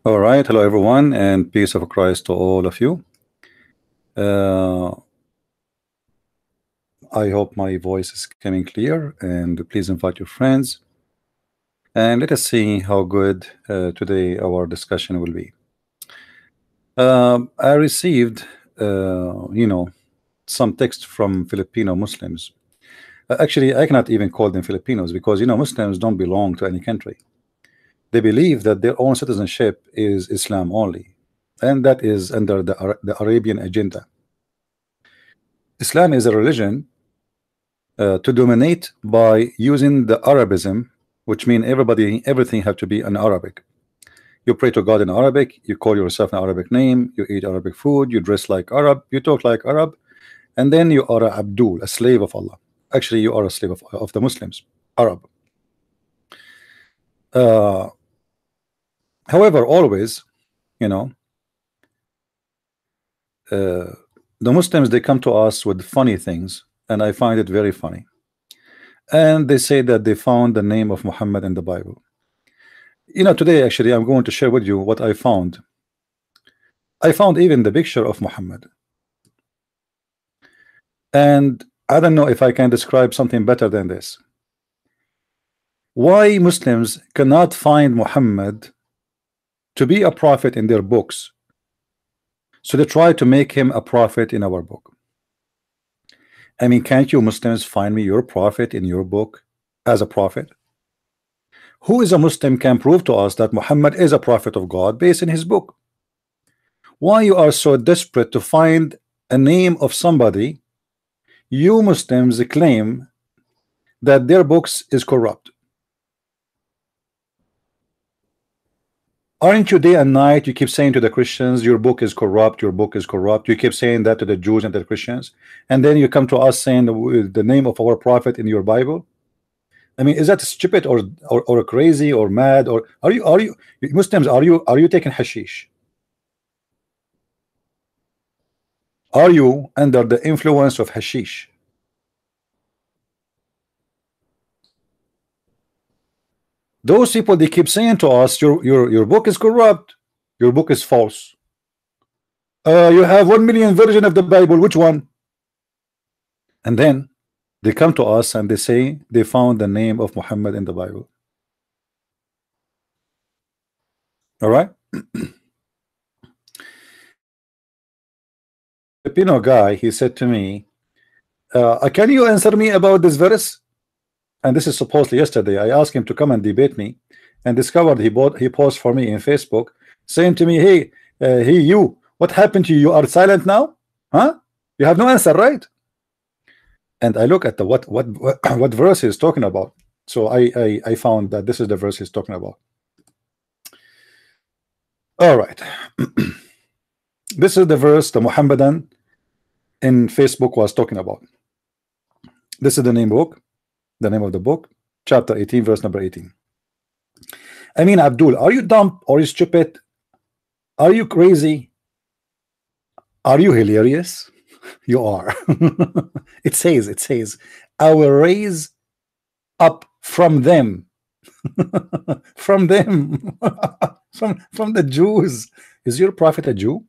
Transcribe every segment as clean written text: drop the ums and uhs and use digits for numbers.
All right, hello everyone, and peace of Christ to all of you. Uh, I hope my voice is coming clear, and please invite your friends. And let us see how good today our discussion will be. I received, some text from Filipino Muslims. Actually, I cannot even call them Filipinos because Muslims don't belong to any country. They believe that their own citizenship is Islam only, and that is under the Arabian agenda. Islam is a religion to dominate by using the Arabism, which means everything have to be in Arabic. You pray to God in Arabic, you call yourself an Arabic name, you eat Arabic food, you dress like Arab, you talk like Arab, and then you are a Abdul, a slave of Allah. Actually, you are a slave of the Muslims, Arab. However, always, you know, the Muslims, they come to us with funny things, and I find it very funny. And they say that they found the name of Muhammad in the Bible. Today actually I'm going to share with you what I found. I found even the picture of Muhammad, and I don't know if I can describe something better than this. Why Muslims cannot find Muhammad to be a prophet in their books, so they try to make him a prophet in our book. I mean, can't you Muslims find me your prophet in your book as a prophet? Who is a Muslim can prove to us that Muhammad is a prophet of God based in his book? Why you are so desperate to find a name of somebody you Muslims claim that their books is corrupt? Aren't you day and night you keep saying to the Christians your book is corrupt, your book is corrupt? You keep saying that to the Jews and the Christians, and then you come to us saying the name of our prophet in your Bible? I mean, is that stupid or crazy or mad? Or are you Muslims, are you taking hashish? Are you under the influence of hashish? Those people, they keep saying to us your book is corrupt, your book is false. You have 1 million version of the Bible, which one? And then they come to us and they say they found the name of Muhammad in the Bible. All right. Filipino guy, he said to me, can you answer me about this verse? And this is supposedly yesterday. I asked him to come and debate me, and discovered he posted for me in Facebook saying to me, hey, you, what happened to you? You are silent now, huh? You have no answer, right? And I look at the what verse he's talking about. So I found that this is the verse he's talking about. All right. This is the verse the Muhammadan in Facebook was talking about. This is the name of the book, chapter 18, verse number 18. I mean, Abdul, are you dumb or stupid? Are you crazy? Are you hilarious? You are. It says, I will raise up from them, from them, from the Jews. Is your prophet a Jew?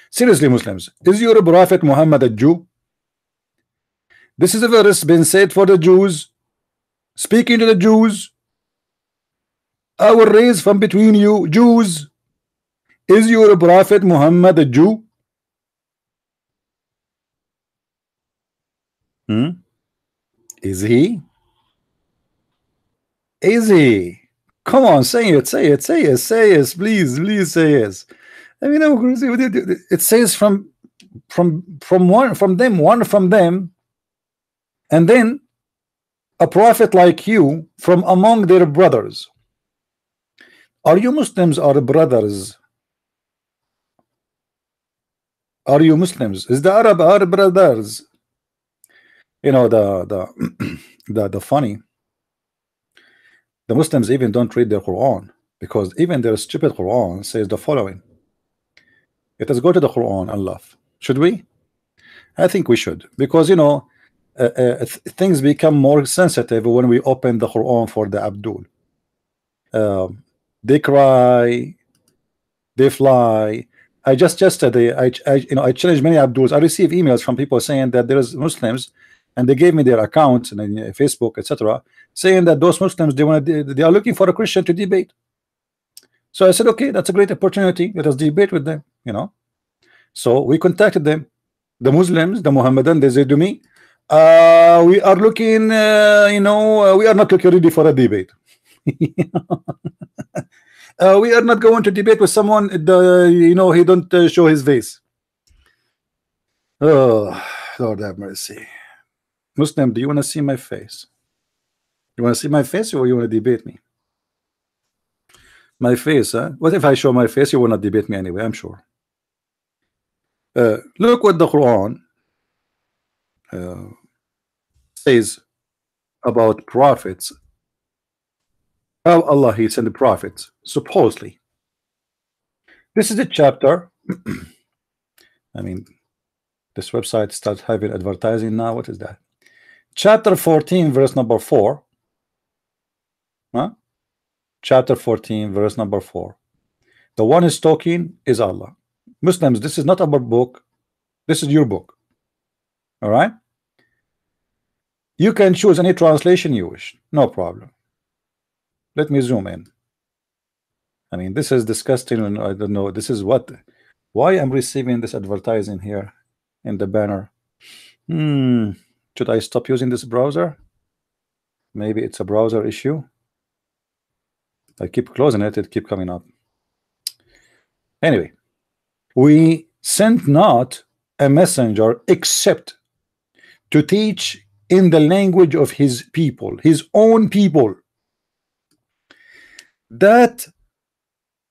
Seriously, Muslims, is your prophet Muhammad a Jew? This is a verse been said for the Jews, speaking to the Jews. I will raise from between you, Jews. Is your prophet Muhammad a Jew? Is he? Is he? Come on, say it, please say it. I mean, it says one from them, and then a prophet like you from among their brothers. Are you Muslims or brothers? Are you Muslims? Is the Arab our brothers? You know, the funny, the Muslims even don't read their Quran, because even their stupid Quran says the following. Let us go to the Quran and laugh. Should we? I think we should, because things become more sensitive when we open the Quran for the Abdul. They cry, they fly. I just yesterday, I challenged many Abduls. I receive emails from people saying that there is Muslims, and they gave me their accounts and Facebook, etc., saying that those Muslims they are looking for a Christian to debate. So I said, okay, that's a great opportunity. Let us debate with them. So we contacted them. The Muslims, the Muhammadan, they said to me, we are looking, we are not looking ready for a debate. We are not going to debate with someone, he don't show his face. Oh, Lord have mercy. Muslim, do you want to see my face? You want to see my face, or you want to debate me? My face, huh? What if I show my face? You will not debate me anyway, I'm sure. Look what the Quran says about prophets. How Allah He sent the prophets, supposedly. This is a chapter. I mean, this website starts having advertising now. What is that? Chapter 14, verse number 4. Huh? Chapter 14, verse number 4. The one is talking is Allah. Muslims, this is not our book. This is your book. All right? You can choose any translation you wish. No problem. Let me zoom in. I mean, this is disgusting. And I don't know. This is what. Why I'm receiving this advertising here in the banner. Should I stop using this browser? Maybe it's a browser issue. I keep closing it. It keep coming up. Anyway, we sent not a messenger except to teach in the language of his people, his own people. That,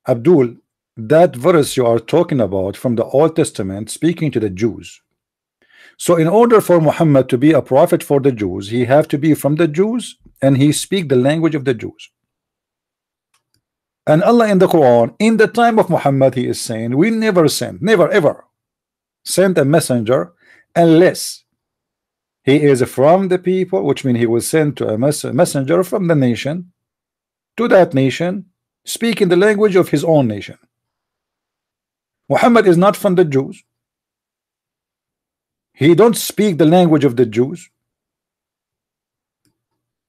Abdul, that verse you are talking about from the Old Testament, speaking to the Jews. So in order for Muhammad to be a prophet for the Jews, he have to be from the Jews, and he speak the language of the Jews. And Allah in the Quran, in the time of Muhammad, he is saying, we never sent, never ever sent a messenger unless he is from the people, which means he was sent to a messenger from the nation to that nation, speaking the language of his own nation. Muhammad is not from the Jews. He don't speak the language of the Jews,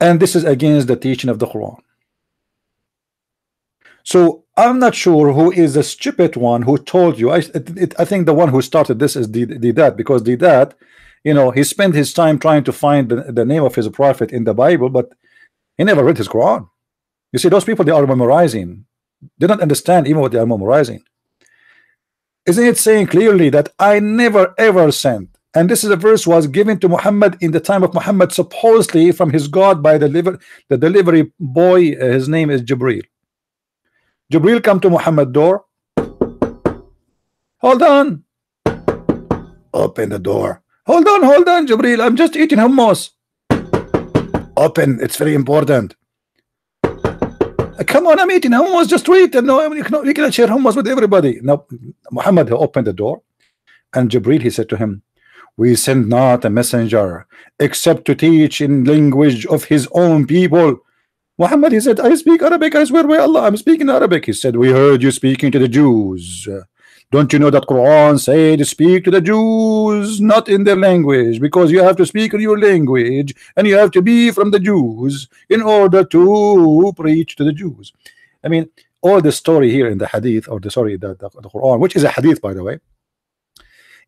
and this is against the teaching of the Quran. So I'm not sure who is the stupid one who told you. I think the one who started this is Didat, because Didat, he spent his time trying to find the name of his prophet in the Bible, but he never read his Quran. You see, those people, they are memorizing. They don't understand even what they are memorizing. Isn't it saying clearly that I never ever sent? And this is a verse was given to Muhammad in the time of Muhammad, supposedly from his God by the delivery boy. His name is Jibril. Jibril come to Muhammad door. Hold on. Open the door. Hold on, Jibril. I'm just eating hummus. Open. It's very important. Come on, I'm eating hummus. Just wait. And no, you cannot share hummus with everybody. Now, Muhammad opened the door, and Jibril, he said to him, we send not a messenger except to teach in language of his own people. Muhammad, he said, I speak Arabic. I swear by Allah, I'm speaking Arabic. He said, we heard you speaking to the Jews. Don't you know that Quran said speak to the Jews, not in their language, because you have to speak in your language, and you have to be from the Jews in order to preach to the Jews. I mean, all the story here in the hadith, or the Quran, which is a hadith, by the way,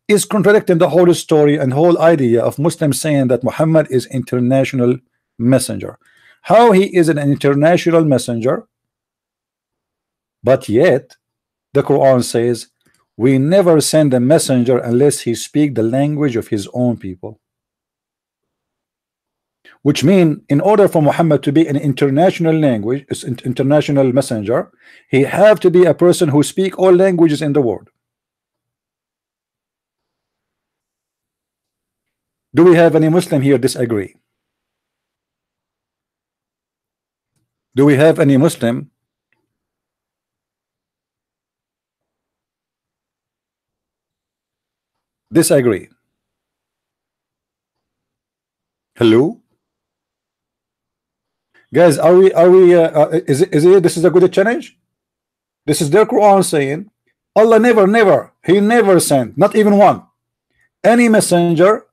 is contradicting the whole story and whole idea of Muslims saying that Muhammad is international messenger. How he is an international messenger, but yet the Quran says we never send a messenger unless he speak the language of his own people. Which means in order for Muhammad to be an international international messenger, he have to be a person who speak all languages in the world. Do we have any Muslim here disagree? Do we have any Muslim disagree? Hello, guys, are we is it this is a good challenge? This is their Quran saying Allah never, he never sent, not even one, any messenger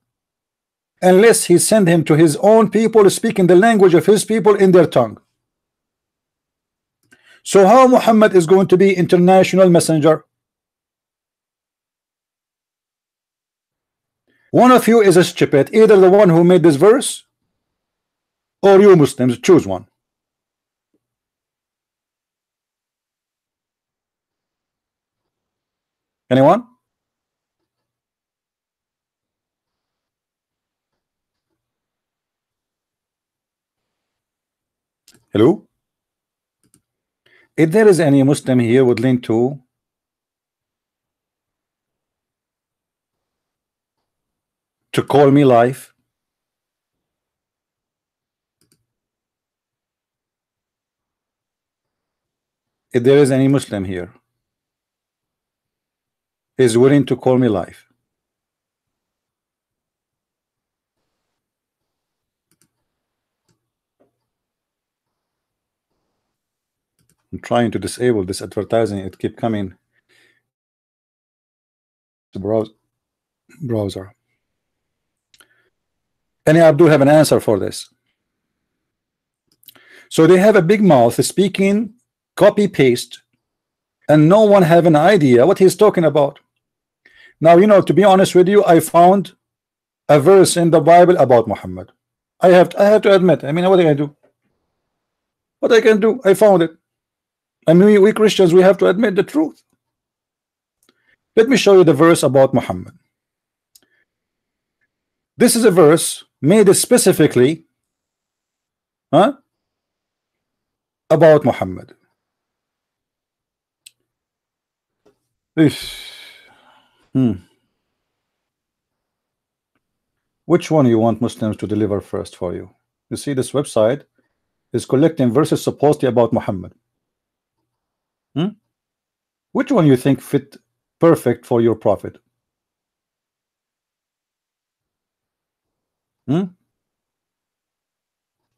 unless he sent him to his own people speaking the language of his people in their tongue. So how Muhammad is going to be international messenger? One of you is a stupid, either the one who made this verse or you Muslims, choose one. Anyone? Hello? If there is any Muslim here would lean to call me life, if there is any Muslim here is willing to call me life, I'm trying to disable this advertising, it keep coming to browser. Any Abdul have an answer for this? So they have a big mouth speaking copy paste and no one have an idea what he's talking about. Now, you know, to be honest with you, I found a verse in the Bible about Muhammad. I have to admit, I mean, what can I do? What I can do, I found it. I mean, we Christians, we have to admit the truth. Let me show you the verse about Muhammad. This is a verse made specifically about Muhammad. Which one you want Muslims to deliver first for you? You see, this website is collecting verses supposedly about Muhammad. Which one you think fit perfect for your prophet?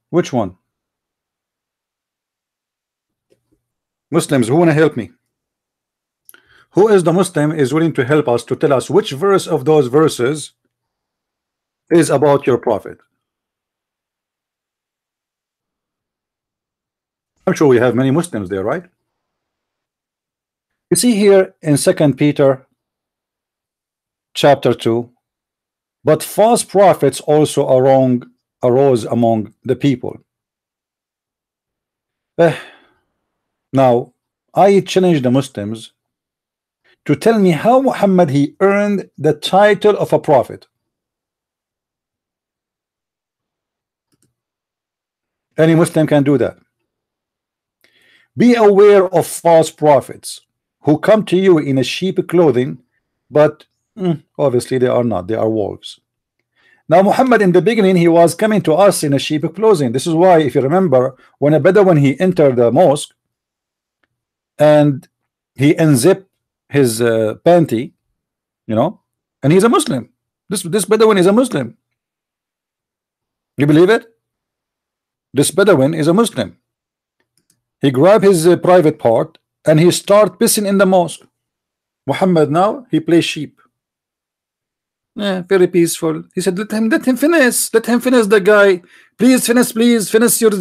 Which one? Muslims, who want to help me? Who is the Muslim is willing to help us to tell us which verse of those verses is about your prophet? I'm sure we have many Muslims there, right? You see here in 2 Peter chapter 2, but false prophets also arose among the people. Now, I challenge the Muslims to tell me how Muhammad he earned the title of a prophet. Any Muslim can do that. Be aware of false prophets who come to you in a sheep clothing, but obviously they are not, they are wolves. Now Muhammad in the beginning he was coming to us in a sheep clothing. This is why, if you remember, when a Bedouin he entered the mosque and he unzipped his panty, you know, and he's a Muslim. This Bedouin is a Muslim. You believe it? This Bedouin is a Muslim. He grabbed his private part and he start pissing in the mosque. Muhammad now he plays sheep. Yeah, very peaceful. He said, let him finish. Let him finish, the guy. Please finish your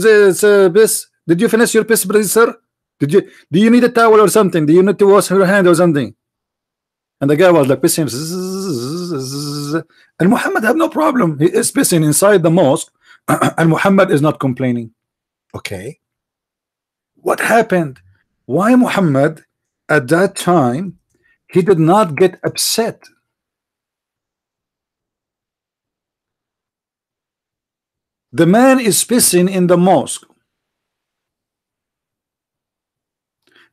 piss. Did you finish your piss, please, sir? Do you need a towel or something? Do you need to wash your hand or something? And the guy was like pissing, and Muhammad had no problem. He is pissing inside the mosque, and Muhammad is not complaining. Okay, what happened? Why Muhammad at that time he did not get upset? The man is pissing in the mosque,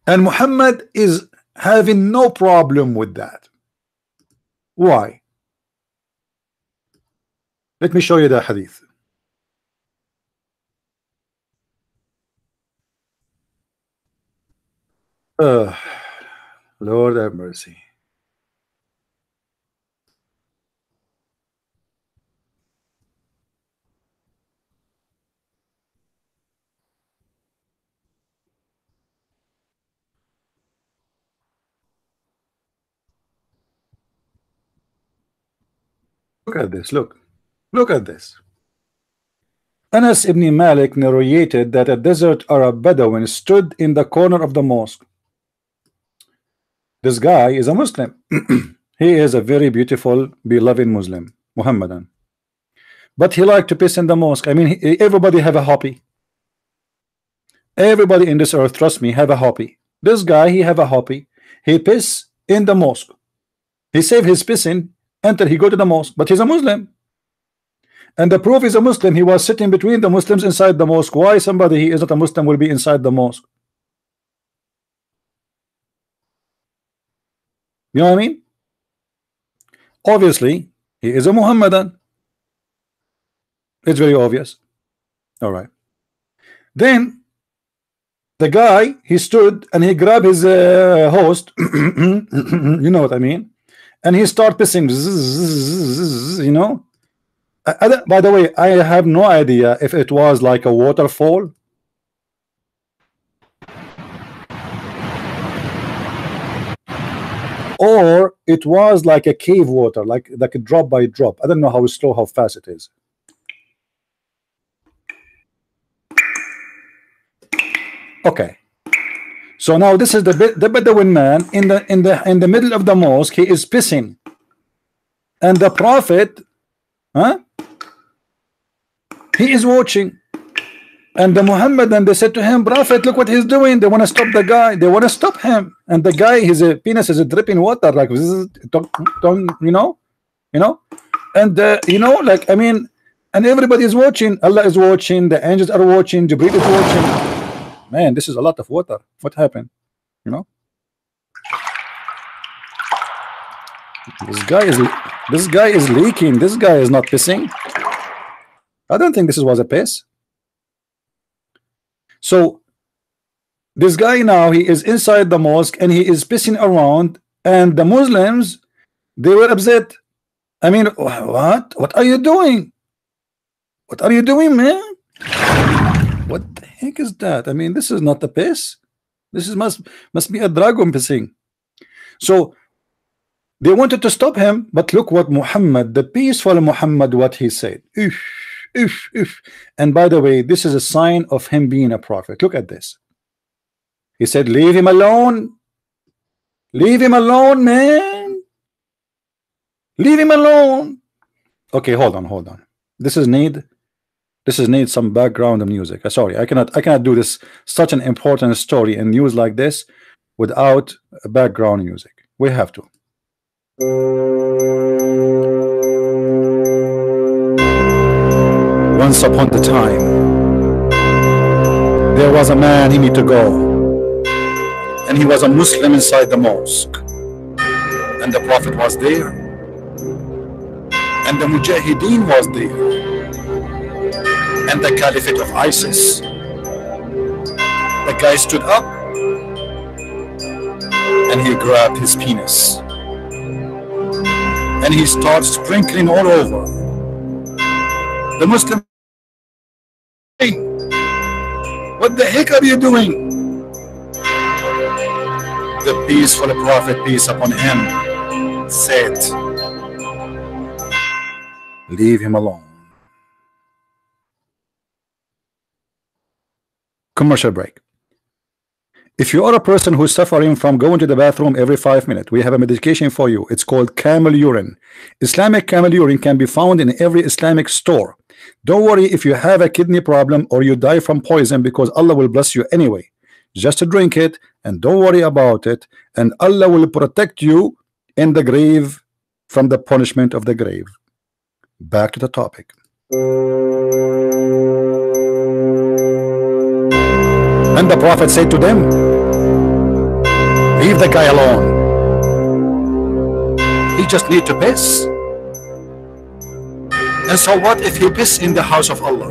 and Muhammad is having no problem with that. Why? Let me show you the hadith. Lord have mercy. Look at this. Look at this. Anas ibn Malik narrated that a desert Arab Bedouin stood in the corner of the mosque. This guy is a Muslim. He is a very beautiful, beloved Muslim, Muhammadan. But he liked to piss in the mosque. I mean, everybody have a hobby. Everybody in this earth, trust me, have a hobby. This guy, he have a hobby. He piss in the mosque. He save his pissing until he go to the mosque. But he's a Muslim. And the proof is a Muslim. He was sitting between the Muslims inside the mosque. Why somebody he is not a Muslim will be inside the mosque? You know what I mean? Obviously, he is a Muhammadan. It's very obvious. All right. Then the guy, he stood and he grabbed his host. You know what I mean? And he started pissing. You know. By the way, I have no idea if it was like a waterfall or it was like a cave water, like a drop by drop. I don't know how slow, how fast it is. Okay, so now this is the Bedouin man in the middle of the mosque. He is pissing, and the Prophet, he is watching. And the Muhammadan, they said to him, Prophet, look what he's doing. They want to stop the guy. They want to stop him. And the guy, his penis is dripping water, like this is, you know. And you know, like I mean, and everybody is watching. Allah is watching. The angels are watching. Jibreel is watching. Man, this is a lot of water. What happened? You know, this guy is leaking. This guy is not pissing. I don't think this was a piss. So this guy now, he is inside the mosque and he is pissing around, and the Muslims, they were upset. I mean, what are you doing? What are you doing, man? What the heck is that? I mean, this is not a piss. This is must be a dragon pissing. So they wanted to stop him, but look what Muhammad, the peaceful Muhammad, what he said. And by the way, this is a sign of him being a prophet. Look at this. He said, leave him alone. Leave him alone, man. Leave him alone. Okay, hold on. This is need some background music. Sorry, I cannot do this, such an important story and news like this without background music. We have to. Once upon a time, there was a man, he need to go, and he was a Muslim inside the mosque, and the Prophet was there, and the Mujahideen was there, and the Caliphate of ISIS. The guy stood up and he grabbed his penis and he started sprinkling all over. The Muslim, hey, what the heck are you doing? The peaceful Prophet, peace upon him, said, leave him alone. Commercial break. If you are a person who is suffering from going to the bathroom every 5 minutes, we have a medication for you. It's called camel urine. Islamic camel urine can be found in every Islamic store. Don't worry if you have a kidney problem or you die from poison, because Allah will bless you anyway. Just drink it and don't worry about it, and Allah will protect you in the grave from the punishment of the grave. Back to the topic. And the Prophet said to them, leave the guy alone. He just need to piss. And so what if he piss in the house of Allah?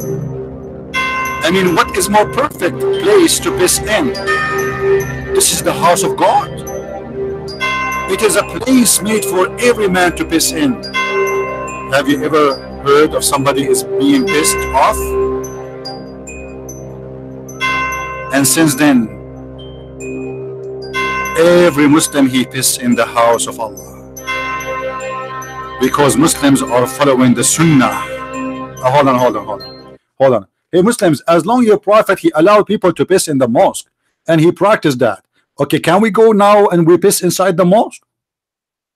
I mean, what is more perfect place to piss in? This is the house of God. It is a place made for every man to piss in. Have you ever heard of somebody is being pissed off? And since then, every Muslim, he pisses in the house of Allah. because Muslims are following the Sunnah. Hold on. Hey, Muslims, as long as your prophet, he allowed people to piss in the mosque, and he practiced that. Okay, can we go now and we piss inside the mosque?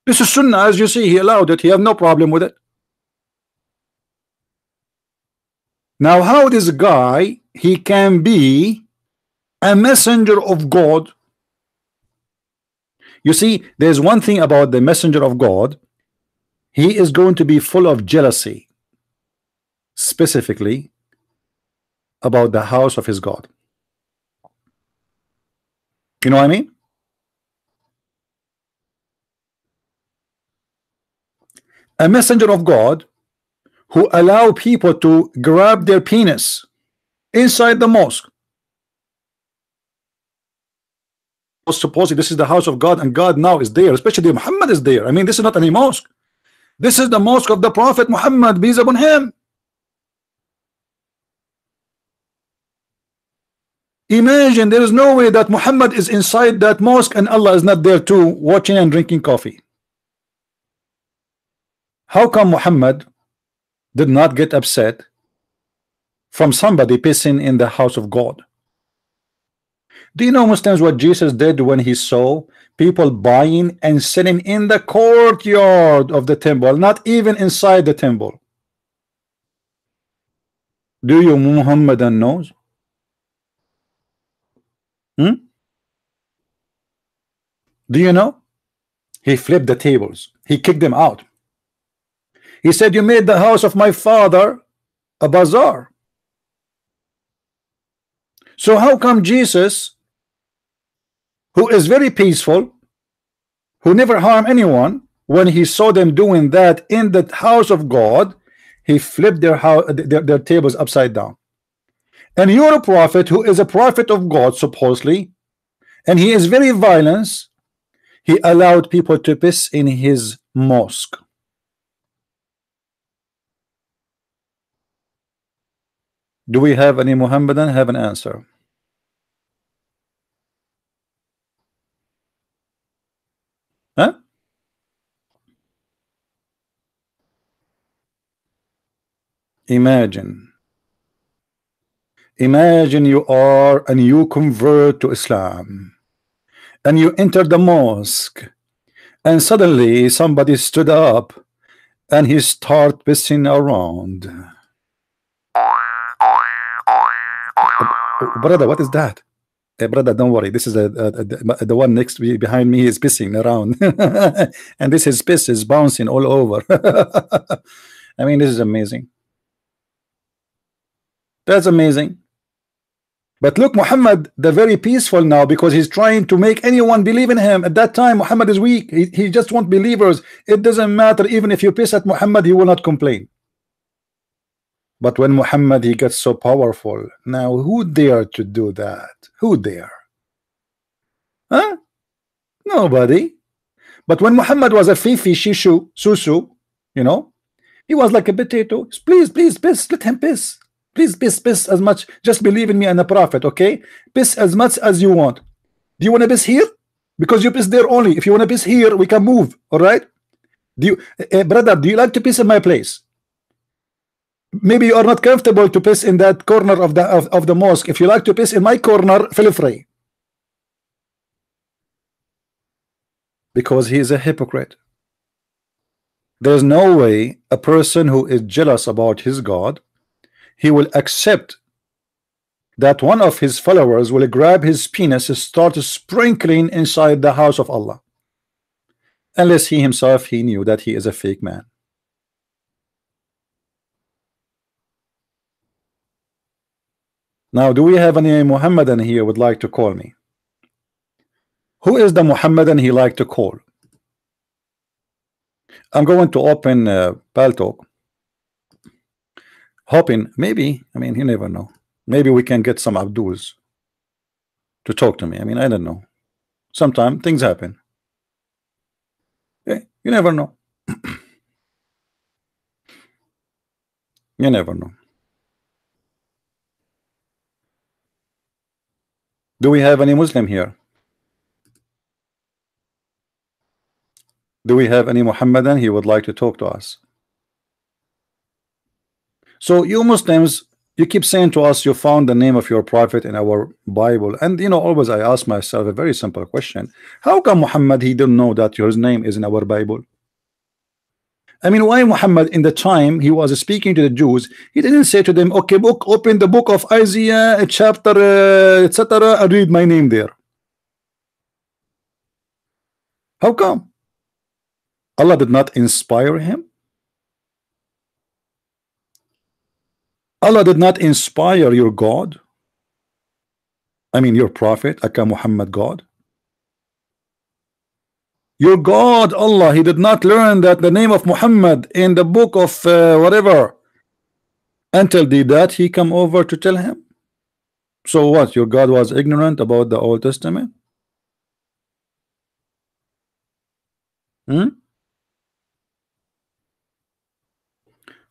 This is Sunnah, as you see. He allowed it. He have no problem with it. Now, how this guy, he can be a messenger of God? You see, there's one thing about the messenger of God. He is going to be full of jealousy, specifically about the house of his God. You know what I mean? A messenger of God who allow people to grab their penis inside the mosque. Supposedly this is the house of God, and God now is there, especially Muhammad is there. I mean, this is not any mosque. This is the mosque of the Prophet Muhammad, peace upon him. Imagine, there is no way that Muhammad is inside that mosque and Allah is not there too, watching and drinking coffee. How come Muhammad did not get upset from somebody pissing in the house of God? Do you know, Muslims, what Jesus did when he saw people buying and selling in the courtyard of the temple, not even inside the temple? Do you Muhammadan knows? Do you know? He flipped the tables. He kicked them out. He said, you made the house of my father a bazaar. So how come Jesus, who is very peaceful, who never harm anyone, when he saw them doing that in the house of God, he flipped their tables upside down? And you're a prophet who is a prophet of God, supposedly, and he is very violent. He allowed people to piss in his mosque. Do we have any Muhammadan have an answer? Huh? Imagine you are and you convert to Islam and you enter the mosque and suddenly somebody stood up and he start pissing around. Brother, what is that? Hey, brother, don't worry. This is the one next to me, behind me is pissing around. And this is piss is bouncing all over. I mean, this is amazing. That's amazing. But look, Muhammad, they're very peaceful now because he's trying to make anyone believe in him. At that time, Muhammad is weak. He just wants believers. It doesn't matter. Even if you piss at Muhammad, he will not complain. But when Muhammad, he gets so powerful, now who dare to do that? Who dare? Huh? Nobody. But when Muhammad was a fifi, shishu, susu, you know, he was like a potato. Please, please, piss. Let him piss. Please piss as much. Just believe in me and the prophet, okay? Piss as much as you want. Do you want to piss here? Because you piss there only. If you want to piss here, we can move. All right? Do you, brother? Do you like to piss in my place? Maybe you are not comfortable to piss in that corner of the mosque. If you like to piss in my corner, feel free. Because he is a hypocrite. There's no way a person who is jealous about his God, he will accept that one of his followers will grab his penis and start sprinkling inside the house of Allah, unless he himself he knew that he is a fake man. Now, do we have any Muhammadan here would like to call me? Who is the Muhammadan he like to call? I'm going to open Paltalk, hoping maybe, I mean, you never know, maybe we can get some Abduls to talk to me. I mean, I don't know, sometimes things happen. Okay? You never know. You never know. Do we have any Muslim here? Do we have any Muhammadan? He would like to talk to us. So you Muslims, you keep saying to us you found the name of your prophet in our Bible, and always I ask myself a very simple question: how come Muhammad he didn't know that his name is in our Bible? I mean, why Muhammad in the time he was speaking to the Jews, he didn't say to them, okay, open the book of Isaiah chapter etc. and read my name there? How come? Allah did not inspire him? Allah did not inspire your God? I mean your prophet, Aka Muhammad God? Your God, Allah, he did not learn that the name of Muhammad in the book of whatever until that he come over to tell him? So what, your God was ignorant about the Old Testament?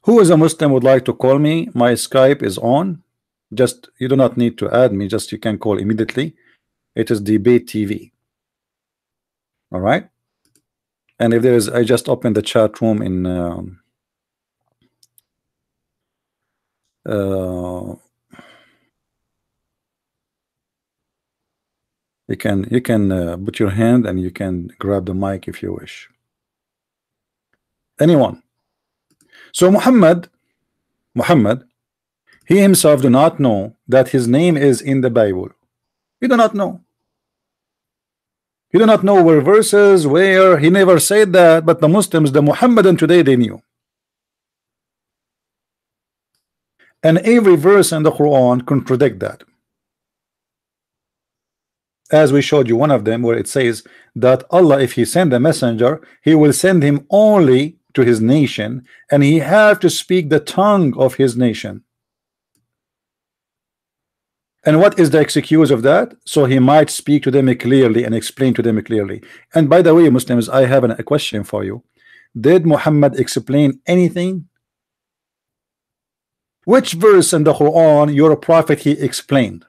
Who is a Muslim would like to call me? My Skype is on. Just you do not need to add me, just you can call immediately. It is Debate TV. All right. And if there is, I just opened the chat room in you can put your hand and you can grab the mic if you wish. Anyone. So Muhammad, he himself do not know that his name is in the Bible. He do not know. He do not know where verses, where. He never said that, but the Muslims, the Muhammadan today, they knew. And every verse in the Quran contradict that. As we showed you one of them where it says that Allah, if he send a messenger, he will send him only to his nation, and he have to speak the tongue of his nation. And what is the excuse of that? So he might speak to them clearly and explain to them clearly. And by the way, Muslims, I have a question for you. Did Muhammad explain anything? Which verse in the Quran your prophet he explained?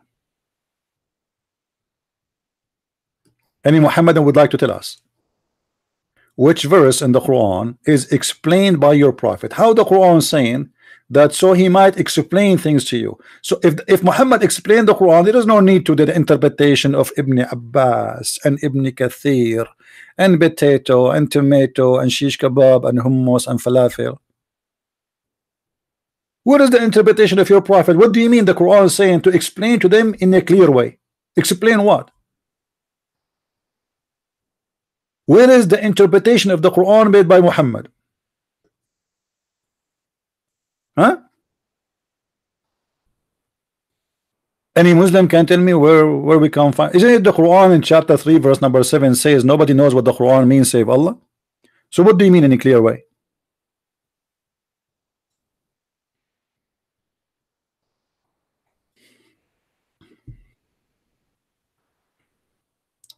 Any Muhammadan would like to tell us which verse in the Quran is explained by your prophet? How the Quran saying that so he might explain things to you? So if Muhammad explained the Quran, there is no need to the interpretation of Ibn Abbas and Ibn Kathir and potato and tomato and shish kebab and hummus and falafel. What is the interpretation of your prophet? What do you mean the Quran is saying to explain to them in a clear way? Explain what? Where is the interpretation of the Quran made by Muhammad? Huh? Any Muslim can tell me where we can find? Isn't it the Quran in chapter 3 verse number 7 says nobody knows what the Quran means save Allah? So what do you mean in a clear way?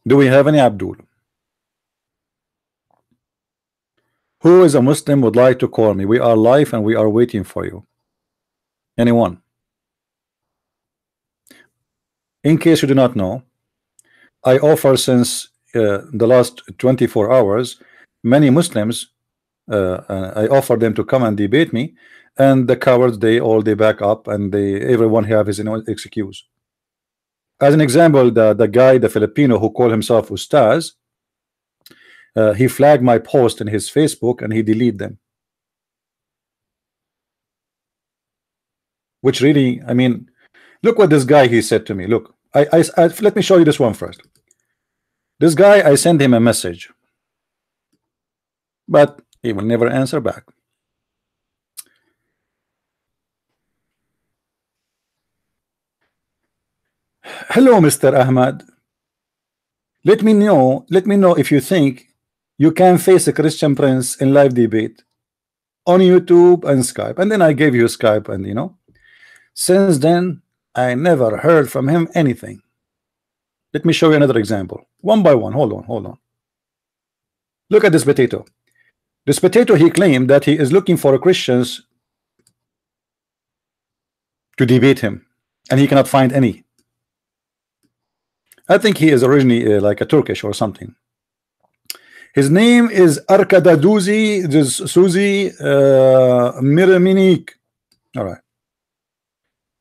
Do we have any Abdul? Who is a Muslim would like to call me? We are live and we are waiting for you. Anyone? In case you do not know, I offer since the last 24 hours many Muslims, I offer them to come and debate me, and the cowards they back up, and everyone have his own excuse. As an example, the guy, the Filipino who called himself Ustaz, he flagged my post in his Facebook and he deleted them. Which really, I mean, look what this guy he said to me. Look, I let me show you this one first. This guy, I sent him a message, but he will never answer back. Hello, Mr. Ahmad. Let me know if you think you can face a Christian Prince in live debate on YouTube and Skype. And then I gave you Skype, and since then I never heard from him anything. Let me show you another example, one by one. Hold on. Look at this potato. This potato, he claimed that he is looking for Christians to debate him, and he cannot find any. I think he is originally like a Turkish or something. His name is Arkadaduzi Suzi Miraminik. All right.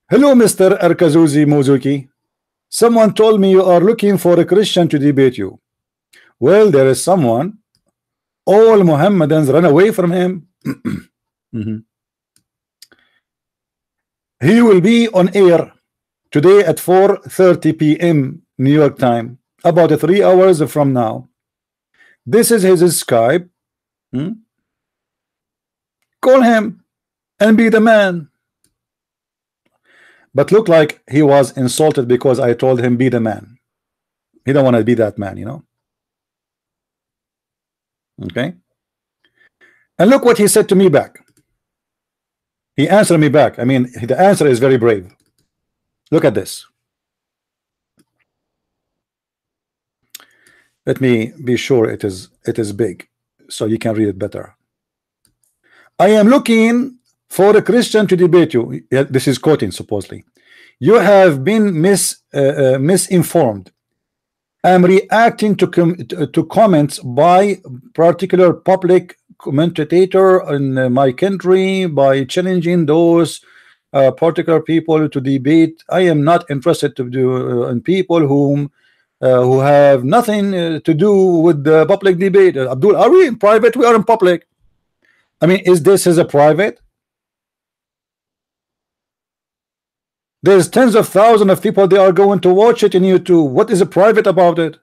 Hello, Mr. Arkazuzi Mozuki. Someone told me you are looking for a Christian to debate you. Well, there is someone. All Mohammedans run away from him. He will be on air today at 4:30 p.m. New York time, about 3 hours from now. This is his Skype. Call him and be the man. But look like he was insulted because I told him be the man. He don't want to be that man, you know. Okay. And look what he said to me back. He answered me back. I mean, the answer is very brave. Look at this. Let me be sure it is big so you can read it better. I am looking for a Christian to debate you. This is quoting supposedly. You have been misinformed. I'm reacting to comments by particular public commentator in my country by challenging those particular people to debate. I am not interested to do in people who have nothing to do with the public debate. Abdul, are we in private? We are in public. I mean, is this a private? There's tens of thousands of people, they are going to watch it in YouTube. What is a private about it?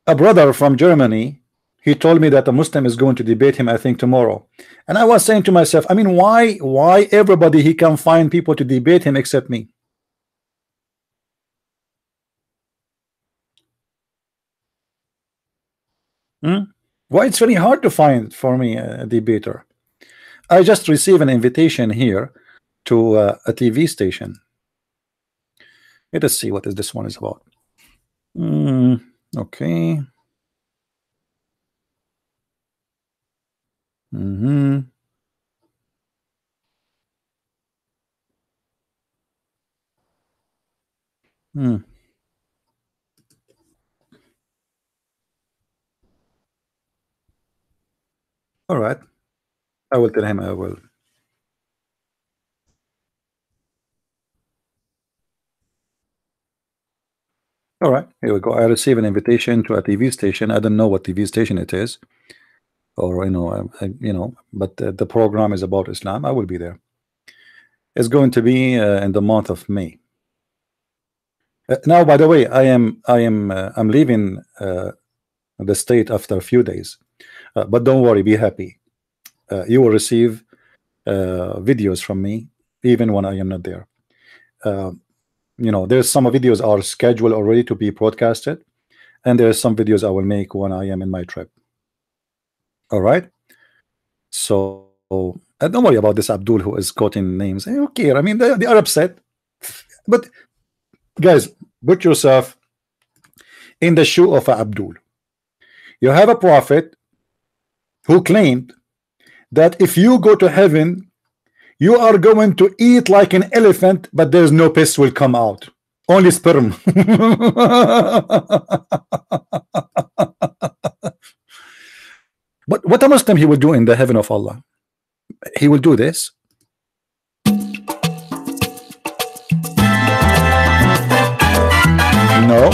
A brother from Germany, he told me that a Muslim is going to debate him, I think tomorrow. And I was saying to myself, I mean, why everybody he can find people to debate him except me? Why it's very hard to find for me a debater. I just received an invitation here to a TV station. Let us see what this one is about. Okay. All right. I will tell him I will. All right, here we go. I received an invitation to a TV station. I don't know what TV station it is, or but the program is about Islam. I will be there. It's going to be in the month of May. Now, by the way, I'm leaving the state after a few days, but don't worry, be happy. You will receive videos from me even when I am not there. There's some videos are scheduled already to be broadcasted, and there's some videos I will make when I am in my trip. All right, so don't worry about this Abdul who is quoting names. I don't care. I mean, they are upset, but guys, put yourself in the shoe of Abdul. You have a prophet who claimed that if you go to heaven, you are going to eat like an elephant, but there's no piss will come out, only sperm. But what a Muslim he will do in the heaven of Allah? He will do this. No,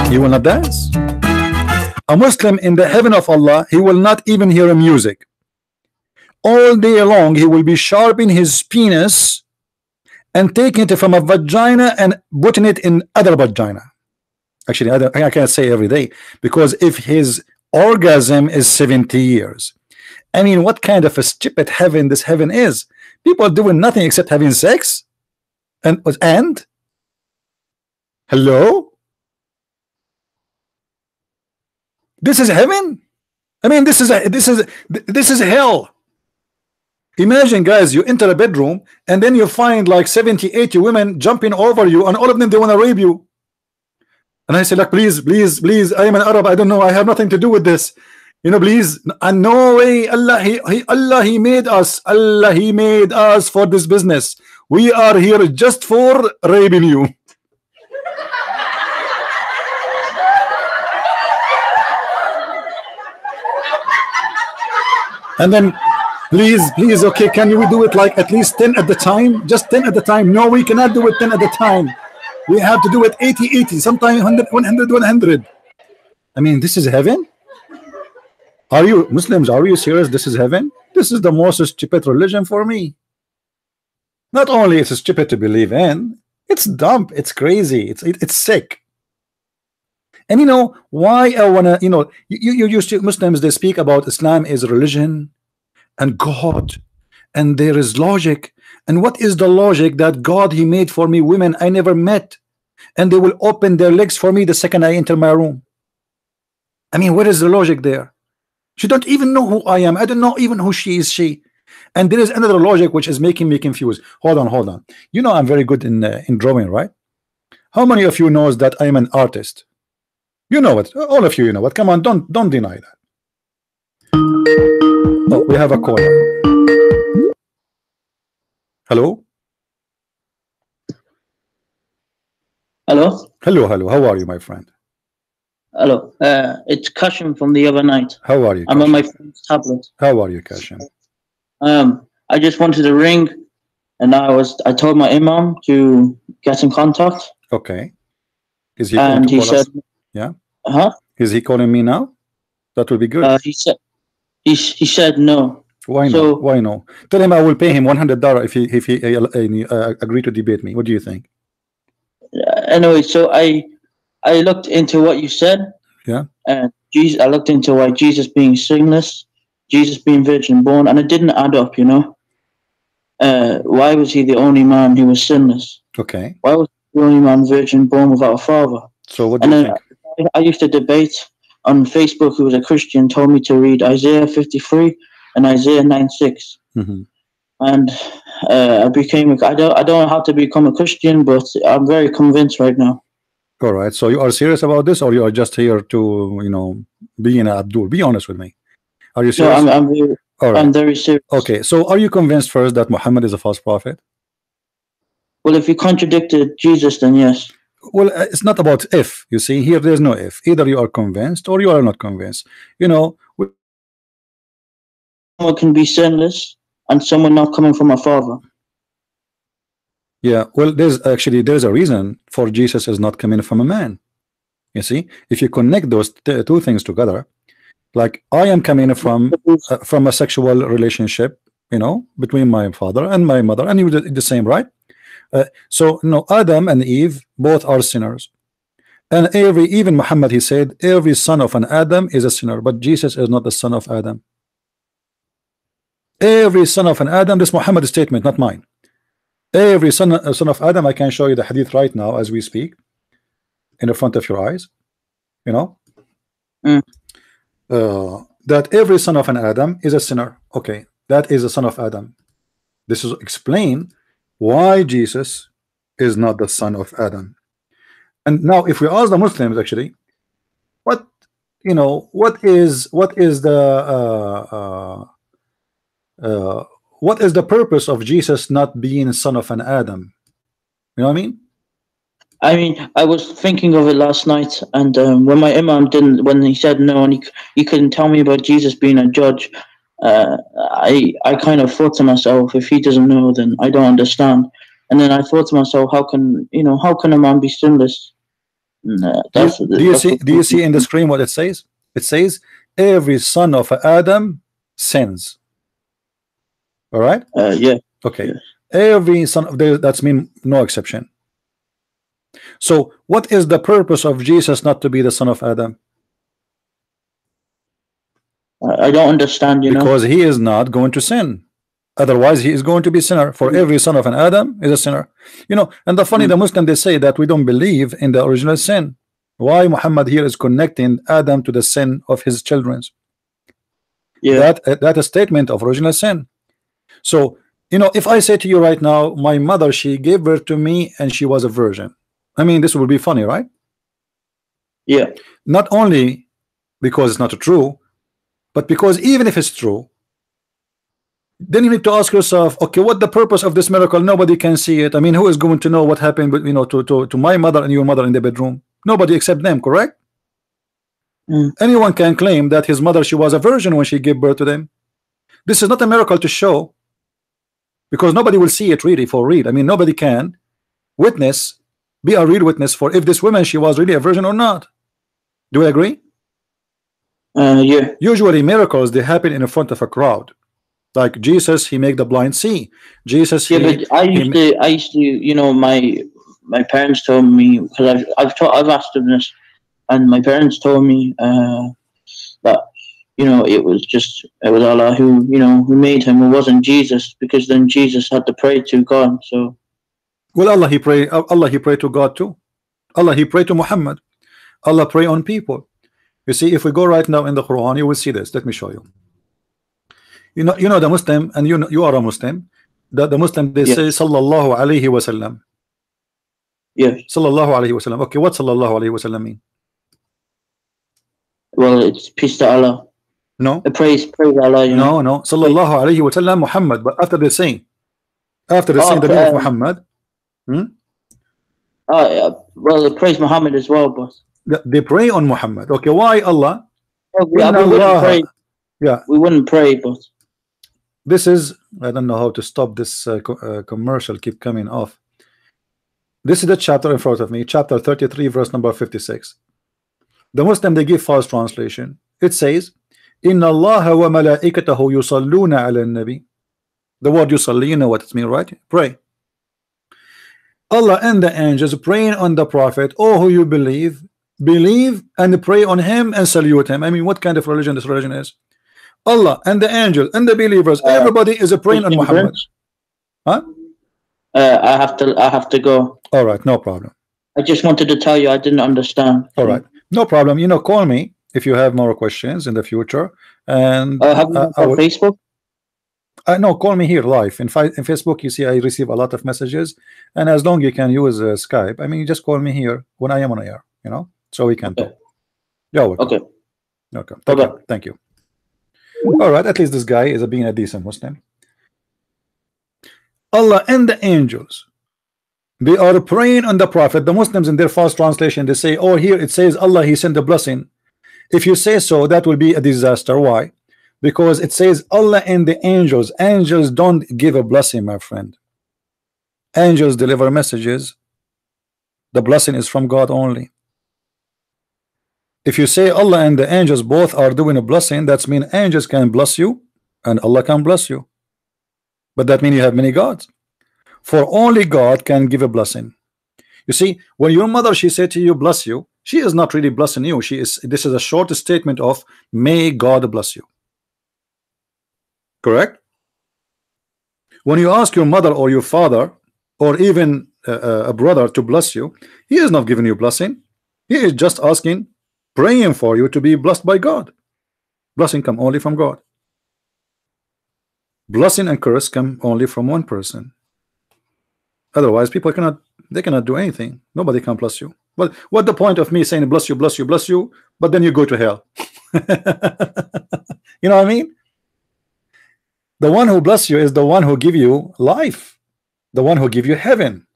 he will not dance. A Muslim in the heaven of Allah, he will not even hear music. All day long he will be sharpening his penis and taking it from a vagina and putting it in other vagina. Actually, I can't say every day, because if his orgasm is 70 years, I mean, what kind of a stupid heaven this heaven is? People doing nothing except having sex, and hello, this is heaven. I mean, this is hell. Imagine, guys, you enter a bedroom and then you find like 70, 80 women jumping over you, and all of them, they want to rape you. And I say, like, please, I am an Arab, I don't know, I have nothing to do with this. Please, and no way, Allah, He made us. Allah, He made us for this business. We are here just for raping you. And then, please, okay, can we do it like at least 10 at the time? Just 10 at the time. No, we cannot do it 10 at the time. We have to do it 80, sometimes 100. I mean, this is heaven? Are you Muslims? Are you serious? This is heaven? This is the most stupid religion for me. Not only it's stupid to believe in, it's dumb, it's crazy, it's sick. And why I wanna, you used to Muslims, they speak about Islam is religion and God, and there is logic. And what is the logic that God, He made for me women I never met, and they will open their legs for me the second I enter my room? I mean, what is the logic there? She don't even know who I am. I don't know even who she is. And there is another logic which is making me confused. Hold on. I'm very good in drawing, right? How many of you knows that I am an artist? You know it. All of you know it. Come on, don't deny that. Oh, we have a caller. Hello. Hello. How are you, my friend? Hello. It's Kashim from the other night. How are you, Kashim? I'm on my friend's tablet. How are you, Kashim? I just wanted to ring, and I told my imam to get in contact. Okay. Is he going to call us? Yeah. Is he calling me now? That will be good. He said no. Why no? Why no? Tell him I will pay him $100 if he agree to debate me. What do you think? Anyway, so I looked into what you said. Yeah. And I looked into why Jesus being sinless, Jesus being virgin born, and it didn't add up. Why was He the only man who was sinless? Okay. Why was He the only man virgin born without a father? So what do you think? I used to debate on Facebook. Who was a Christian told me to read Isaiah 53 and Isaiah 9:6. Mm-hmm. And I don't know how to become a Christian, but I'm very convinced right now. All right. So you are serious about this, or you are just here to be an Abdul? Be honest with me. Are you serious? No, I'm very serious. Okay. So are you convinced first that Muhammad is a false prophet? Well, if you contradicted Jesus, then yes. Well, it's not about if. You see, here there's no if. Either you are convinced or you are not convinced. Someone can be sinless and someone not coming from a father. Yeah, well, there's a reason for Jesus is not coming from a man. You see, if you connect those two things together, like I am coming from a sexual relationship, between my father and my mother, and you did the same, right? So Adam and Eve both are sinners, and even Muhammad, he said every son of an Adam is a sinner, but Jesus is not the son of Adam. Every son of an Adam, this Muhammad's statement, not mine. Every son of Adam, I can show you the hadith right now as we speak, in the front of your eyes. That every son of an Adam is a sinner. Okay, that is a son of Adam. This is explain why Jesus is not the son of Adam. And now, if we ask the Muslims, actually, what is the purpose of Jesus not being son of an Adam? You know what I mean? I was thinking of it last night, and when my imam when he said no, and he couldn't tell me about Jesus being a judge, I kind of thought to myself, if he doesn't know, then I don't understand. And then I thought to myself, how can a man be sinless? Do you see in the screen what it says? It says every son of Adam sins. All right. Yeah. Okay. Yeah. Every son of that's mean no exception. So what is the purpose of Jesus not to be the son of Adam? I don't understand. Because he is not going to sin. Otherwise, he is going to be sinner. For every son of an Adam is a sinner. And the funny, the Muslim, they say that we don't believe in the original sin. Why Muhammad here is connecting Adam to the sin of his children? Yeah. That is a statement of original sin. So, if I say to you right now, my mother, she gave birth to me and she was a virgin. I mean, this would be funny, right? Yeah. Not only because it's not true, But because even if it's true, then you need to ask yourself, okay, what the purpose of this miracle? Nobody can see it. I mean, who is going to know what happened, but to my mother and your mother in the bedroom? Nobody except them, correct? Anyone can claim that his mother, she was a virgin when she gave birth to them. This is not a miracle to show, because nobody will see it really for real. I mean, nobody can witness, be a real witness for if this woman, she was really a virgin or not. Do you agree? Yeah. Usually miracles, they happen in front of a crowd. Like Jesus, he make the blind see. Jesus, yeah, but I used to, you know, my parents told me, because I've asked them this, and my parents told me that, you know, it was Allah who, you know, who made him. It wasn't Jesus, because then Jesus had to pray to God. So, well, Allah he pray to God too. Allah he pray to Muhammad. Allah pray on people. You see, if we go right now in the Quran, you will see this. Let me show you. You know the Muslim, and you are a Muslim. The Muslim, they say Sallallahu Alaihi Wasallam. Yes. Sallallahu Alaihi Wasallam. Okay, what Sallallahu Alaihi Wasallam mean? Well, it's peace to Allah. No. Praise Allah. You know? No. Sallallahu Alaihi Wasallam Muhammad. But after they saying the name of Muhammad. Well, they praise Muhammad as well, but they pray on Muhammad. Okay, why Allah? Well, we wouldn't pray. Yeah, we wouldn't pray, but this is, I don't know how to stop this commercial keep coming off. This is the chapter in front of me, chapter 33, verse number 56. The Muslim, they give false translation. It says, Inna Allah wa malaikatahu yusalluna ala nabi. The word yusalli, you know what it means, right? Pray. Allah and the angels praying on the Prophet. Oh, who you believe and pray on him and salute him. I mean, what kind of religion this religion is? Allah and the angels and the believers, everybody is praying on Muhammad. Huh? I have to go. All right, no problem. I just wanted to tell you I didn't understand. All right, no problem. You know, call me if you have more questions in the future. And have you on Facebook? No, call me here live. In Facebook, you see, I receive a lot of messages, and as long you can use Skype, I mean, you just call me here when I am on air, you know, so we can talk. Yeah, okay. Thank you. All right, at least this guy is being a decent Muslim. Allah and the angels, they are praying on the Prophet. The Muslims in their false translation, they say, oh, here it says Allah, he sent a blessing. If you say so, that will be a disaster. Why? Because it says Allah and the angels. Angels don't give a blessing, my friend. Angels deliver messages. The blessing is from God only. If you say Allah and the angels both are doing a blessing, that means angels can bless you and Allah can bless you. But that means you have many gods. For only God can give a blessing. You see, when your mother, she said to you, bless you, she is not really blessing you. This is a short statement of may God bless you. Correct? When you ask your mother or your father or even a brother to bless you, he is not giving you blessing. He is just asking, praying for you to be blessed by God. Blessing come only from God. Blessing and curse come only from one person. Otherwise, people cannot do anything. Nobody can bless you. But what the point of me saying bless you, bless you, bless you, but then you go to hell? You know what I mean? The one who bless you is the one who give you life, the one who give you heaven.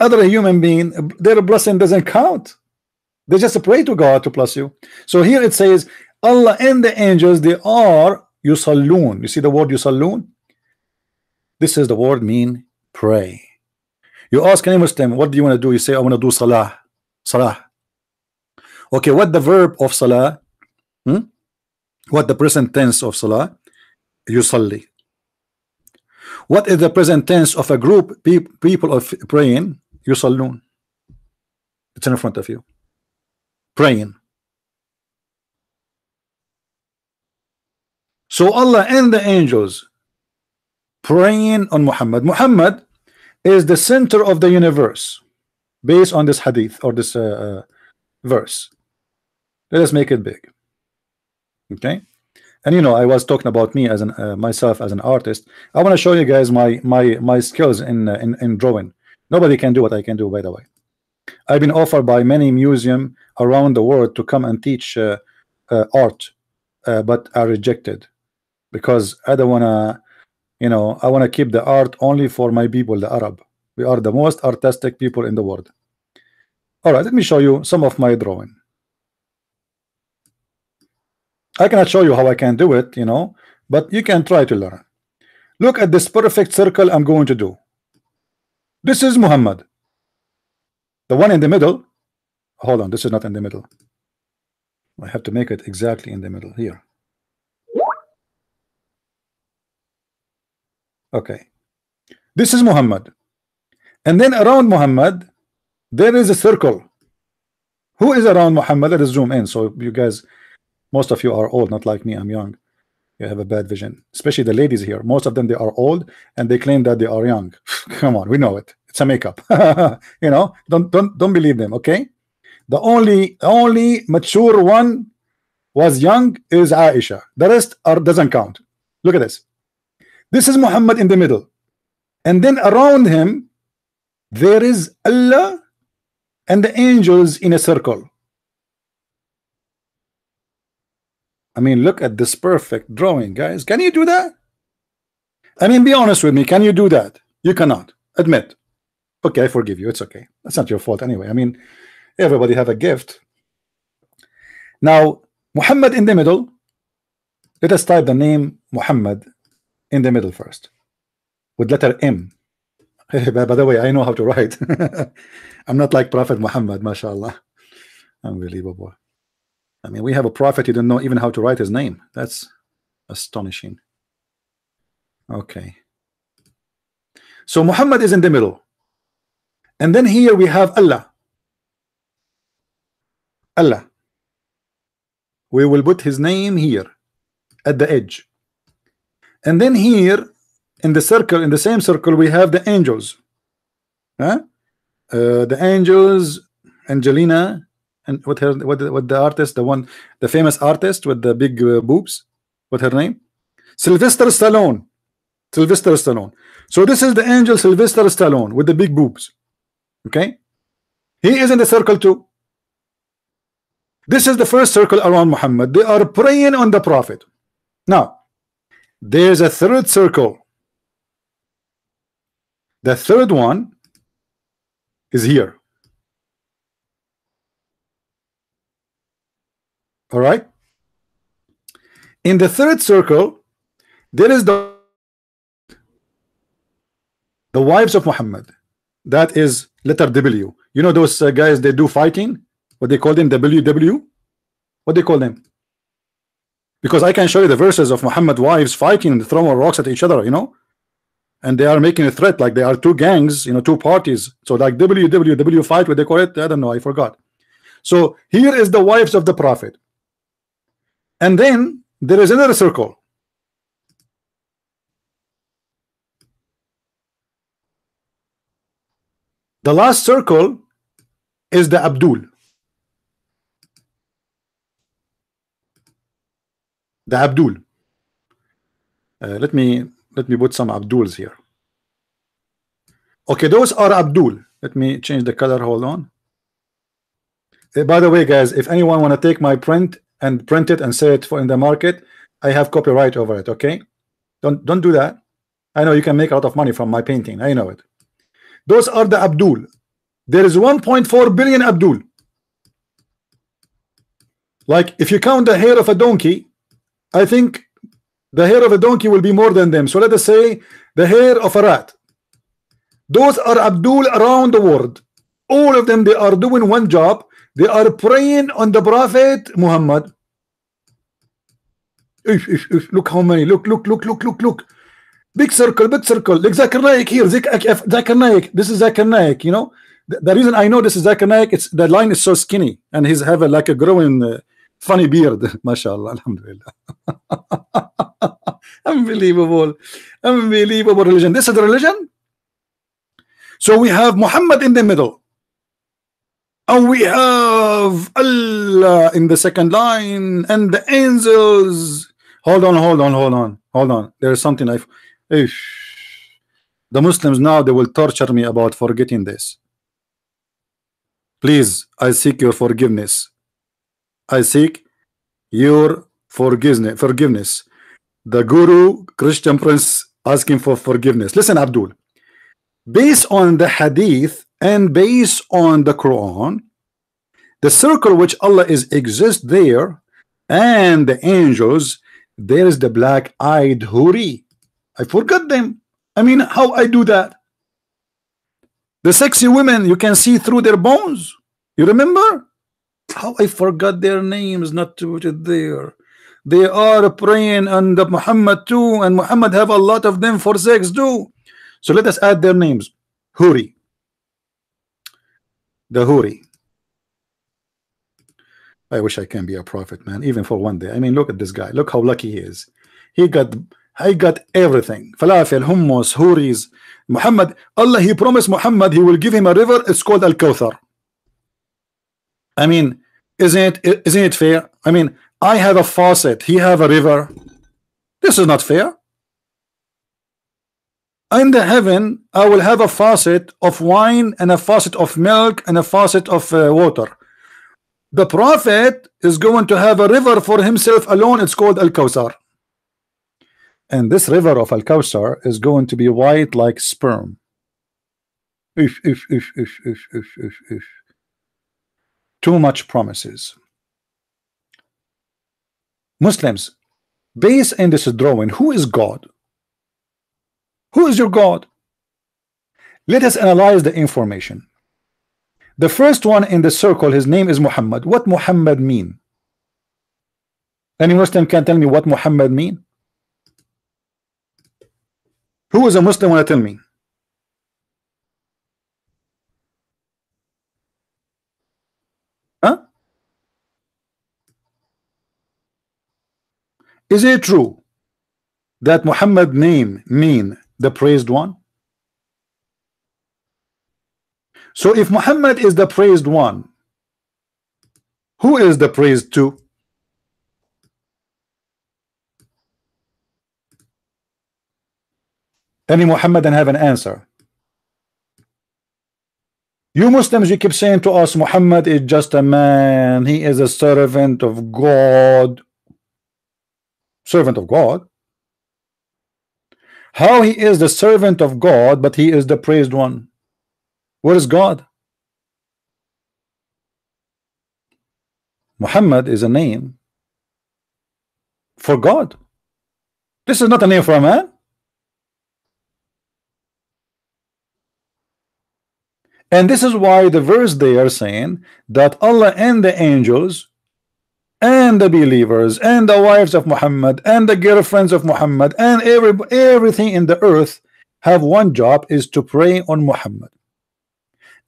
Other human being, their blessing doesn't count. They just pray to God to bless you. So here it says Allah and the angels, they are yusallun. You see the word yusallun? This is the word mean pray. You ask any Muslim, what do you want to do? You say, I want to do salah. Salah. Okay, what the verb of salah? What the present tense of salah? Yusalli. What is the present tense of a group people of praying? Yusallun. It's in front of you. Praying. So Allah and the angels praying on Muhammad. Muhammad is the center of the universe based on this hadith or this verse. Let us make it big. Okay, and you know, I was talking about me as an myself as an artist. I want to show you guys my skills in drawing. Nobody can do what I can do, by the way. I've been offered by many museums around the world to come and teach art, but are rejected because I don't wanna, I wanna keep the art only for my people, the Arab. We are the most artistic people in the world. All right, let me show you some of my drawing. I cannot show you how I can do it, but you can try to learn. Look at this perfect circle I'm going to do. This is Muhammad. The one in the middle. Hold on, this is not in the middle. I have to make it exactly in the middle here. Okay. This is Muhammad. And then around Muhammad, there is a circle. Who is around Muhammad? Let us zoom in. So you guys, most of you are old, not like me. I'm young. You have a bad vision, especially the ladies here. Most of them, they are old and they claim that they are young. Come on, we know it. It's a makeup. Don't believe them. Okay. The only mature one was young is Aisha. The rest doesn't count. Look at this. This is Muhammad in the middle, and then around him there is Allah and the angels in a circle. I mean, look at this perfect drawing, guys. Can you do that? I mean, be honest with me. Can you do that? You cannot. Admit. Okay, I forgive you. It's okay. That's not your fault anyway. I mean, everybody have a gift. Now, Muhammad in the middle. Let us type the name Muhammad in the middle first with letter M. By the way, I know how to write. I'm not like Prophet Muhammad, mashallah. Unbelievable. I mean, we have a prophet, you don't know even how to write his name. That's astonishing. Okay. So Muhammad is in the middle. And then here we have Allah. Allah. We will put his name here at the edge. And then here in the circle, in the same circle, we have the angels. The angels, Angelina, and what the artist, the famous artist with the big boobs, what her name? Sylvester Stallone. Sylvester Stallone. So this is the angel Sylvester Stallone with the big boobs. Okay, he is in the circle too. This is the first circle around Muhammad. They are praying on the Prophet. Now, there's a third circle. The third one is here. All right. In the third circle, there is the wives of Muhammad. That is letter W. You know those guys, they do fighting. What they call them, WW? What they call them? Because I can show you the verses of Muhammad wives fighting and throwing rocks at each other, and they are making a threat like they are two gangs, two parties. So like WWW fight, what they call it, I don't know, I forgot. So here is the wives of the Prophet, and then there is another circle. The last circle is the Abdul. The Abdul. Let me put some Abduls here. Okay, those are Abdul. Let me change the color. Hold on. By the way, guys, if anyone want to take my print and print it and sell it in the market, I have copyright over it. Okay, don't do that. I know you can make a lot of money from my painting. I know it. Those are the Abdul. There is 1.4 billion Abdul. Like if you count the hair of a donkey, I think the hair of a donkey will be more than them. So let us say the hair of a rat. Those are Abdul around the world. All of them, they are doing one job. They are praying on the Prophet Muhammad. Look how many. Look. Big circle. Like Zakir Naik here. Zakir Naik. This is Zakir Naik. The reason I know this is Zakir Naik, it's the line is so skinny and he's have like a growing funny beard. MashaAllah. Alhamdulillah. Unbelievable religion. This is the religion. So we have Muhammad in the middle, and we have Allah in the second line, and the angels. Hold on. There's something the Muslims now, they will torture me about forgetting this. Please, I seek your forgiveness. I seek your forgiveness. The Guru, Christian Prince, asking for forgiveness. Listen, Abdul. Based on the Hadith and based on the Quran, the circle which Allah is exist there, and the angels, there is the black-eyed Huri. I forgot them. I mean, how I do that? The sexy women, you can see through their bones. You remember? How I forgot their names, not to put it there. They are praying on the Muhammad too, and Muhammad have a lot of them for sex too. So let us add their names. Huri. The Huri. I wish I can be a prophet, man, even for one day. I mean, look at this guy. Look how lucky he is. He got everything. Falafel, hummus, Huris. Muhammad, Allah, he promised Muhammad he will give him a river. It's called Al-Kawthar. I mean, isn't it fair? I mean, I have a faucet, he have a river. This is not fair. In the heaven, I will have a faucet of wine and a faucet of milk and a faucet of water. The prophet is going to have a river for himself alone. It's called Al-Kawthar. And this river of Al-Kawthar is going to be white like sperm. If. Too much promises. Muslims, based in this drawing, who is God? Who is your God? Let us analyze the information. The first one in the circle, his name is Muhammad. What Muhammad mean? Any Muslim can tell me what Muhammad mean? Who is a Muslim want to tell me? Huh? Is it true that Muhammad name mean the praised one? So if Muhammad is the praised one, who is the praised two? Any Muhammadan have an answer? You Muslims, you keep saying to us Muhammad is just a man, he is a servant of God. Servant of God? How he is the servant of God, but he is the praised one? Where is God? Muhammad is a name for God. This is not a name for a man. And this is why the verse they are saying that Allah and the angels and the believers and the wives of Muhammad and the girlfriends of Muhammad and everything in the earth have one job, is to pray on Muhammad.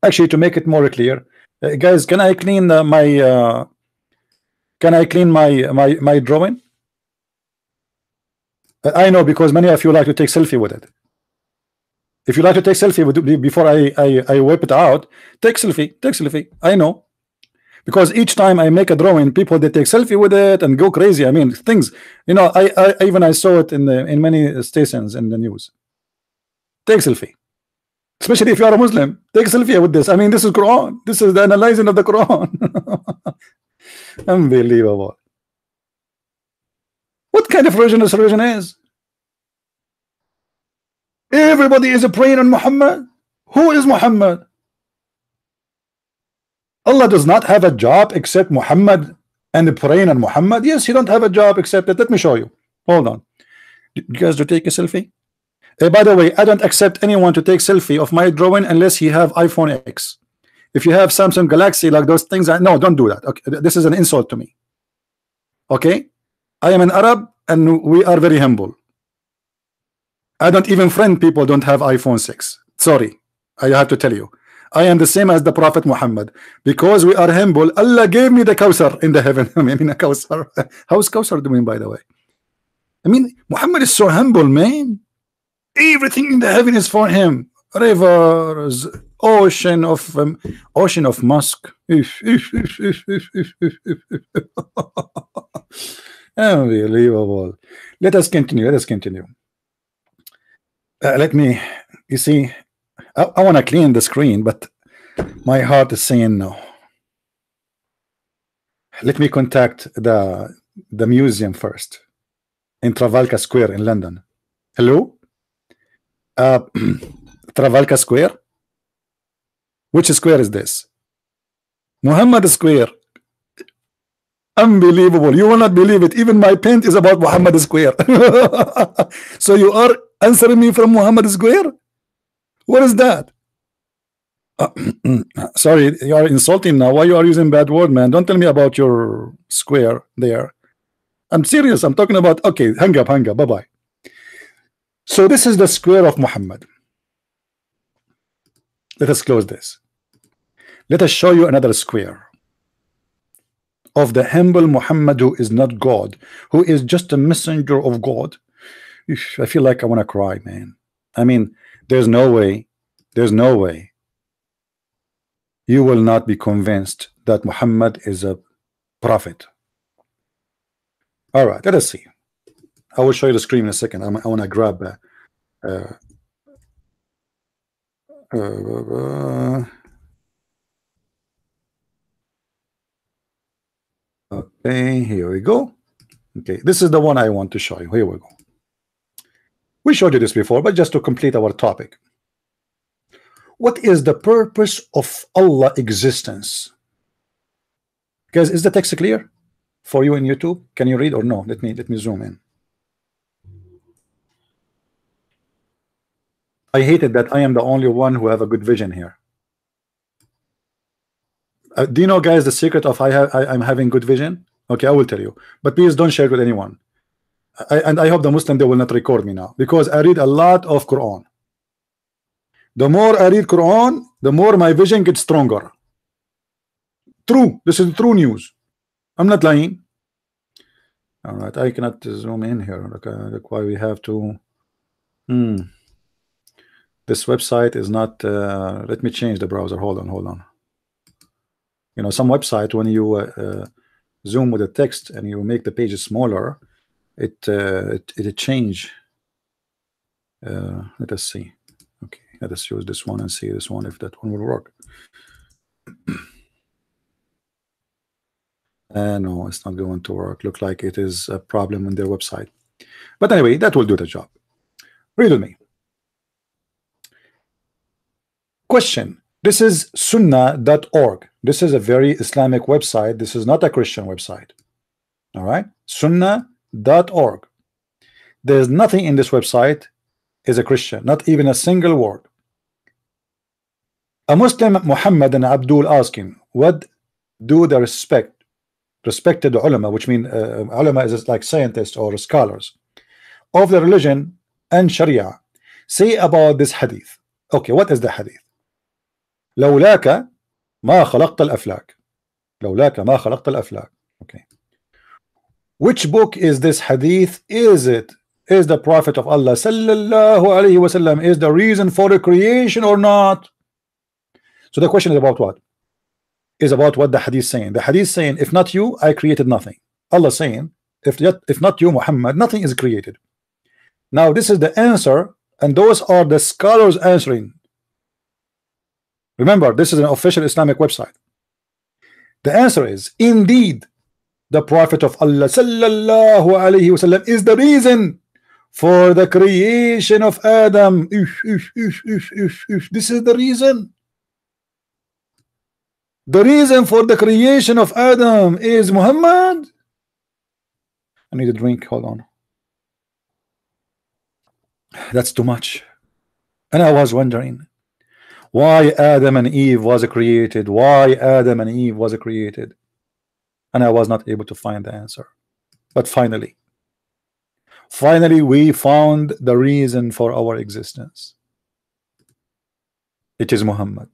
Actually, to make it more clear, guys, can I clean my drawing? I know, because many of you like to take selfie with it. If you like to take selfie with it before I wipe it out, take selfie. I know, because each time I make a drawing, people they take selfie with it and go crazy. I mean, things, you know, I saw it in many stations in the news. Take selfie, especially if you are a Muslim. Take selfie with this. I mean, this is Quran. This is the analyzing of the Quran. Unbelievable. What kind of religion this religion is? Everybody is praying on Muhammad. Who is Muhammad? Allah does not have a job except Muhammad and praying on Muhammad. Yes, he don't have a job except that. Let me show you. Hold on. You guys do take a selfie? By the way, I don't accept anyone to take selfie of my drawing unless he have iPhone X. If you have Samsung Galaxy, like those things, no, don't do that. Okay, this is an insult to me. Okay, I am an Arab and we are very humble. I don't even friend people don't have iPhone 6. Sorry, I have to tell you, I am the same as the Prophet Muhammad, because we are humble. Allah gave me the Kawthar in the heaven. I mean, a Kawthar. How's Kawthar doing, by the way? I mean, Muhammad is so humble, man. Everything in the heaven is for him. Rivers, ocean of musk. Unbelievable. Let us continue. Let me, you see, I want to clean the screen, but my heart is saying no. Let me contact the the museum first in Trafalgar Square in London. Hello? Trafalgar Square? Which square is this? Muhammad Square. Unbelievable. You will not believe it. Even my paint is about Muhammad Square. So you are answering me from Muhammad Square? What is that? Sorry, you are insulting now. Why you are using bad word, man? Don't tell me about your square there. I'm serious. I'm talking about, okay, hang up, bye-bye. So this is the square of Muhammad. Let us close this. Let us show you another square of the humble Muhammad, who is not God, who is just a messenger of God. I feel like I want to cry, man. I mean, there's no way you will not be convinced that Muhammad is a prophet. All right, let us see. I will show you the screen in a second. I want to grab okay, here we go. Okay, this is the one I want to show you. Here we go. We showed you this before, but just to complete our topic. What is the purpose of Allah existence? Guys, is the text clear for you in YouTube? Can you read or no? Let me zoom in. I hated that I am the only one who have a good vision here. Do you know, guys, the secret of I'm having good vision? Okay, I will tell you, but please don't share it with anyone. And I hope the Muslim, they will not record me now, because I read a lot of Quran. The more I read Quran, the more my vision gets stronger. True, this is true news. I'm not lying. All right, I cannot zoom in here. Look why we have to. This website is not. Let me change the browser. Hold on. You know, some website, when you zoom with the text and you make the pages smaller, it change. Let us see. Okay, let us use this one and see this one if that one will work. No, it's not going to work. Look like it is a problem on their website. But anyway, that will do the job. Read with me. Question. This is sunnah.org. This is a very Islamic website. This is not a Christian website. All right. Sunnah.org. There's nothing in this website is a Christian, not even a single word. A Muslim, Muhammad and Abdul, asking, what do the respected ulama, which mean ulama is like scientists or scholars of the religion and Sharia, say about this hadith? Okay, what is the hadith? لولاك ما خلقت الأفلاك. لولاك ما خلقت الأفلاك. Okay. Which book is this hadith? Is the Prophet of Allah sallallahu alaihi wasallam is the reason for the creation or not? So the question is about what? Is about what the hadith saying. The hadith saying, if not you, I created nothing. Allah saying, if not you, Muhammad, nothing is created. Now this is the answer, and those are the scholars answering. Remember, this is an official Islamic website. The answer is, indeed, the Prophet of Allah sallallahu alaihi wasallam is the reason for the creation of Adam. This is the reason. The reason for the creation of Adam is Muhammad. I need a drink. Hold on. That's too much. And I was wondering why Adam and Eve was created. Why Adam and Eve was created. And I was not able to find the answer. But finally we found the reason for our existence. It is Muhammad.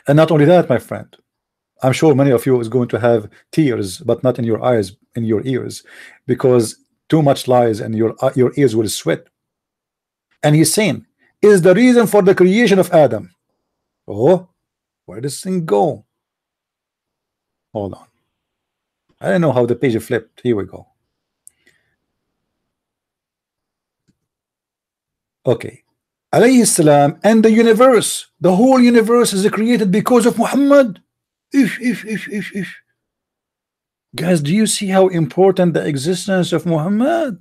And not only that, my friend, I'm sure many of you is going to have tears, but not in your eyes, in your ears, because too much lies and your ears will sweat. And he's saying, is the reason for the creation of Adam. Oh, where does this thing go? Hold on. I don't know how the page flipped. Here we go. Okay. Alayhi salam, and the universe, the whole universe is created because of Muhammad. Guys, do you see how important the existence of Muhammad?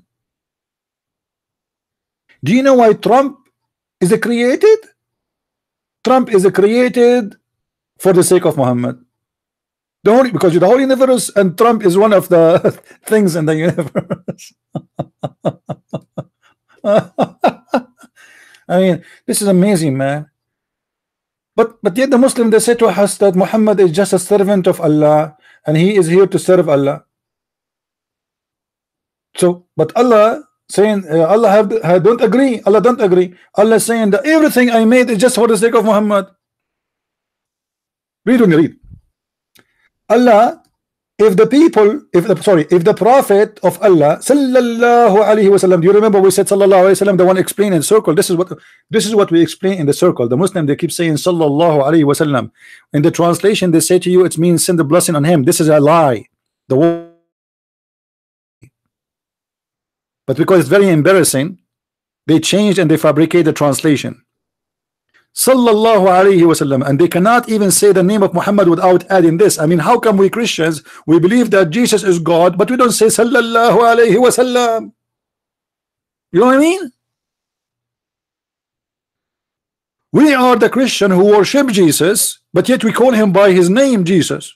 Do you know why Trump is created? Trump is created for the sake of Muhammad. The whole, because you're the whole universe, and Trump is one of the things in the universe. I mean, this is amazing, man. But yet the Muslim, they say to us that Muhammad is just a servant of Allah and he is here to serve Allah. So, but Allah saying Allah don't agree. Allah don't agree. Allah saying that everything I made is just for the sake of Muhammad. Read when you read. Allah, if the Prophet of Allah sallallahu alaihi wasallam, do you remember we said sallallahu alaihi wasallam, the one explained in circle? This is what we explain in the circle. The Muslim, they keep saying sallallahu alaihi wasallam. In the translation, they say to you it means send the blessing on him. This is a lie. The word. But because it's very embarrassing, they changed and they fabricate the translation. Sallallahu alayhi wasallam, and they cannot even say the name of Muhammad without adding this. I mean, how come we Christians, we believe that Jesus is God, but we don't say sallallahu alayhi wasallam? You know what I mean? We are the Christian who worship Jesus, but yet we call him by his name, Jesus.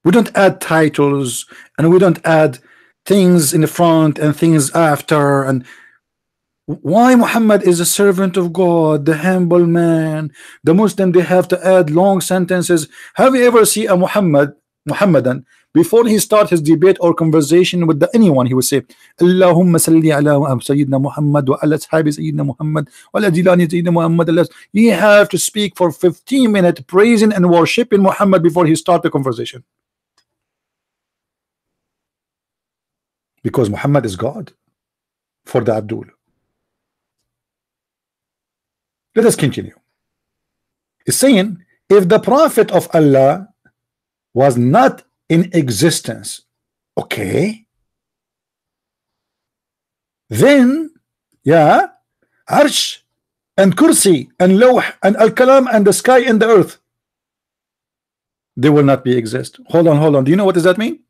We don't add titles, and we don't add things in the front and things after. And why Muhammad is a servant of God, the humble man? The Muslim, they have to add long sentences. Have you ever seen a Muhammadan before he start his debate or conversation with anyone, he would say Allahumma salli ala Sayyidina Muhammad wa ala ashabi Sayyidina Muhammad wa ala jilani Sayyidina Muhammad. You have to speak for 15 minutes praising and worshiping Muhammad before he start the conversation, because Muhammad is God for the Abdul. Let us continue. It's saying if the Prophet of Allah was not in existence, okay, then yeah, Arsh and Kursi and Lawh and Al-Kalam and the sky and the earth, they will not be exist. Hold on. Do you know what does that mean?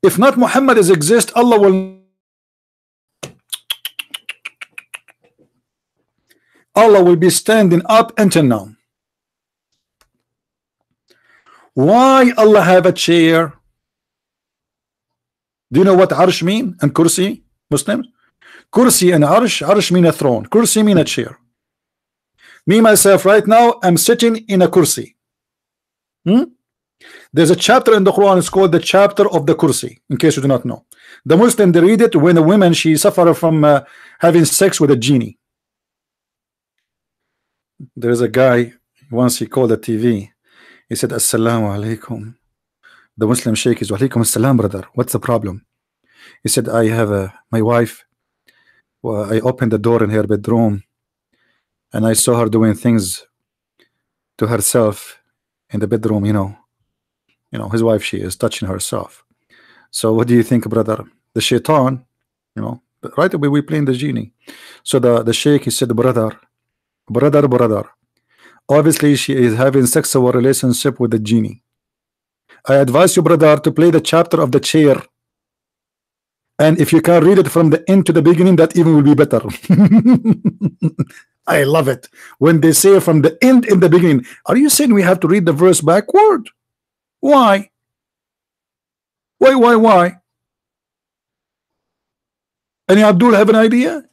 If not Muhammad is exist, Allah will be standing up until now. Why Allah have a chair? Do you know what Arsh mean and Kursi, Muslims? Kursi and Arsh mean a throne, Kursi mean a chair. Me myself right now, I'm sitting in a Kursi. There's a chapter in the Quran, it's called the chapter of the Kursi, in case you do not know. The Muslim, they read it when a woman, she suffered from having sex with a genie. There's a guy, once he called the TV, he said assalamu alaikum. The Muslim sheikh is walaikum assalam, brother, what's the problem? He said, I have my wife, well, I opened the door in her bedroom and I saw her doing things to herself in the bedroom. You know his wife, she is touching herself. So what do you think, brother? The shaitan, right away we playing the genie. So the sheikh, he said, brother, obviously she is having sexual relationship with the genie. I advise you, brother, to play the chapter of the chair, and if you can read it from the end to the beginning, that even will be better. I love it when they say from the end in the beginning. Are you saying we have to read the verse backward? Why? Any Abdul have an idea?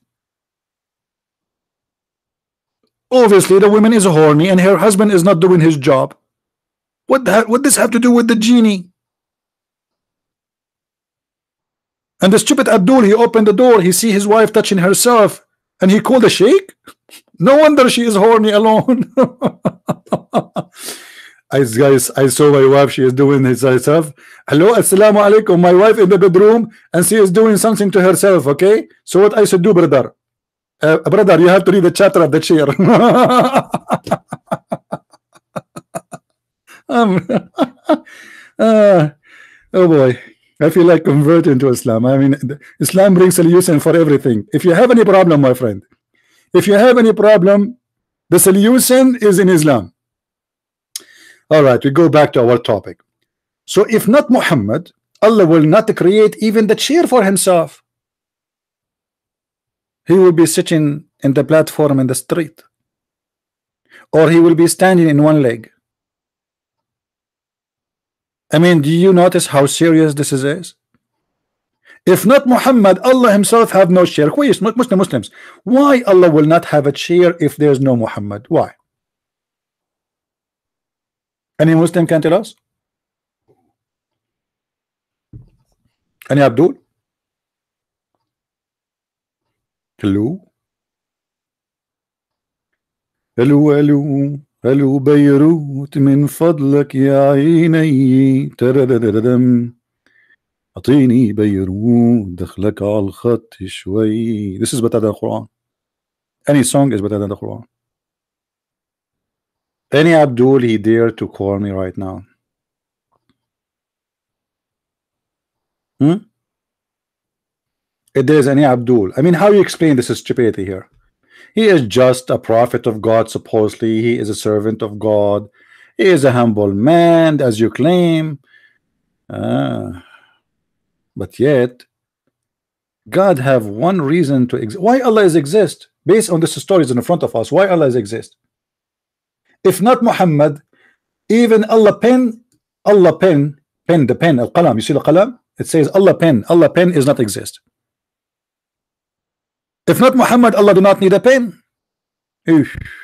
Obviously the woman is horny and her husband is not doing his job. What this have to do with the genie? And the stupid Abdul, he opened the door, he see his wife touching herself, and he called the sheikh. No wonder she is horny alone. Guys, I saw my wife, she is doing herself. Hello, assalamu alaikum, my wife in the bedroom, and she is doing something to herself. Okay, so what I should do, brother? Brother, you have to read the chapter of the chair. Oh boy, I feel like converting to Islam. I mean, Islam brings a solution for everything. If you have any problem, my friend, if you have any problem, the solution is in Islam. All right, we go back to our topic. So if not Muhammad, Allah will not create even the chair for himself. He will be sitting in the platform in the street, or he will be standing in one leg. I mean, do you notice how serious this is? If not Muhammad, Allah himself have no chair. Muslims, why Allah will not have a chair if there's no Muhammad? Why? Any Muslim can tell us? Any Abdul? Hello? Hello, hello, hello بيروت من فضلك يا عيني تردددم أعطيني بيروت دخلك على الخط شوي. This is better than the Quran. Any song is better than the Quran. Any Abdul, he dare to call me right now? If there's any Abdul, I mean, how you explain this stupidity here? He is just a prophet of God, supposedly. He is a servant of God. He is a humble man, as you claim. But yet, God have one reason to exist. Why Allah is exist? Based on this stories in front of us, why Allah is exist? If not Muhammad, even Allah pen, the pen, al-qalam. You see the qalam? It says Allah pen is not exist. If not Muhammad, Allah do not need a pen.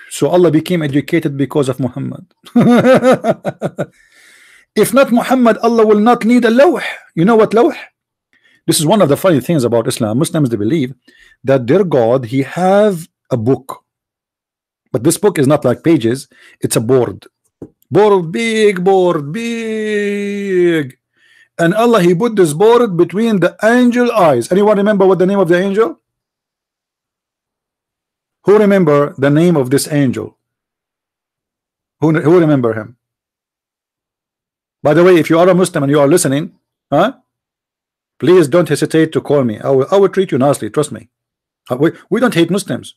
So Allah became educated because of Muhammad. If not Muhammad, Allah will not need a lawh. You know what lawh? This is one of the funny things about Islam. Muslims, they believe that their God, he have a book, but this book is not like pages, it's a board, big, and Allah, he put this board between the angel eyes. Anyone remember what the name of the angel? Who remember the name of this angel? Who remember him? By the way, if you are a Muslim and you are listening, please don't hesitate to call me. I will treat you nicely, trust me. We don't hate Muslims.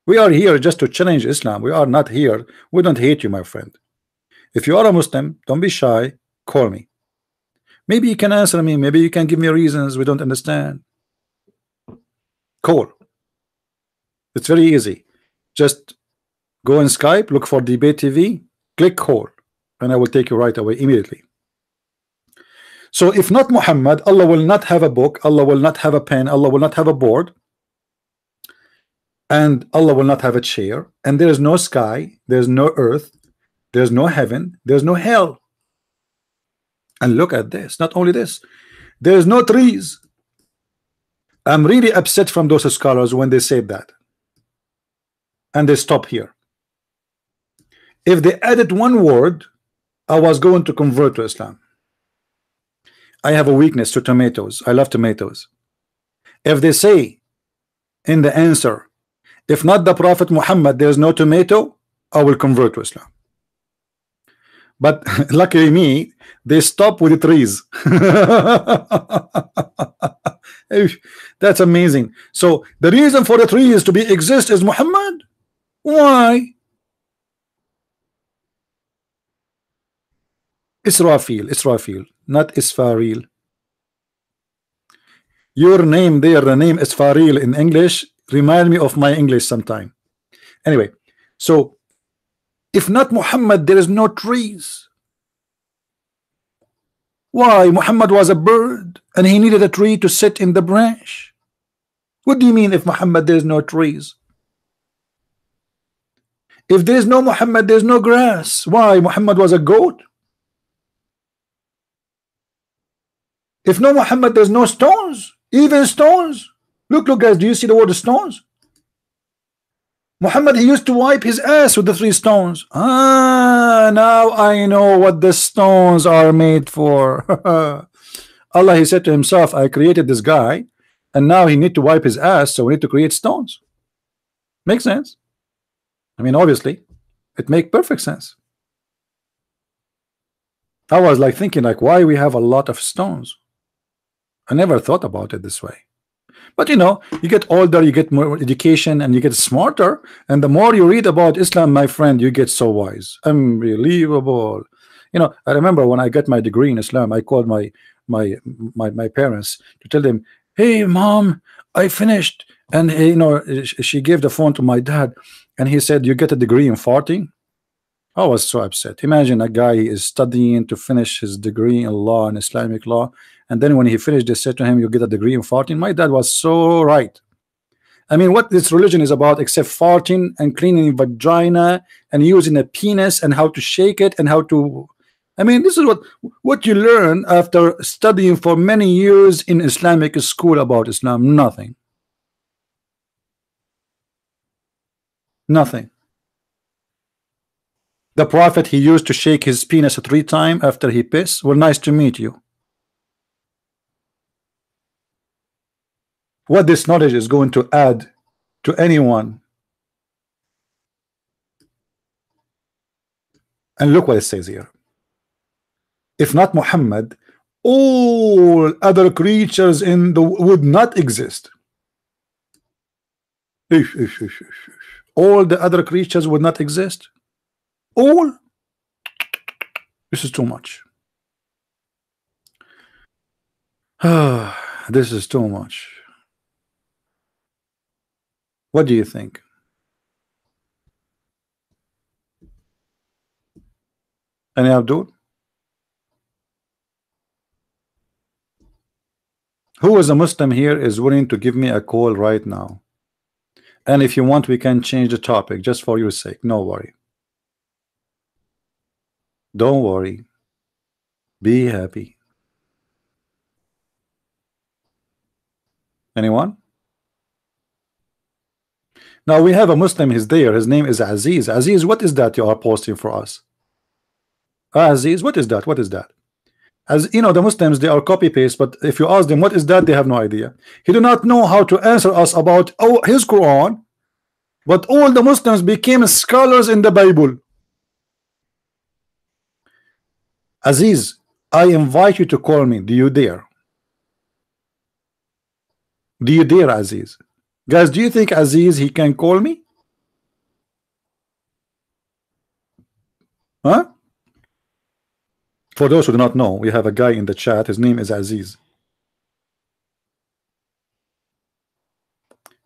We are here just to challenge Islam. We are not here. We don't hate you, my friend. If you are a Muslim, don't be shy. Call me. Maybe you can answer me. Maybe you can give me reasons we don't understand. Call. It's very easy. Just go in Skype, look for Debate TV, click call, and I will take you right away immediately. So if not Muhammad, Allah will not have a book, Allah will not have a pen, Allah will not have a board, and Allah will not have a chair, and there is no sky, there's no earth, there's no heaven, there's no hell. And look at this, not only this, there's no trees. I'm really upset from those scholars when they say that, and they stop here. If they added one word, I was going to convert to Islam. I have a weakness to tomatoes. I love tomatoes. If they say in the answer, if not the Prophet Muhammad, there's no tomato, I will convert to Islam. But luckily me, they stop with the trees. That's amazing. So the reason for the trees to be exist is Muhammad. Why? Israfil, not Isfaril. Your name there, the name Isfaril in English, remind me of my English sometime. Anyway, so if not Muhammad, there is no trees. Why? Muhammad was a bird and he needed a tree to sit in the branch. What do you mean if Muhammad there is no trees? If there is no Muhammad, there is no grass. Why? Muhammad was a goat. If no Muhammad, there's no stones. Even stones. Look guys, do you see the word stones? Muhammad, he used to wipe his ass with the 3 stones. Now I know what the stones are made for. Allah, he said to himself, I created this guy, and now he need to wipe his ass, so we need to create stones. Makes sense? I mean, obviously, it makes perfect sense. I was like thinking, like, why we have a lot of stones? I never thought about it this way. But you know, you get older, you get more education, and you get smarter, and the more you read about Islam, my friend, you get so wise. Unbelievable. You know, I remember when I got my degree in Islam, I called my parents to tell them, "Hey, mom, I finished." And you know, she gave the phone to my dad, and he said, "You get a degree in farting?" I was so upset. Imagine a guy is studying to finish his degree in law and Islamic law, and then when he finished, they said to him, "You get a degree in farting." My dad was so right. I mean, what this religion is about except farting and cleaning vagina and using a penis and how to shake it and how to. I mean, this is what you learn after studying for many years in Islamic school about Islam. Nothing. Nothing. The Prophet, he used to shake his penis 3 times after he pissed. Well, nice to meet you. What this knowledge is going to add to anyone. And look what it says here. If not Muhammad, all other creatures in the would not exist. All the other creatures would not exist. All. This is too much. This is too much. What do you think? Any Abdul? Who is a Muslim here is willing to give me a call right now? And if you want, we can change the topic just for your sake. No worry. Don't worry. Be happy. Anyone? Now we have a Muslim. He's there. His name is Aziz. Aziz, what is that you are posting for us? Aziz, what is that? What is that? As you know, the Muslims, they are copy paste, but if you ask them what is that, they have no idea. He do not know how to answer us about his Quran, but all the Muslims became scholars in the Bible. Aziz, I invite you to call me. Do you dare? Do you dare, Aziz? Guys, do you think Aziz, he can call me? Huh? For those who do not know, we have a guy in the chat. His name is Aziz.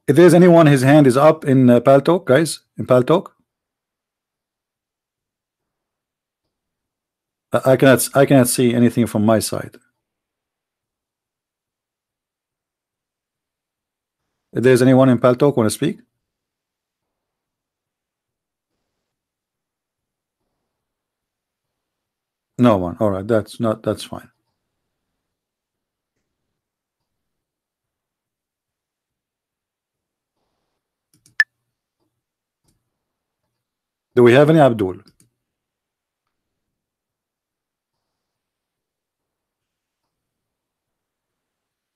If there's anyone, his hand is up in Paltalk, guys, in Paltalk. I cannot see anything from my side. If there's anyone in Paltalk want to speak? No one. All right, that's fine. Do we have any Abdul?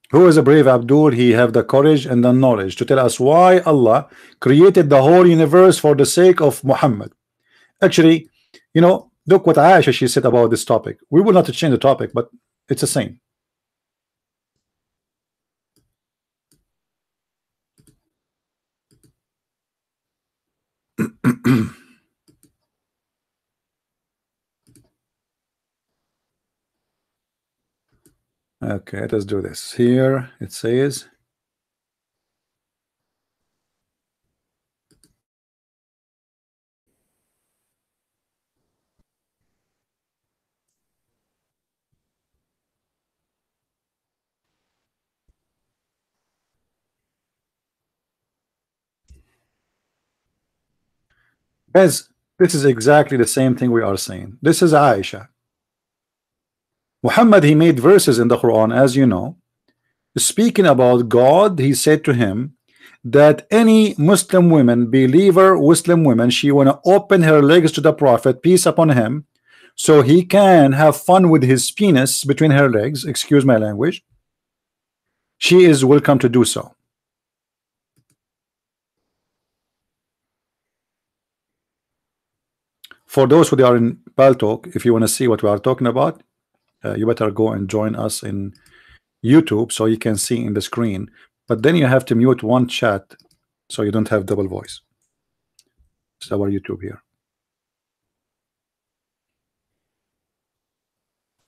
Who is a brave Abdul? He have the courage and the knowledge to tell us why Allah created the whole universe for the sake of Muhammad. Actually, you know, look what Aisha she said about this topic. We will not change the topic, but it's the same. Okay, let us do this. Here it says, guys, this is exactly the same thing we are saying. This is Aisha. Muhammad, he made verses in the Quran, as you know, speaking about God. He said to him that any Muslim woman, believer Muslim woman, she want to open her legs to the Prophet, peace upon him, so he can have fun with his penis between her legs, excuse my language, she is welcome to do so. For those who are in Paltalk, if you want to see what we are talking about, you better go and join us in YouTube so you can see in the screen. But then you have to mute one chat so you don't have double voice. It's our YouTube here.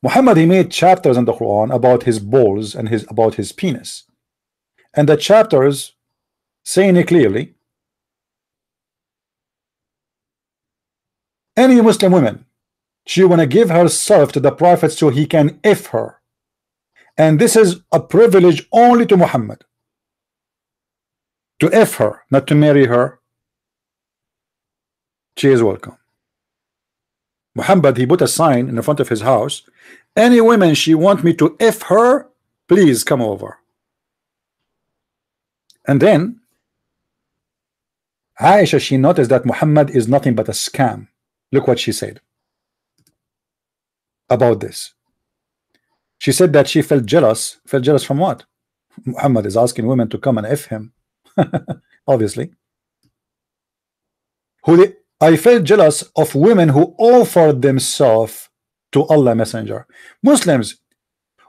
Muhammad, he made chapters in the Quran about his balls and about his penis, and the chapters saying it clearly, any Muslim woman, she want to give herself to the Prophet so he can F her, and this is a privilege only to Muhammad, to F her, not to marry her. She is welcome. Muhammad, he put a sign in the front of his house, any women she want me to F her, please come over. And then Aisha, she noticed that Muhammad is nothing but a scam. Look what she said about this. She said that she felt jealous. Felt jealous from what? Muhammad is asking women to come and F him. Obviously. I felt jealous of women who offered themselves to Allah Messenger. Muslims,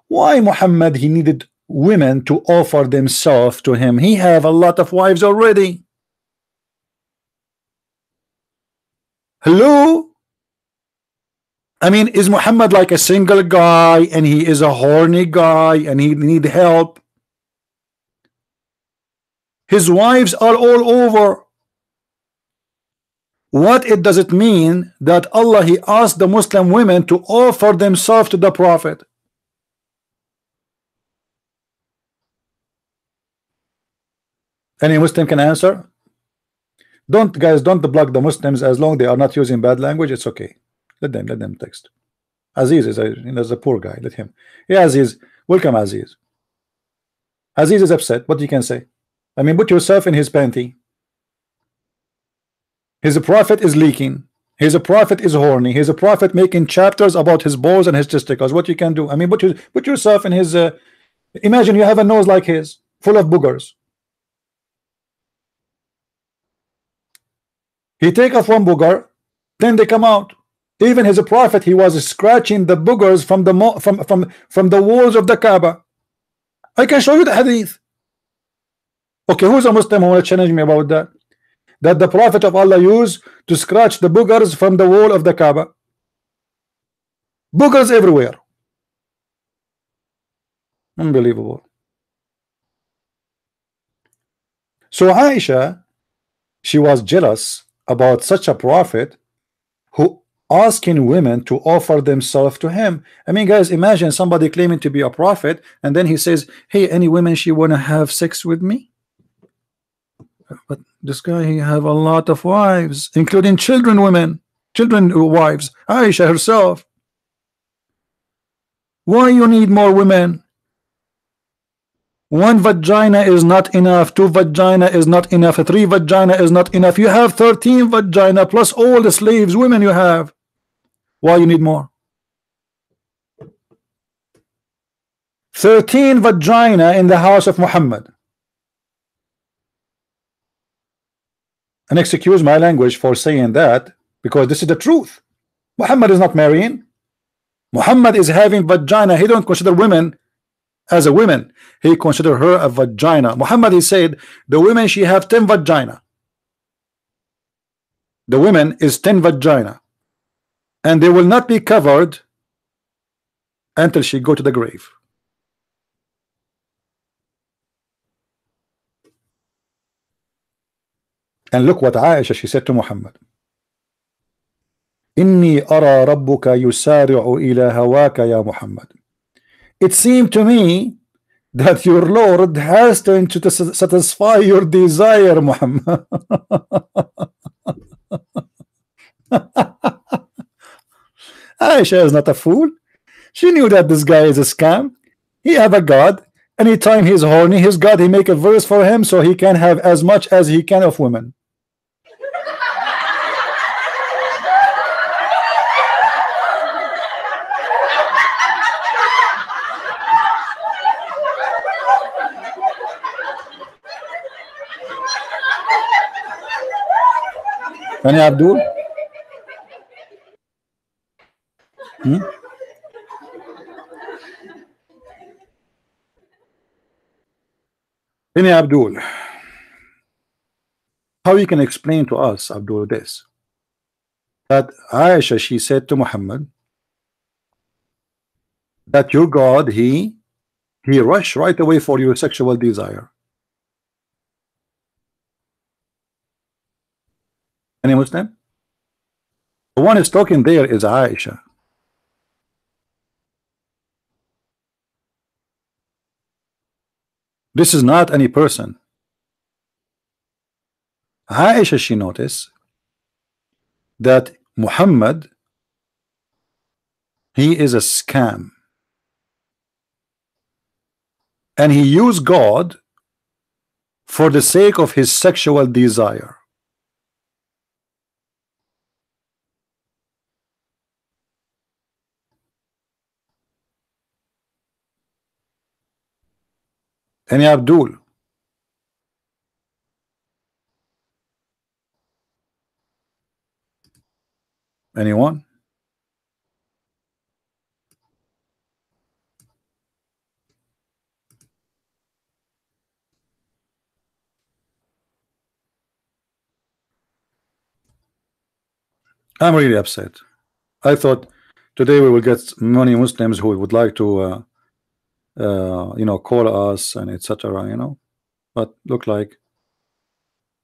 why Muhammad he needed women to offer themselves to him? He have a lot of wives already. Hello? I mean, is Muhammad like a single guy and he is a horny guy and he need help? His wives are all over. What does it mean that Allah he asked the Muslim women to offer themselves to the Prophet? Any Muslim can answer? Don't block the Muslims as long they are not using bad language. It's okay. Let them text. Aziz is a poor guy. Let him. Yeah, Aziz. Welcome, Aziz. Aziz is upset. What you can say? I mean, put yourself in his panty. His prophet is leaking. His prophet is horny. His prophet making chapters about his balls and his testicles. What you can do? I mean, put yourself in his. Imagine you have a nose like his, full of boogers. He take off one booger, then they come out. Even his prophet, he was scratching the boogers from the walls of the Kaaba. I can show you the hadith. Okay, who's a Muslim who will challenge me about that? That the Prophet of Allah used to scratch the boogers from the wall of the Kaaba. Boogers everywhere. Unbelievable. So Aisha, she was jealous about such a prophet who asking women to offer themselves to him. I mean, guys, imagine somebody claiming to be a prophet and then he says, hey, any women she wanna have sex with me? But this guy, he have a lot of wives, including children wives, Aisha herself. Why you need more women? One vagina is not enough. Two vagina is not enough. Three vagina is not enough. You have 13 vagina plus all the slaves, women you have. Why you need more? 13 vagina in the house of Muhammad. And excuse my language for saying that, because this is the truth. Muhammad is not marrying. Muhammad is having vagina. He don't consider women as a woman. He consider her a vagina. Muhammad, he said the women she have 10 vagina. The women is 10 vagina, and they will not be covered until she go to the grave. And look what Aisha, she said to Muhammad. Inni ara rabbuka yusari'u ila hawaka ya Muhammad. It seemed to me that your Lord has to satisfy your desire, Muhammad. Aisha is not a fool. She knew that this guy is a scam. He have a God. Anytime he's horny, his God, he make a verse for him so he can have as much as he can of women. Any Abdul? Any Abdul? How you can explain to us, Abdul, this? That Aisha, she said to Muhammad, that your God, he rush right away for your sexual desire. Any Muslim? The one is talking there is Aisha. This is not any person. Aisha, she noticed that Muhammad, he is a scam, and he used God for the sake of his sexual desire. Any Abdul? Anyone? I'm really upset. I thought today we will get many Muslims who would like to you know, call us and etc., you know, but look like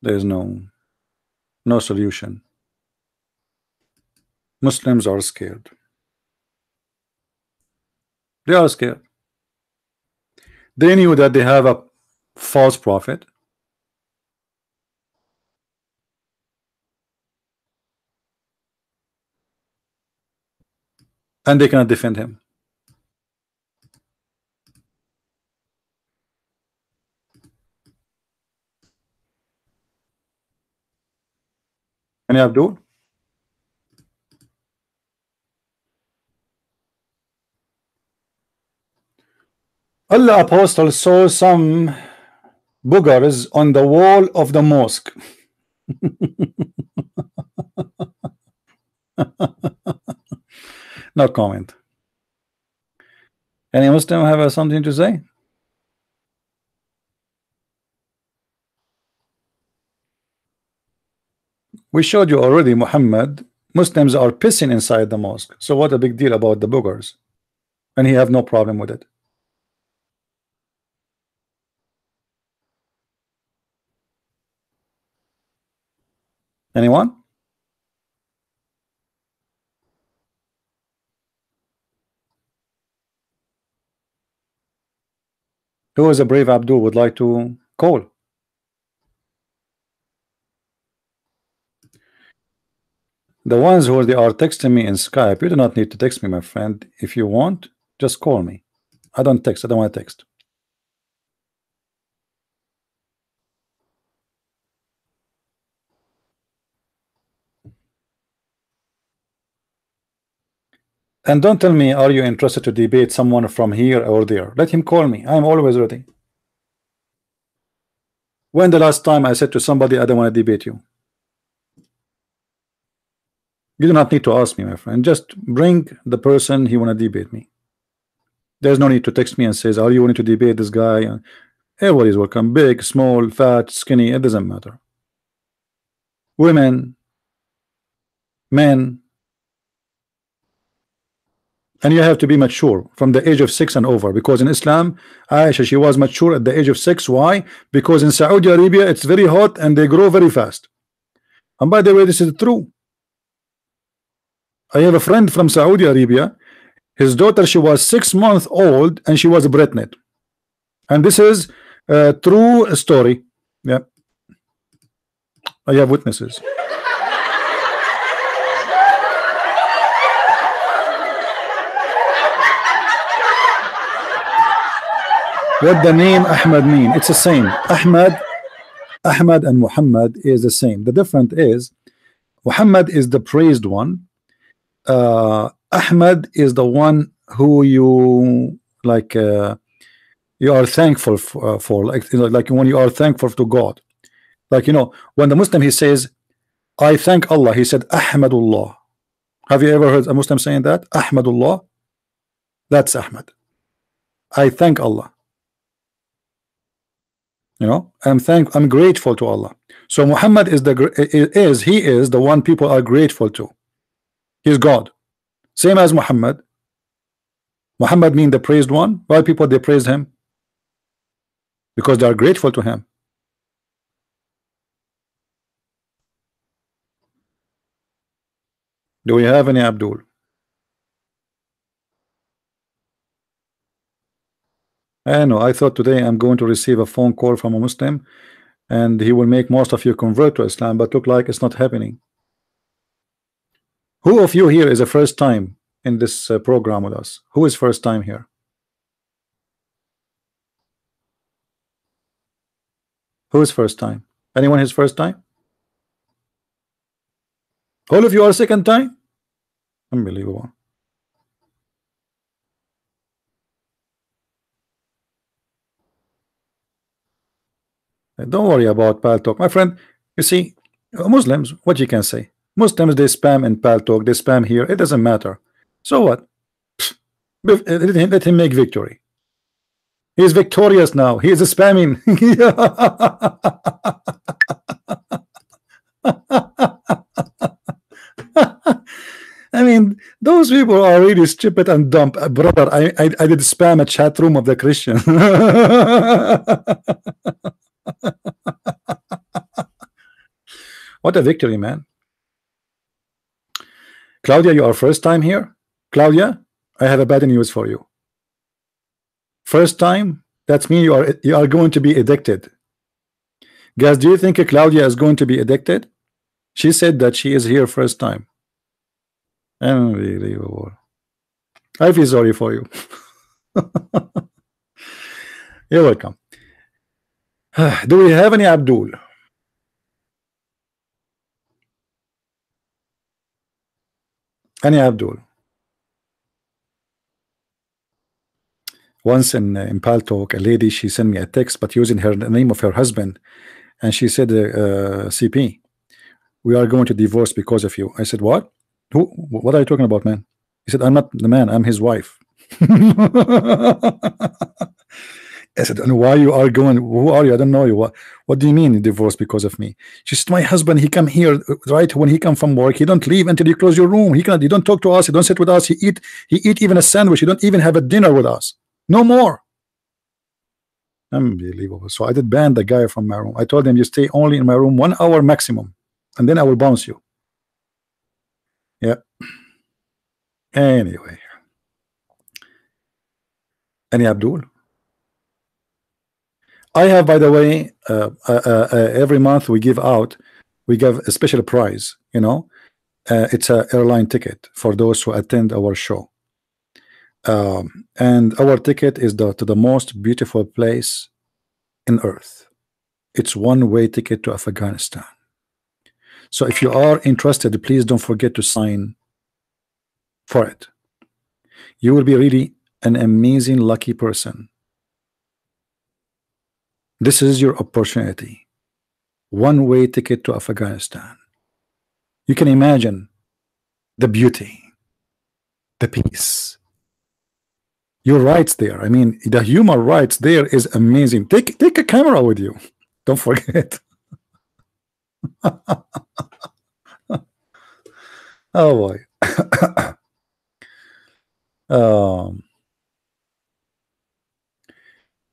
there is no solution. Muslims are scared. They are scared. They knew that they have a false prophet, and they cannot defend him. Any Abdul? Allah apostle saw some boogers on the wall of the mosque. No comment. Any Muslim have something to say? We showed you already, Muhammad. Muslims are pissing inside the mosque. So what a big deal about the boogers? And he have no problem with it. Anyone? Who is a brave Abdul would like to call? The ones who they are texting me in Skype, you do not need to text me, my friend. If you want, just call me. I don't text. I don't want to text. And don't tell me, are you interested to debate someone from here or there? Let him call me. I'm always ready. When the last time I said to somebody, I don't want to debate you? You do not need to ask me, my friend. Just bring the person he want to debate me. There's no need to text me and says, are you willing to debate this guy? Everybody's welcome. Big, small, fat, skinny, it doesn't matter. Women, men. And you have to be mature from the age of 6 and over, because in Islam, Aisha, she was mature at the age of 6. Why? Because in Saudi Arabia it's very hot and they grow very fast. And by the way, this is true. I have a friend from Saudi Arabia. His daughter, she was 6 months old and she was pregnant. And this is a true story. Yeah, I have witnesses. What the name Ahmad mean? It's the same. Ahmad and Muhammad is the same. The difference is Muhammad is the praised one. Ahmad is the one who you like. You are thankful for, like when you are thankful to God. Like, you know, when the Muslim he says, I thank Allah, he said Ahmadullah. Have you ever heard a Muslim saying that? Ahmadullah? That's Ahmad. I thank Allah. You know, I'm grateful to Allah. So Muhammad is the one people are grateful to. He's God, same as Muhammad. Muhammad mean the praised one. Why people they praise him? Because they are grateful to him. Do we have any Abdul? I know. I thought today I'm going to receive a phone call from a Muslim and he will make most of you convert to Islam, but look like it's not happening. Who of you here is the first time in this program with us? Who is first time here? Who is first time? Anyone his first time? All of you are second time? Unbelievable. Don't worry about Pal Talk, my friend. You see, Muslims, what you can say? Muslims, they spam in Pal Talk, they spam here. It doesn't matter. So what? Let him make victory. He is victorious now. He is spamming. I mean, those people are really stupid and dumb, brother. I did spam a chat room of the Christian. What a victory, man. Claudia, you are first time here. Claudia, I have a bad news for you. First time, that means you are going to be addicted. Guys, do you think Claudia is going to be addicted? She said that she is here first time. Unbelievable. I feel sorry for you. You're welcome. Do we have any Abdul? Any Abdul? Once in Pal Talk, a lady, she sent me a text, but using the name of her husband, and she said, CP, we are going to divorce because of you. I said, what? Who? What are you talking about, man? He said, I'm not the man, I'm his wife. I said, and why you are going? Who are you? I don't know you. What do you mean divorce because of me? She said, my husband, he come here, right? When he come from work, he don't leave until you close your room. He don't talk to us, he don't sit with us, he eat even a sandwich, he don't even have a dinner with us. No more. Unbelievable. So I did ban the guy from my room. I told him, you stay only in my room 1 hour maximum, and then I will bounce you. Yeah. Anyway. Any Abdul? I have, by the way, every month we give a special prize, you know. It's an airline ticket for those who attend our show. And our ticket is to the most beautiful place in earth. It's one-way ticket to Afghanistan. So if you are interested, please don't forget to sign for it. You will be really an amazing lucky person. This is your opportunity. One-way ticket to Afghanistan. You can imagine the beauty, the peace, your rights there. I mean, the human rights there is amazing. Take a camera with you. Don't forget. Oh boy.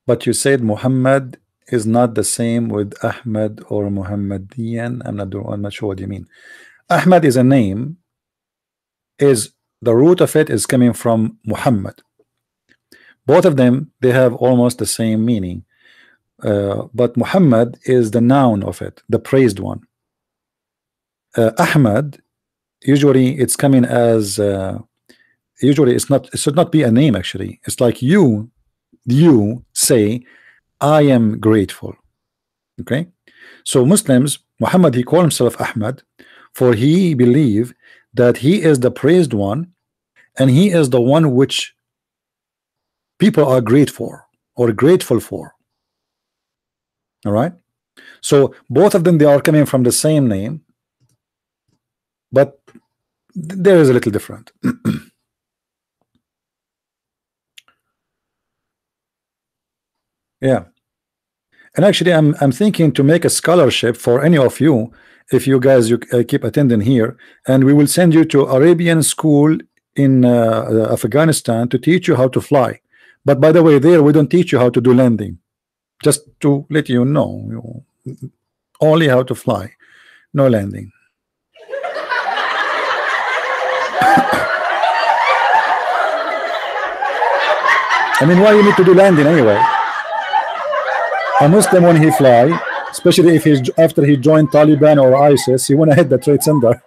But you said Muhammad is not the same with Ahmed or Muhammadian. I'm not sure what you mean. Ahmed is a name. Is the root of it is coming from Muhammad. Both of them, they have almost the same meaning, but Muhammad is the noun of it, the praised one. Ahmad, usually it's coming as usually it should not be a name. Actually, it's like you say, I am grateful. Okay, so Muslims, Muhammad, he called himself Ahmad, for he believe that he is the praised one, and he is the one which people are grateful for. All right, so both of them, they are coming from the same name, but there is a little different. Yeah, and actually I'm thinking to make a scholarship for any of you, if you guys keep attending here, and we will send you to Arabian school in Afghanistan to teach you how to fly. But by the way, there we don't teach you how to do landing. Just to let you know, only how to fly, no landing. I mean, why you need to do landing anyway? A Muslim, when he fly, especially if he's after he joined Taliban or ISIS, he want to hit the Trade Center.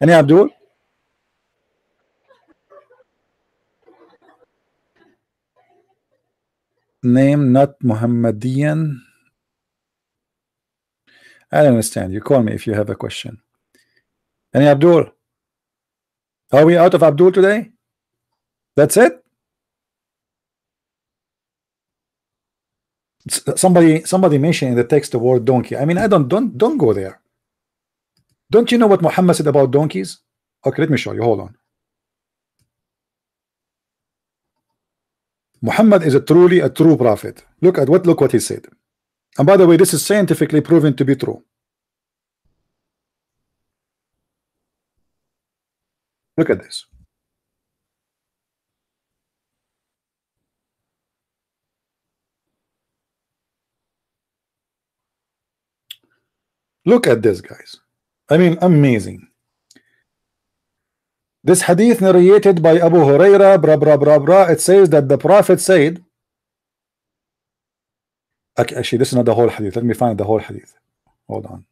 Any Abdul? Name not Muhammadian. I don't understand. You call me if you have a question. Any Abdul? Are we out of Abdul today? That's it? Somebody mentioned in the text the word donkey. I mean, I don't go there. Don't you know what Muhammad said about donkeys? Okay, let me show you. Hold on. Muhammad is truly a true prophet. Look what he said. And by the way, this is scientifically proven to be true. Look at this. Look at this, guys. I mean, amazing. This hadith narrated by Abu Huraira, it says that the Prophet said, actually, this is not the whole hadith. Let me find the whole hadith. Hold on.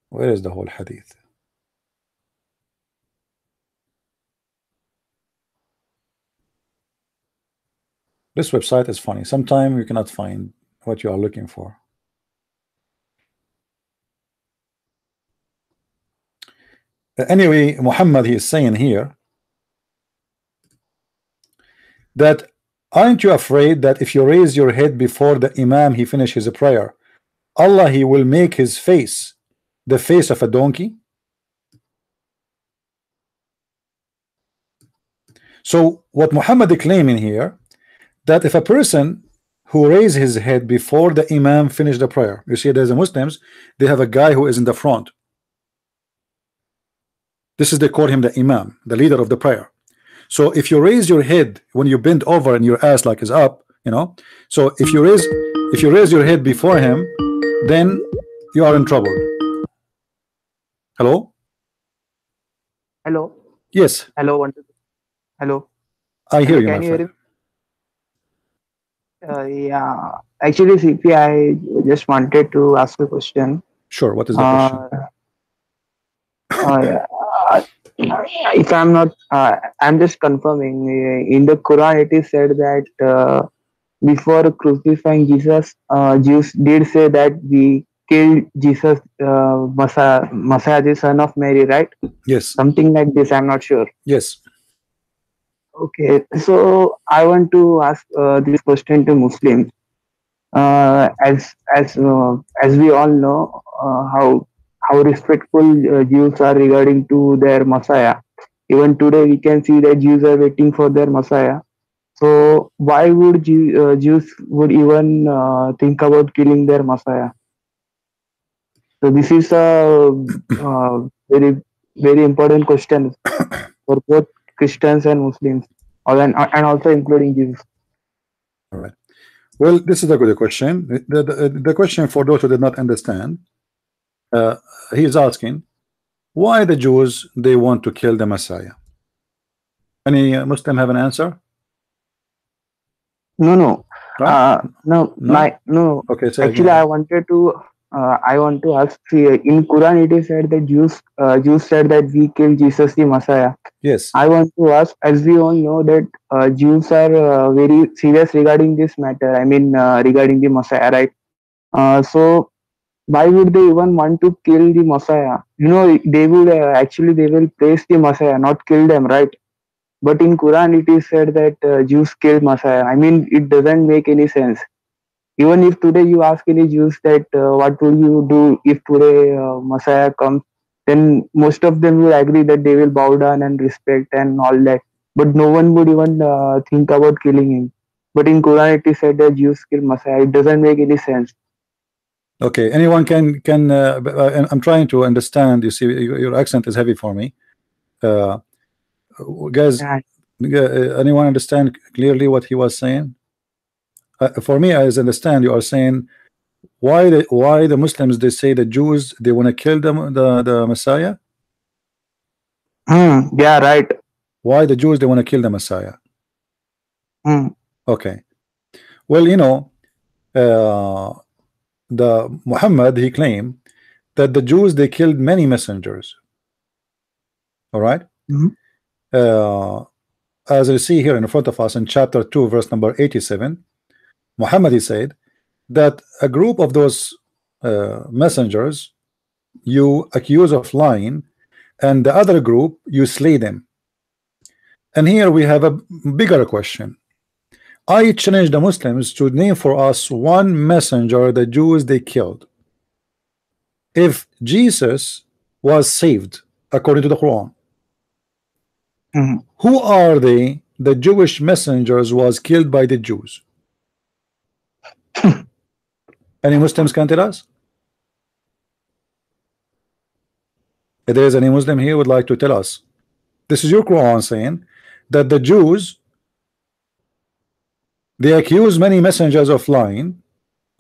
Where is the whole hadith? This website is funny. Sometimes you cannot find what you are looking for. Anyway, Muhammad, he is saying here that aren't you afraid that if you raise your head before the Imam he finishes a prayer, Allah he will make his face the face of a donkey? So what Muhammad is claiming here, that if a person who raises his head before the Imam finish the prayer, you see there's a Muslims, they have a guy who is in the front. This is, they call him the Imam, the leader of the prayer. So if you raise your head when you bend over and your ass like is up, you know, so if you raise your head before him, then you are in trouble. Hello? Hello? Yes. Hello? Hello? I hear you, Can my you friend. hear me? Yeah. Actually, CP, I just wanted to ask a question. Sure. What is the question? Yeah. If I'm not, I'm just confirming. In the Quran, it is said that before crucifying Jesus, Jews did say that we killed Jesus, Messiah, the son of Mary, right? Yes. Something like this. I'm not sure. Yes. Okay, so I want to ask this question to Muslims. As we all know, how respectful Jews are regarding to their Messiah. Even today, we can see that Jews are waiting for their Messiah. So why would Jews would even think about killing their Messiah? So this is a very very important question for both Christians and Muslims, and also including Jews. All right. Well, this is a good question. The question for those who did not understand, he is asking, why the Jews they want to kill the Messiah? Any Muslim have an answer? No. Right? No. Okay. So actually, again. I want to ask. In Quran, it is said that Jews said that we killed Jesus the Messiah. Yes. I want to ask, as we all know that Jews are very serious regarding this matter. I mean, regarding the Messiah, right? So why would they even want to kill the Messiah? You know, they would they will praise the Messiah, not kill them, right? But in Quran, it is said that Jews killed Messiah. I mean, it doesn't make any sense. Even if today you ask any Jews that what will you do if today Messiah comes, then most of them will agree that they will bow down and respect and all that. But no one would even think about killing him. But in Quran, it is said that Jews kill Messiah. It doesn't make any sense. Okay, anyone can I'm trying to understand. You see, your accent is heavy for me. Guys, Yeah. anyone understand clearly what he was saying? For me, as I understand, you are saying why the Muslims, they say the Jews, they want to kill the Messiah. Yeah, right. Why the Jews, they want to kill the Messiah? Okay, well, the Muhammad, he claimed that the Jews, they killed many messengers. All right. As we see here in front of us in chapter 2 verse number 87, Muhammad, he said that a group of those messengers you accuse of lying, and the other group you slay them. And here we have a bigger question. I challenge the Muslims to name for us one messenger the Jews they killed. If Jesus was saved according to the Quran, who are they? The Jewish messengers was killed by the Jews. Any Muslims can tell us? If there is any Muslim here would like to tell us, this is your Quran saying that the Jews, they accuse many messengers of lying.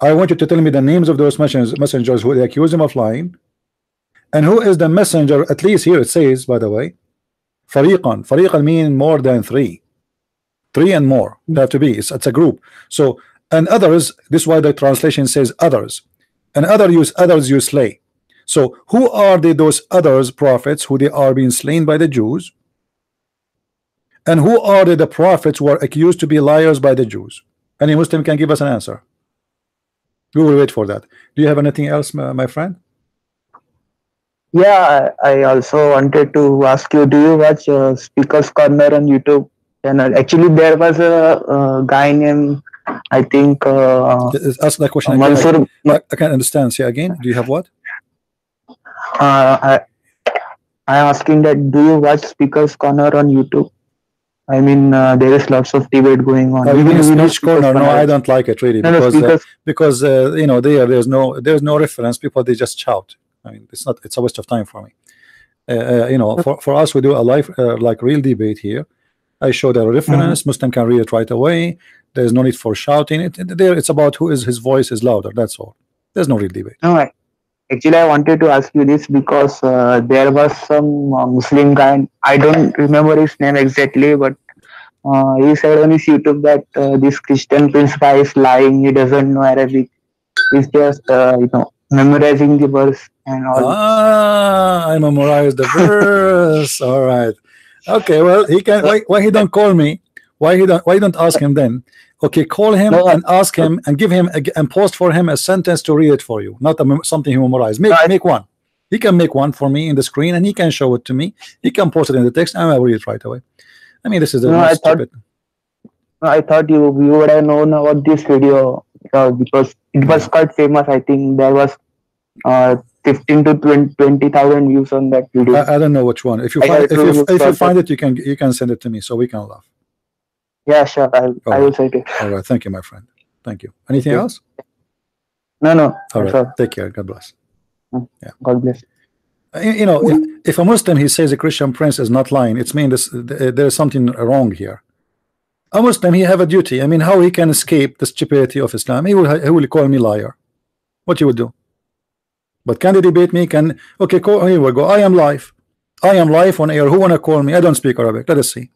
I want you to tell me the names of those messengers who they accuse them of lying, and who is the messenger. At least here it says, by the way, fariqan mean more than three and more. They have to be, it's a group. So, and others, this is why the translation says others, and others you slay. So who are those others prophets who they are being slain by the Jews, and who are the prophets who are accused to be liars by the Jews? Any Muslim can give us an answer. We will wait for that. Do you have anything else, my friend? Yeah, I also wanted to ask you, do you watch Speaker's Corner on YouTube channel? Actually, there was a guy named, I think, Ask that question again. Mansur. I can't understand. Say again. Do you have what? I'm asking that, do you watch Speaker's Corner on YouTube? I mean, there is lots of debate going on. You mean Speech Corner? No, I don't like it really, because there's no reference. People, they just shout. I mean, it's a waste of time for me. For us, we do a live like real debate here. I show the reference. Muslim can read it right away. There's no need for shouting. It's about who is his voice is louder. That's all. There's no real debate. No, actually, I wanted to ask you this because there was some Muslim guy. I don't remember his name exactly, but he said on his YouTube that this Christian Prince guy is lying. He doesn't know Arabic. He's just memorizing the verse and all. I memorized the verse. All right. Okay. Well, he can. Why he don't call me? Why you don't ask him then? Okay, call him and ask him and give him and post for him a sentence to read it for you, not something he memorized. Make one. He can make one for me in the screen and he can show it to me. He can post it in the text and I'll read it right away. I mean, this is stupid. I thought you would have known about this video because it was quite famous. I think there was 15 to 20,000 views on that video. I don't know which one. If you find it, you can send it to me so we can laugh. Yeah, sure. I will send it. All right. Thank you, my friend. Thank you. Anything else? No. All right. Take care. God bless. Yeah. God bless. If a Muslim, he says a Christian prince is not lying, it means there's something wrong here. A Muslim, he have a duty. I mean, how he can escape the stupidity of Islam? He will call me liar. What you will do? But can they debate me? Okay, here we go. I am live on air. Who wanna call me? I don't speak Arabic. Let us see.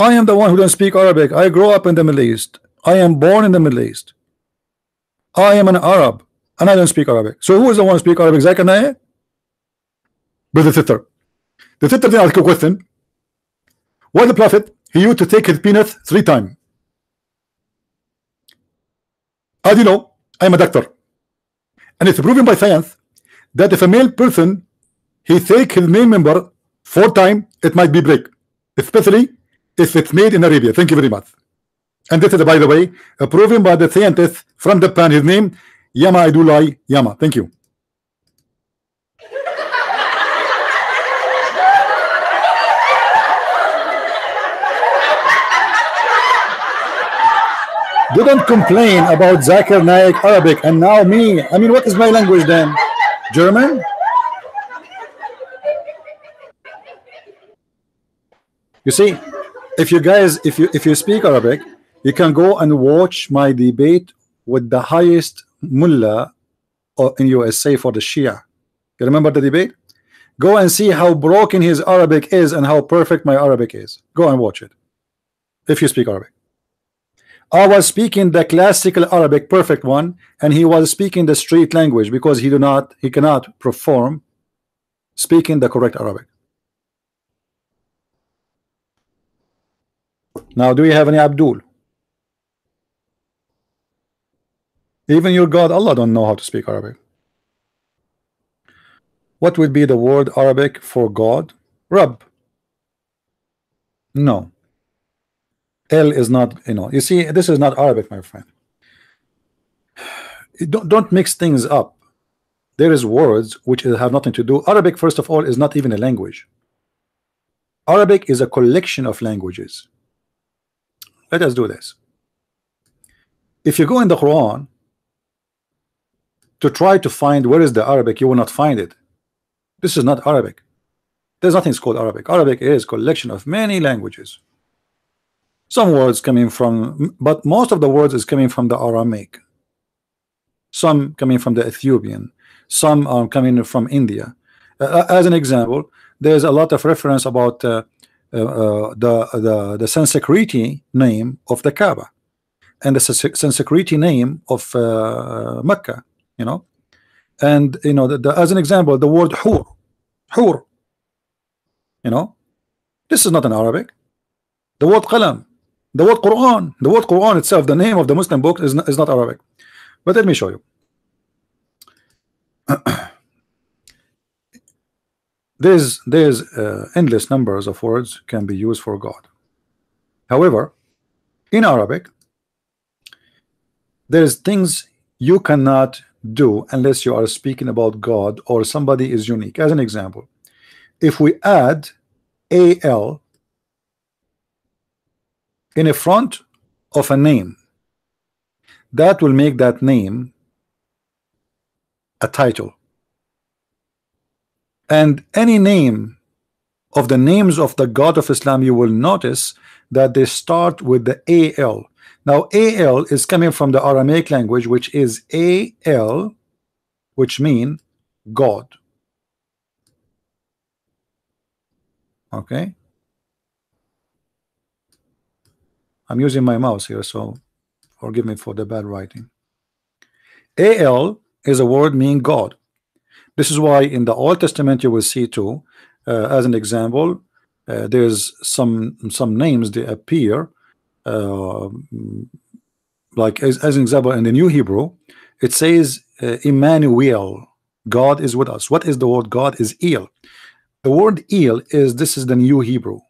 I am the one who don't speak Arabic. I grew up in the Middle East. I am born in the Middle East. I am an Arab and I don't speak Arabic. So who is the one who speak Arabic? ازيك انا ايه؟ Brother Sitter. The Sitter didn't ask a question. Why the Prophet, he used to take his penis 3 times. As you know, I am a doctor. And it's proven by science that if a male person, he take his male member 4 times, it might be break. Especially if it's made in Arabia. Thank you very much. And this is, by the way, proven by the scientist from Japan. His name, Yama Idulai Yama. Thank you. Didn't complain about Zakir Naik Arabic, and now me. I mean, what is my language then? German? You see, if you guys, if you speak Arabic, you can go and watch my debate with the highest mullah in USA for the Shia. You remember the debate? Go and see how broken his Arabic is and how perfect my Arabic is. Go and watch it if you speak Arabic. I was speaking the classical Arabic, perfect one, and he was speaking the street language because he cannot perform speaking the correct Arabic. Now, do you have any Abdul? Even your God Allah don't know how to speak Arabic. What would be the word Arabic for God? Rabb. No. L is not, you see, this is not Arabic, my friend. Don't mix things up. There is words which have nothing to do. Arabic, first of all, is not even a language. Arabic is a collection of languages. Let us do this. If you go in the Quran to try to find where is the Arabic, you will not find it. This is not Arabic. There's nothing called Arabic. Arabic is a collection of many languages. Some words coming from, but most of the words is coming from the Aramaic. Some coming from the Ethiopian. Some are coming from India. As an example, there's a lot of reference about the Sanskrit name of the Kaaba and the Sanskrit name of Mecca. And as an example, the word hur. This is not an Arabic. The word qalam, the word Quran itself, the name of the Muslim book is not Arabic. But let me show you. There's endless numbers of words can be used for God. However, in Arabic, there's things you cannot do unless you are speaking about God or somebody is unique. As an example, if we add AL in a front of a name, that will make that name a title. And any name of the names of the God of Islam, you will notice that they start with the AL. Now AL is coming from the Aramaic language, which is AL, which mean God. Okay, I'm using my mouse here, so forgive me for the bad writing. AL is a word meaning God. This is why in the Old Testament you will see too, as an example, there's some names they appear like as an example in the New Hebrew, it says Emmanuel, God is with us. What is the word God? Is El. The word El is, this is the New Hebrew.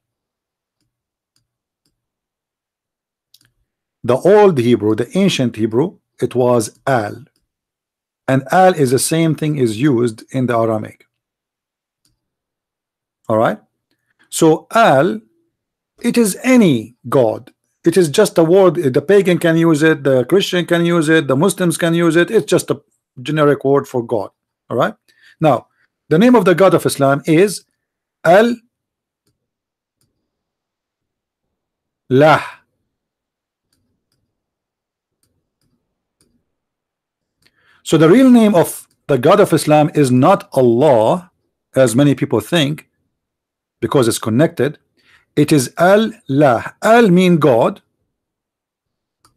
The old Hebrew, the ancient Hebrew, it was Al. And Al is the same thing is used in the Aramaic. All right. So Al, it is any God. It is just a word. The pagan can use it, the Christian can use it, the Muslims can use it. It's just a generic word for God. All right. Now, the name of the God of Islam is Al-Lah. So the real name of the God of Islam is not Allah, as many people think, because it's connected. It is Al-Lah. Al mean God.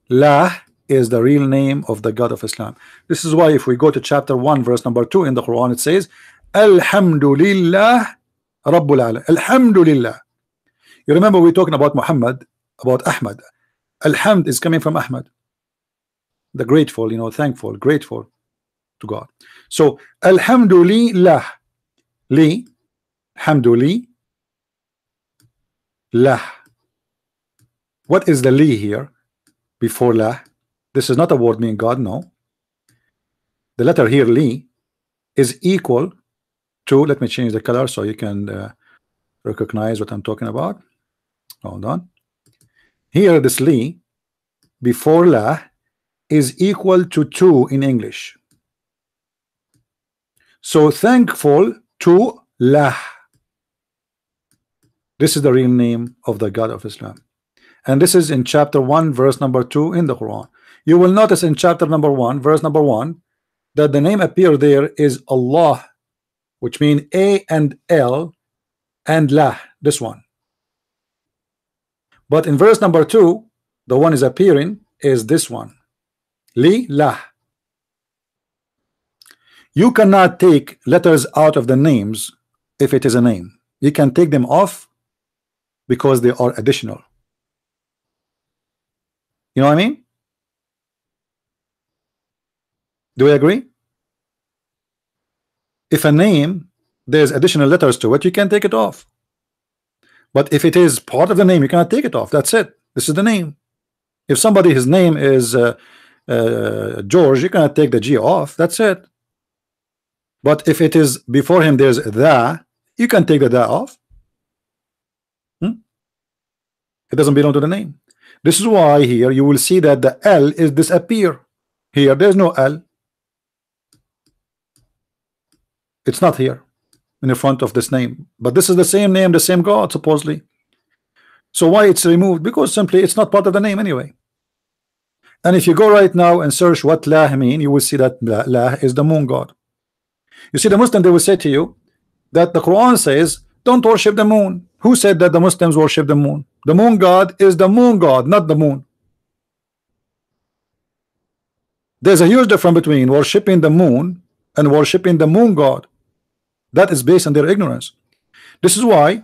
Lah is the real name of the God of Islam. This is why if we go to chapter 1 verse number 2 in the Quran, it says Alhamdulillah Rabbul Alamin. Alhamdulillah. You remember we're talking about Muhammad, about Ahmad. Alhamd is coming from Ahmad, the grateful, thankful, grateful to God. So Alhamdulillah, li, Hamdulillah. What is the li here before lah? This is not a word meaning God, no. The letter here li is equal to, let me change the color so you can recognize what I'm talking about. Hold on. Here this li before lah is equal to 2 in English. So thankful to lah. This is the real name of the God of Islam. And this is in chapter 1 verse number 2 in the Quran. You will notice in chapter number 1 verse number 1 that the name appear there is Allah, which means A and L and lah, this one. But in verse number 2, the one is appearing is this one, Li lah. You cannot take letters out of the names if it is a name. You can take them off because they are additional. You know what I mean? Do we agree? If a name there's additional letters to it, you can take it off. But if it is part of the name, you cannot take it off. That's it. This is the name. If somebody, his name is George, you cannot take the G off. That's it. But if it is before him, there's the, you can take the da off. It doesn't belong to the name. This is why here you will see that the L is disappear. Here there's no L. It's not here in the front of this name, but this is the same name, the same God supposedly. So why it's removed? Because simply it's not part of the name anyway. And if you go right now and search what lah mean, you will see that lah is the moon god. You see, the Muslim, they will say to you that the Quran says don't worship the moon. Who said that the Muslims worship the moon? The moon god is the moon god, not the moon. There's a huge difference between worshiping the moon and worshiping the moon god. That is based on their ignorance. This is why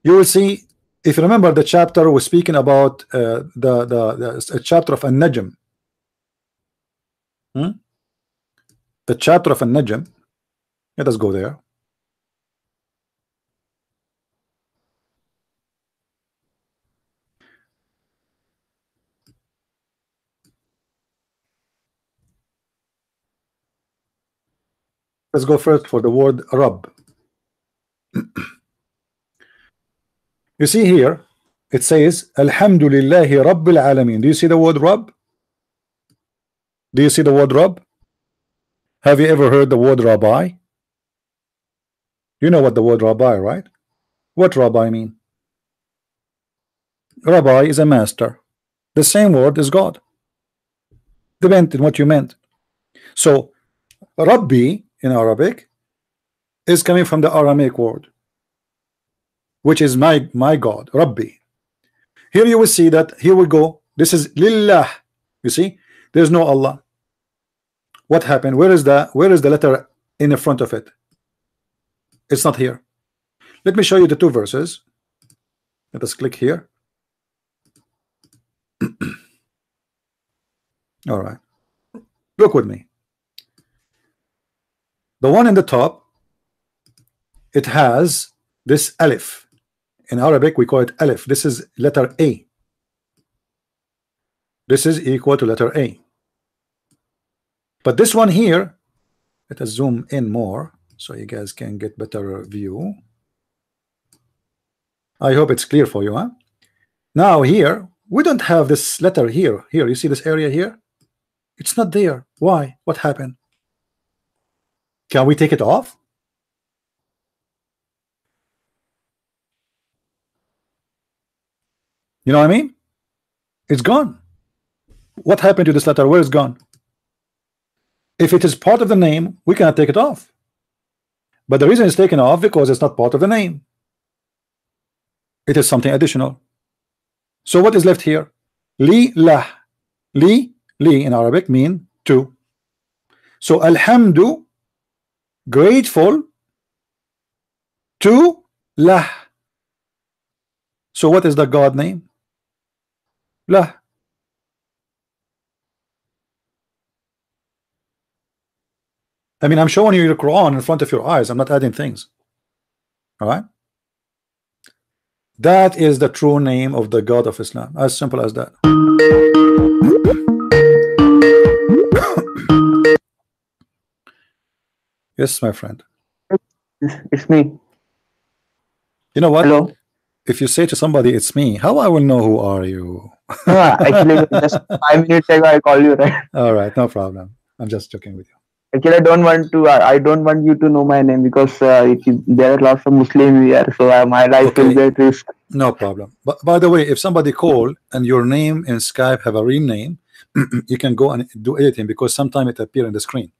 you will see, if you remember the chapter was speaking about the chapter of An-Najm. The chapter of An-Najm. Let us go there. Let's go first for the word Rabb. You see here, it says, Alhamdulillahi Rabbil Alameen. Do you see the word Rabb? Do you see the word Rabb? Have you ever heard the word Rabbi? You know what the word Rabbi, right? What Rabbi mean? Rabbi is a master. The same word is God. Depends on what you meant. So, Rabbi in Arabic is coming from the Aramaic word, which is my God, Rabbi. Here you will see that, here we go, this is Lillah. You see, there's no Allah. What happened? Where is the letter in the front of it? It's not here. Let me show you the two verses. Let us click here. All right, look with me. The one in the top, it has this alif. In Arabic we call it alif. This is letter A. This is equal to letter A. But this one here, let us zoom in more so you guys can get better view. I hope it's clear for you, huh? Now here we don't have this letter here. Here you see this area here, it's not there. Why? What happened? Can we take it off? You know what I mean? It's gone. What happened to this letter? Where is gone? If it is part of the name, we cannot take it off. But the reason it's taken off because it's not part of the name. It is something additional. So what is left here? Li lah. Li in Arabic mean two. So alhamdu, grateful to lah. So what is the God name? Lah. I mean, I'm showing you the Quran in front of your eyes. I'm not adding things. All right. That is the true name of the God of Islam. As simple as that. Yes, my friend. It's me. You know what? Hello. If you say to somebody, it's me, how I will know who are you? No, actually, just 5 minutes ago I called you, right? All right, no problem. I'm just joking with you. Actually, I don't want to. I don't want you to know my name because there are lots of Muslims here, so my life will Okay, be at risk. no problem. But by the way, if somebody call and your name in Skype have a real name, you can go and do editing because sometimes it appear in the screen.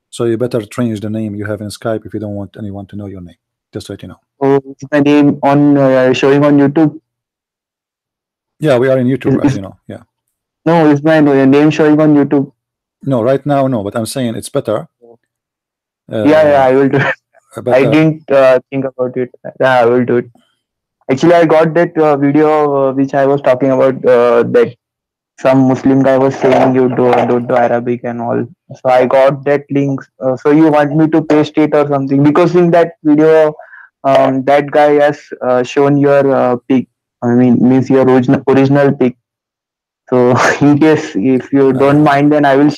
So you better change the name you have in Skype if you don't want anyone to know your name. Just to let you know. So is my name on showing on YouTube? Yeah, we are in YouTube, as Is, you know. Yeah. no, is my name showing on YouTube? No, right now, no. But I'm saying it's better. Yeah, I will do it. I Better. didn't think about it. Yeah, I will do it. Actually, I got that video which I was talking about. That some Muslim guy was saying you don't do Arabic and all. So I got that link. So you want me to paste it or something? Because in that video, that guy has shown your pic. I means your original pic. So in case if you don't mind, then I will.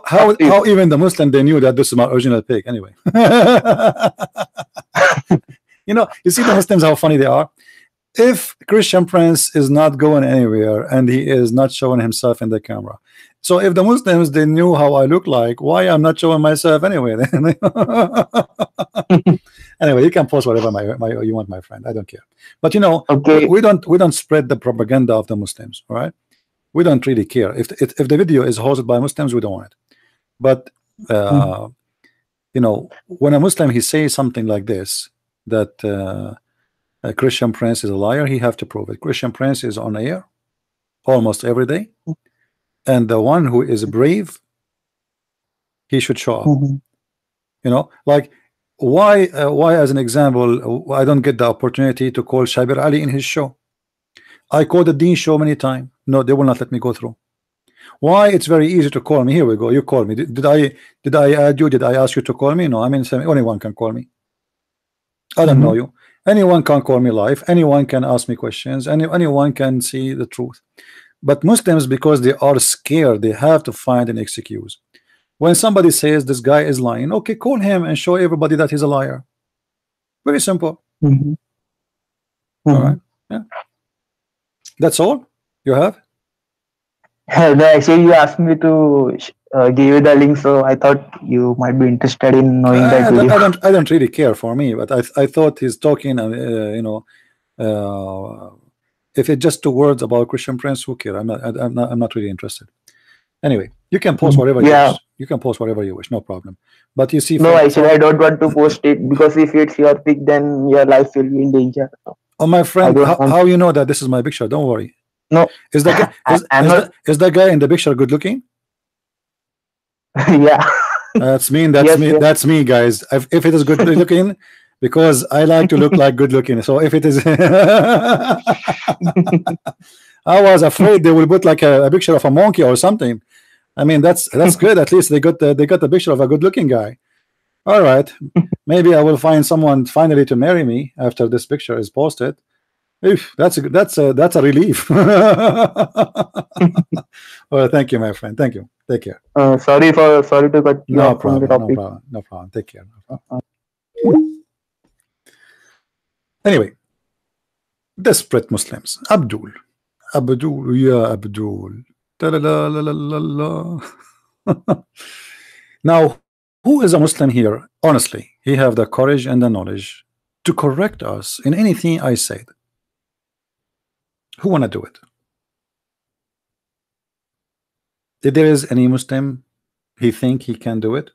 How even the Muslim they knew that this is my original pic anyway. You see the Muslims how funny they are. If Christian Prince is not going anywhere and he is not showing himself in the camera, so if the Muslims they knew how I look like, why I'm not showing myself anyway? Anyway, you can post whatever you want, my friend. I don't care. But Okay. we don't spread the propaganda of the Muslims. All right, we don't really care if the video is hosted by Muslims. We don't want it. But when a Muslim he says something like this, that Christian Prince is a liar, he have to prove it. Christian Prince is on air almost every day, and the one who is brave, he should show up. Like why as an example, I don't get the opportunity to call Shabir Ali in his show. I called the Dean show many times. No, they will not let me go through. Why? It's very easy to call me. Here we go. You call me. Did I add you? Did I ask you to call me? No. I mean, anyone can call me. I don't know you. Anyone can call me live. Anyone can ask me questions. Anyone can see the truth. But Muslims, because they are scared, they have to find an excuse. When somebody says this guy is lying, okay, call him and show everybody that he's a liar. Very simple. All right. Yeah. That's all you have. No, actually, you asked me to give you the link, so I thought you might be interested in knowing that video. I don't really care for me, but I thought he's talking, if it's just 2 words about Christian Prince, who care? I'm not really interested. Anyway, you can post whatever you wish. You can post whatever you wish, no problem. But you see, no, actually, I don't want to post it because if it's your pic, then your life will be in danger. Oh, my friend, how you know that this is my picture? Don't worry. No, is that guy in the picture good looking? Yeah, that's me. That's me, guys. If it is good looking, because I like to look like good looking. So if it is, I was afraid they will put like a picture of a monkey or something. I mean, that's good. At least they got the picture of a good looking guy. All right, maybe I will find someone finally to marry me after this picture is posted. That's a relief. Well, thank you, my friend. Thank you. Take care. Sorry to cut you off from the topic. No problem. Take care. Anyway, desperate Muslims. Abdul, yeah, Abdul. Now, who is a Muslim here? Honestly, he have the courage and the knowledge to correct us in anything I said. Who wanna do it? If there is any Muslim, he think he can do it?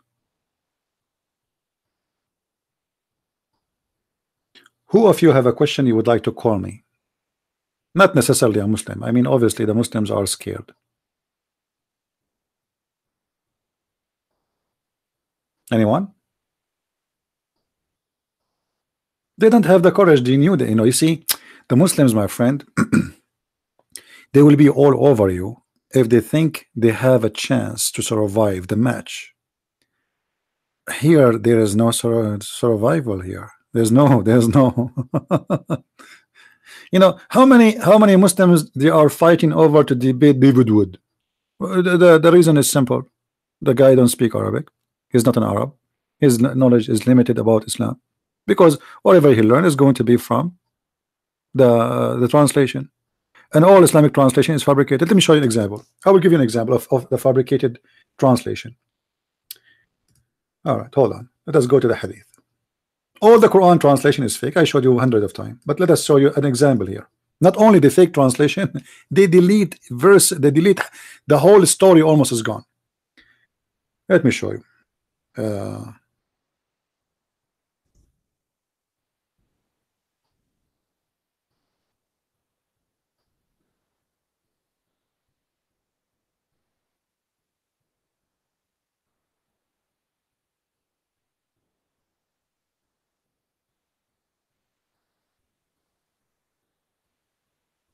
Who of you have a question you would like to call me? Not necessarily a Muslim. I mean, obviously the Muslims are scared. Anyone? They don't have the courage. They knew that, you see, the Muslims, my friend, they will be all over you if they think they have a chance to survive the match. Here, there is no survival here. There's no how many Muslims they are fighting over to debate David Wood? The reason is simple. The guy don't speak Arabic. He's not an Arab. His knowledge is limited about Islam, because whatever he learned is going to be from the translation. and all Islamic translation is fabricated. Let me show you an example. I will give you an example of the fabricated translation. All right, hold on. Let us go to the hadith. All the Quran translation is fake. I showed you hundreds of times, but let us show you an example here. Not only the fake translation, they delete verse, they delete the whole story, almost is gone. Let me show you.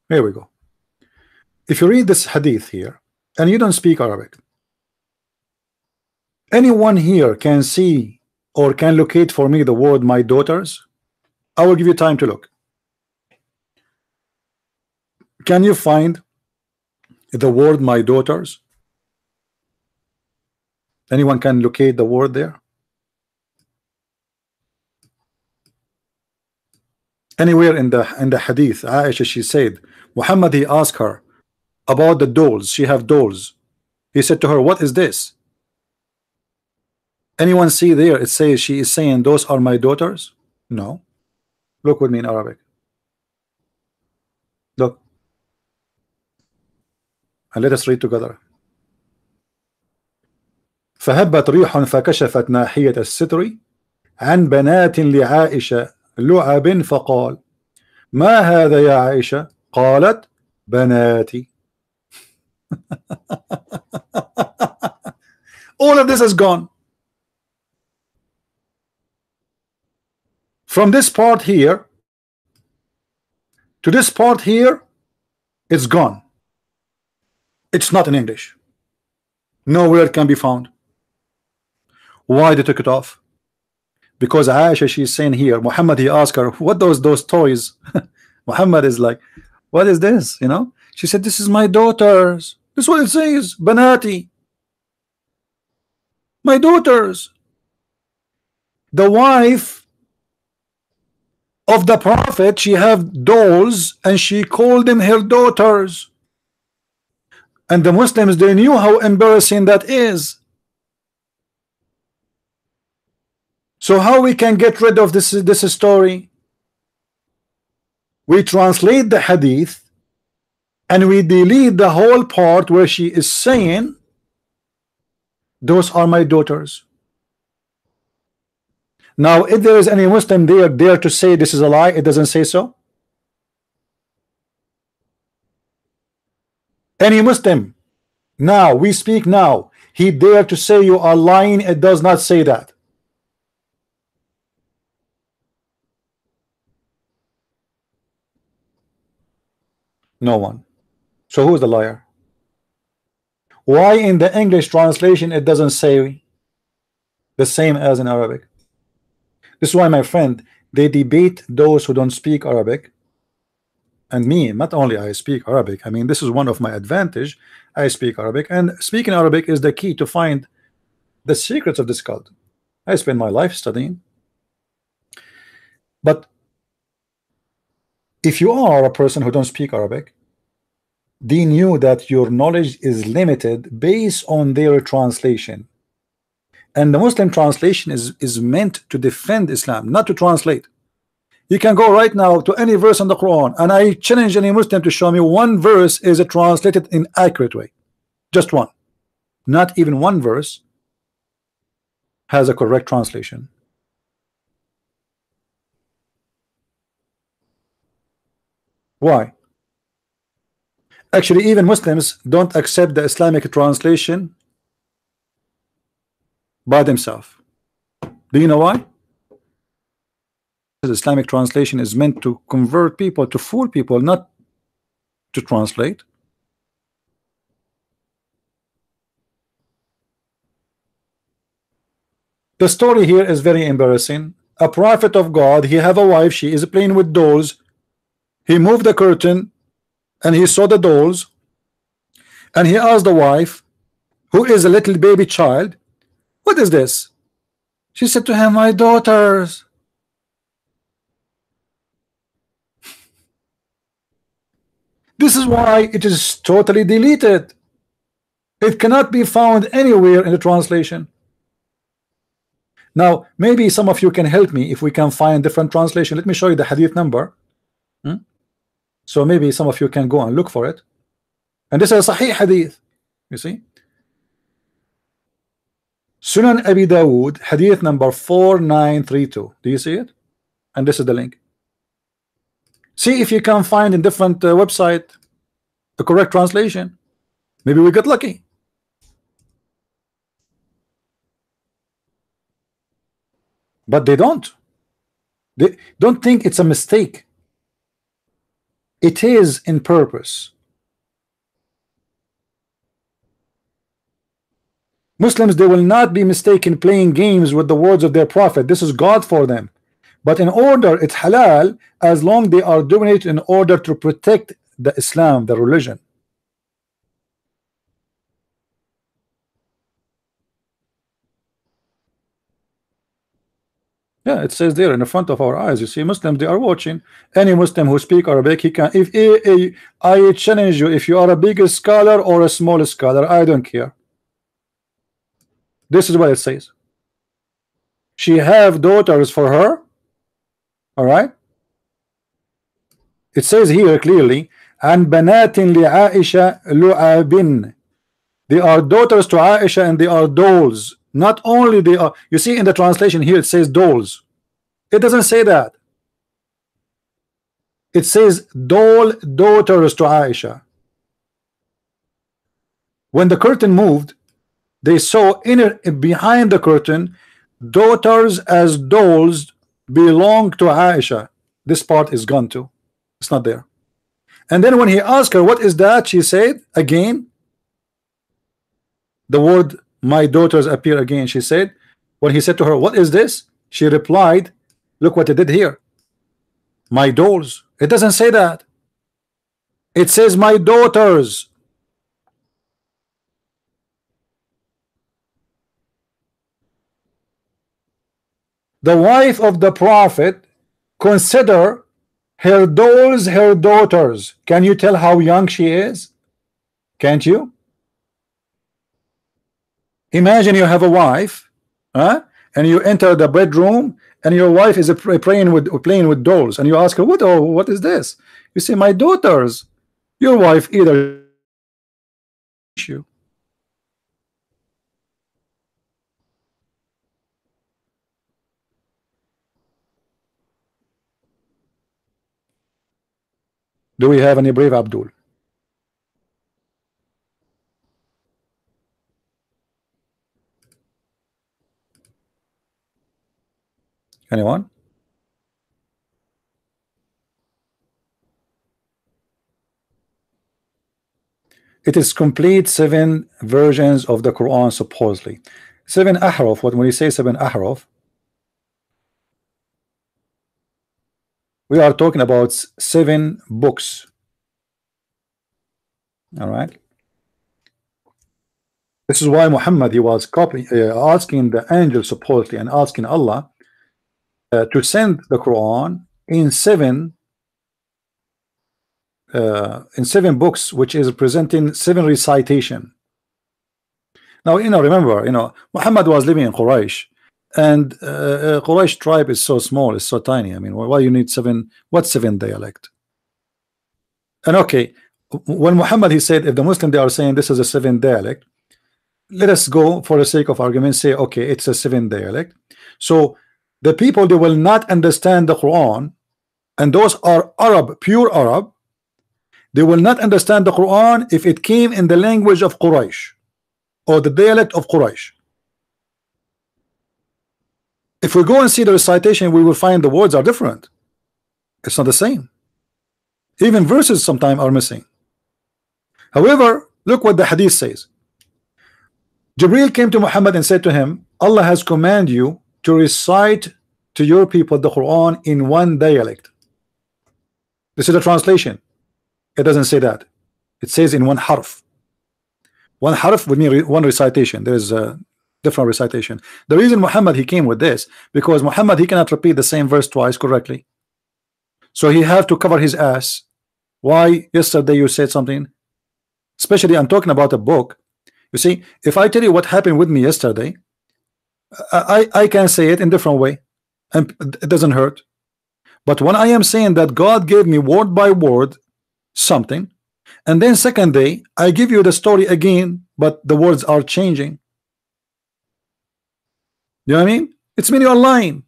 Here we go. If you read this hadith here and you don't speak Arabic, anyone here can see or can locate for me the word my daughters? I will give you time to look. Can you find the word my daughters? Anyone can locate the word there? Anywhere in the hadith, Aisha, she said, Muhammad, he asked her about the dolls. She have dolls. He said to her, what is this? Anyone see there? It says she is saying those are my daughters. No. Look with me in Arabic. Look. And let us read together. فهبت ريح فكشفت ناحية الستر عن بنات لعائشة لعب فقال ما هذا يا عائشة؟ قالت بناتي. All of this is gone. From this part here to this part here, it's gone. It's not in English. Nowhere it can be found. Why they took it off? Because Aisha, she's saying here, Muhammad, he asked her, what those toys? Muhammad is like, what is this? You know, she said, this is my daughters. This is what it says, Banati. My daughters. The wife of the prophet, she have dolls and she called them her daughters. And the Muslims, they knew how embarrassing that is. So how we can get rid of this story? We translate the hadith and we delete the whole part where she is saying those are my daughters. Now if there is any Muslim dare to say this is a lie, it doesn't say so. Any Muslim now, we speak now, he dare to say you are lying, it does not say that. No one. So who is the liar? Why in the English translation it doesn't say the same as in Arabic? This is why, my friend, they debate those who don't speak Arabic. And me, not only I speak Arabic, I mean this is one of my advantage. I speak Arabic, and speaking Arabic is the key to find the secrets of this cult. I spend my life studying. But if you are a person who don't speak Arabic, they knew that your knowledge is limited based on their translation. And the Muslim translation is meant to defend Islam, not to translate. You can go right now to any verse in the Quran, and I challenge any Muslim to show me one verse is translated in accurate way. Just one. Not even one verse has a correct translation. Why? Actually, even Muslims don't accept the Islamic translation by themselves. Do you know why? The Islamic translation is meant to convert people, to fool people, not to translate. The story here is very embarrassing. A prophet of God, he have a wife, she is playing with dolls. He moved the curtain and he saw the dolls, and he asked the wife, who is a little baby child, what is this? She said to him, my daughters. This is why it is totally deleted. It cannot be found anywhere in the translation. Now, maybe some of you can help me if we can find different translation. Let me show you the hadith number. So maybe some of you can go and look for it. And this is a Sahih hadith. You see? Sunan Abi Dawood, hadith number 4932. Do you see it? And this is the link. See if you can find in different website the correct translation. Maybe we got lucky. But they don't. They don't think it's a mistake. It is in purpose. Muslims, they will not be mistaken playing games with the words of their prophet. This is God for them. But in order, it's halal as long they are doing it in order to protect the Islam, the religion. Yeah, it says there in the front of our eyes. You see, Muslims, they are watching. Any Muslim who speak Arabic, he can. If I challenge you, if you are a big scholar or a small scholar, I don't care. This is what it says. She have daughters for her. All right. It says here clearly, and banatin li Aisha lu'abin. They are daughters to Aisha and they are dolls. Not only they are, you see in the translation here it says dolls. It doesn't say that. It says doll daughters to Aisha. When the curtain moved, they saw behind the curtain daughters as dolls belong to Aisha. This part is gone too. It's not there. And then when he asked her what is that, she said again, the word my daughters appear again. She said, when he said to her, what is this? She replied, look what it did here. My dolls. It doesn't say that. It says my daughters. The wife of the prophet consider her dolls her daughters. Can you tell how young she is? Can't you? Imagine you have a wife, and you enter the bedroom, and your wife is playing with dolls, and you ask her, what is this? You say, my daughters. Your wife either you. Do we have any brave Abdul? Anyone? It is complete 7 versions of the Quran supposedly. 7 ahraf. When we say 7 ahraf, we are talking about 7 books. All right. This is why Muhammad, he was asking the angel supposedly and asking Allah to send the Quran in 7 books, which is presenting 7 recitation. Now, remember, Muhammad was living in Quraysh, and Quraysh tribe is so small, it's so tiny. I mean, why you need 7? What 7 dialect? And okay, when Muhammad, he said, if the Muslim, they are saying this is a 7 dialect, let us go for the sake of argument, say, okay, it's a 7 dialect. So the people, they will not understand the Quran, and those are Arab, pure Arab. They will not understand the Quran if it came in the language of Quraysh or the dialect of Quraysh. If we go and see the recitation, we will find the words are different. It's not the same. Even verses sometimes are missing. However, look what the hadith says. Jibreel came to Muhammad and said to him, Allah has commanded you to recite to your people the Quran in 1 dialect. This is the translation. It doesn't say that. It says in 1 harf. 1 harf would mean 1 recitation. There is a different recitation. The reason Muhammad, he came with this, because Muhammad, he cannot repeat the same verse twice correctly. So he have to cover his ass Why yesterday you said something? Especially I'm talking about a book. You see, if I tell you what happened with me yesterday, I can say it in different way, and it doesn't hurt. But when I am saying that God gave me word by word something, and then second day I give you the story again, but the words are changing. You know what I mean? It's mean you're lying.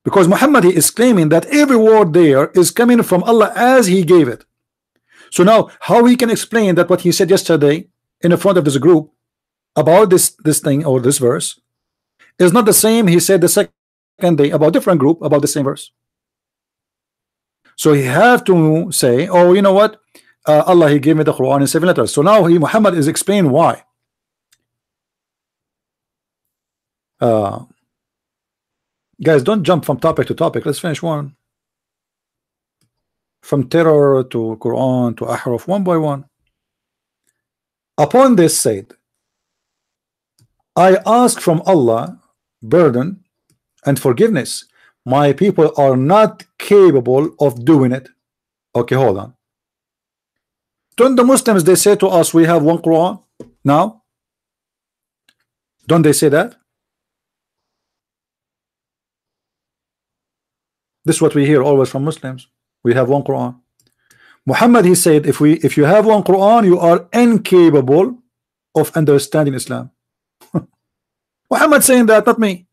Because Muhammad is claiming that every word there is coming from Allah as he gave it. So now how he can explain that what he said yesterday in the front of this group about this thing or this verse is not the same he said the second day about different group about the same verse. So he have to say, oh, you know what, Allah, he gave me the Quran in 7 letters. So now Muhammad is explaining why. Guys, don't jump from topic to topic. Let's finish one. From terror to Quran to Ahraf, one by one. Upon this said, I ask from Allah burden and forgiveness. My people are not capable of doing it. Okay, hold on. Don't the Muslims, they say to us, we have one Quran now? Don't they say that? This is what we hear always from Muslims. We have one Quran. Muhammad, he said, if you have one Quran, you are incapable of understanding Islam. Muhammad saying that, not me.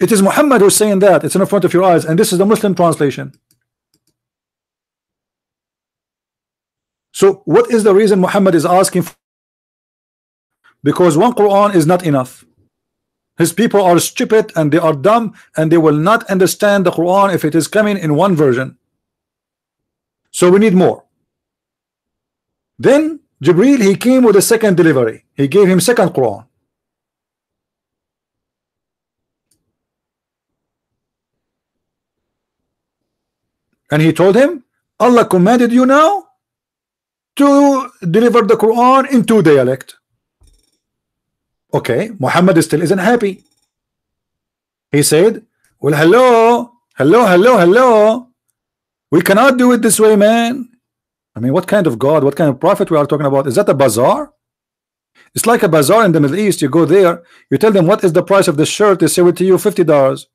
It is Muhammad who's saying that. It's in front of your eyes, and this is the Muslim translation. So what is the reason Muhammad is asking for? Because one Quran is not enough. His people are stupid and they are dumb, and they will not understand the Quran if it is coming in one version. So we need more. Then Jibreel, he came with a second delivery. He gave him second Quran. And he told him, Allah commanded you now to deliver the Quran in 2 dialects. Okay, Muhammad still isn't happy. He said, well, hello. We cannot do it this way, man. I mean, what kind of God, what kind of prophet we are talking about? Is that a bazaar? It's like a bazaar in the Middle East. You go there, you tell them what is the price of this shirt, they say it to you $50.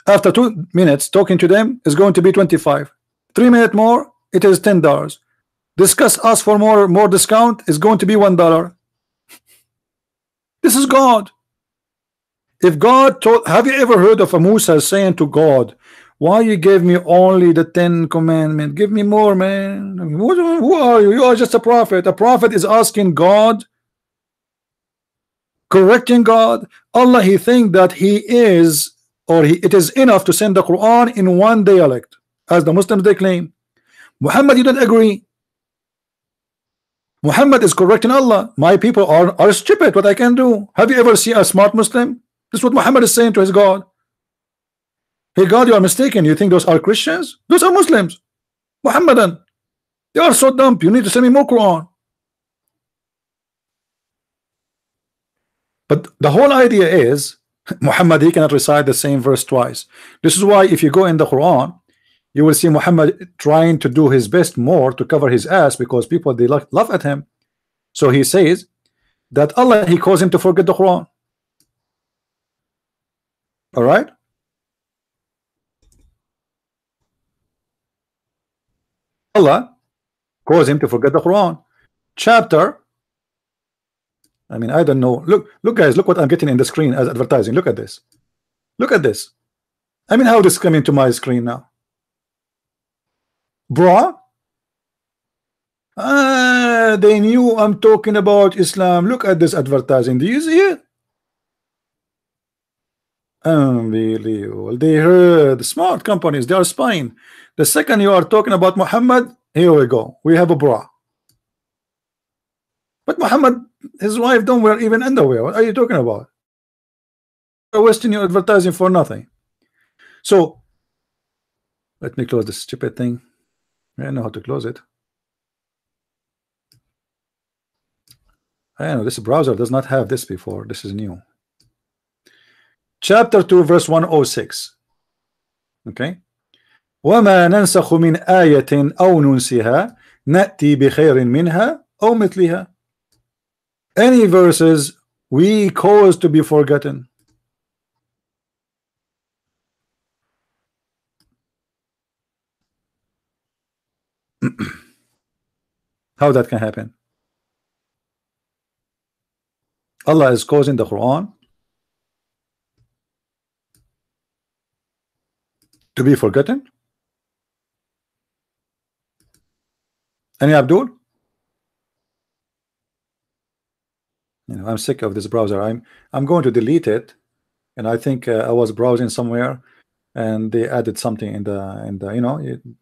After 2 minutes talking to them, it's going to be 25. 3 minutes more, it is $10. Discuss, ask for more discount, is going to be $1. This is God. If God told, have you ever heard of a Musa saying to God, why you gave me only the 10 commandments? Give me more, man. I mean, who are you? You are just a prophet. A prophet is asking God, correcting God. Allah, he think that he is, or it is enough to send the Quran in one dialect, as the Muslims they claim. Muhammad, you don't agree. Muhammad is correcting Allah. My people are stupid. What I can do? Have you ever seen a smart Muslim? This is what Muhammad is saying to his God. Hey God, you are mistaken. You think those are Christians? Those are Muslims. Muhammadan. They are so dumb. You need to send me more Quran. But the whole idea is Muhammad, he cannot recite the same verse twice. This is why if you go in the Quran, you will see Muhammad trying to do his best more to cover his ass, because people, they laugh at him. So he says that Allah, he caused him to forget the Quran. All right. Allah caused him to forget the Quran. Chapter, I mean, I don't know. Look guys, look what I'm getting in the screen as advertising. Look at this. Look at this. I mean, how this is coming to my screen now. Bruh. They knew I'm talking about Islam. Look at this advertising. Do you see it? Unbelievable. They heard. Smart companies, they are spying. The second you are talking about Muhammad, here we go. We have a bra. But Muhammad, his wife don't wear even underwear. What are you talking about? You're wasting your advertising for nothing. So let me close this stupid thing. I know how to close it. I know this browser does not have this before. This is new. Chapter 2 verse 106. Okay. وما ننسخ من آية أو ننسها نأتي بخير منها أو مثلها. Any verses we cause to be forgotten. How that can happen? Allah is causing the Quran to be forgotten. Any Abdul? I'm sick of this browser. I'm going to delete it, and I think I was browsing somewhere, and they added something in the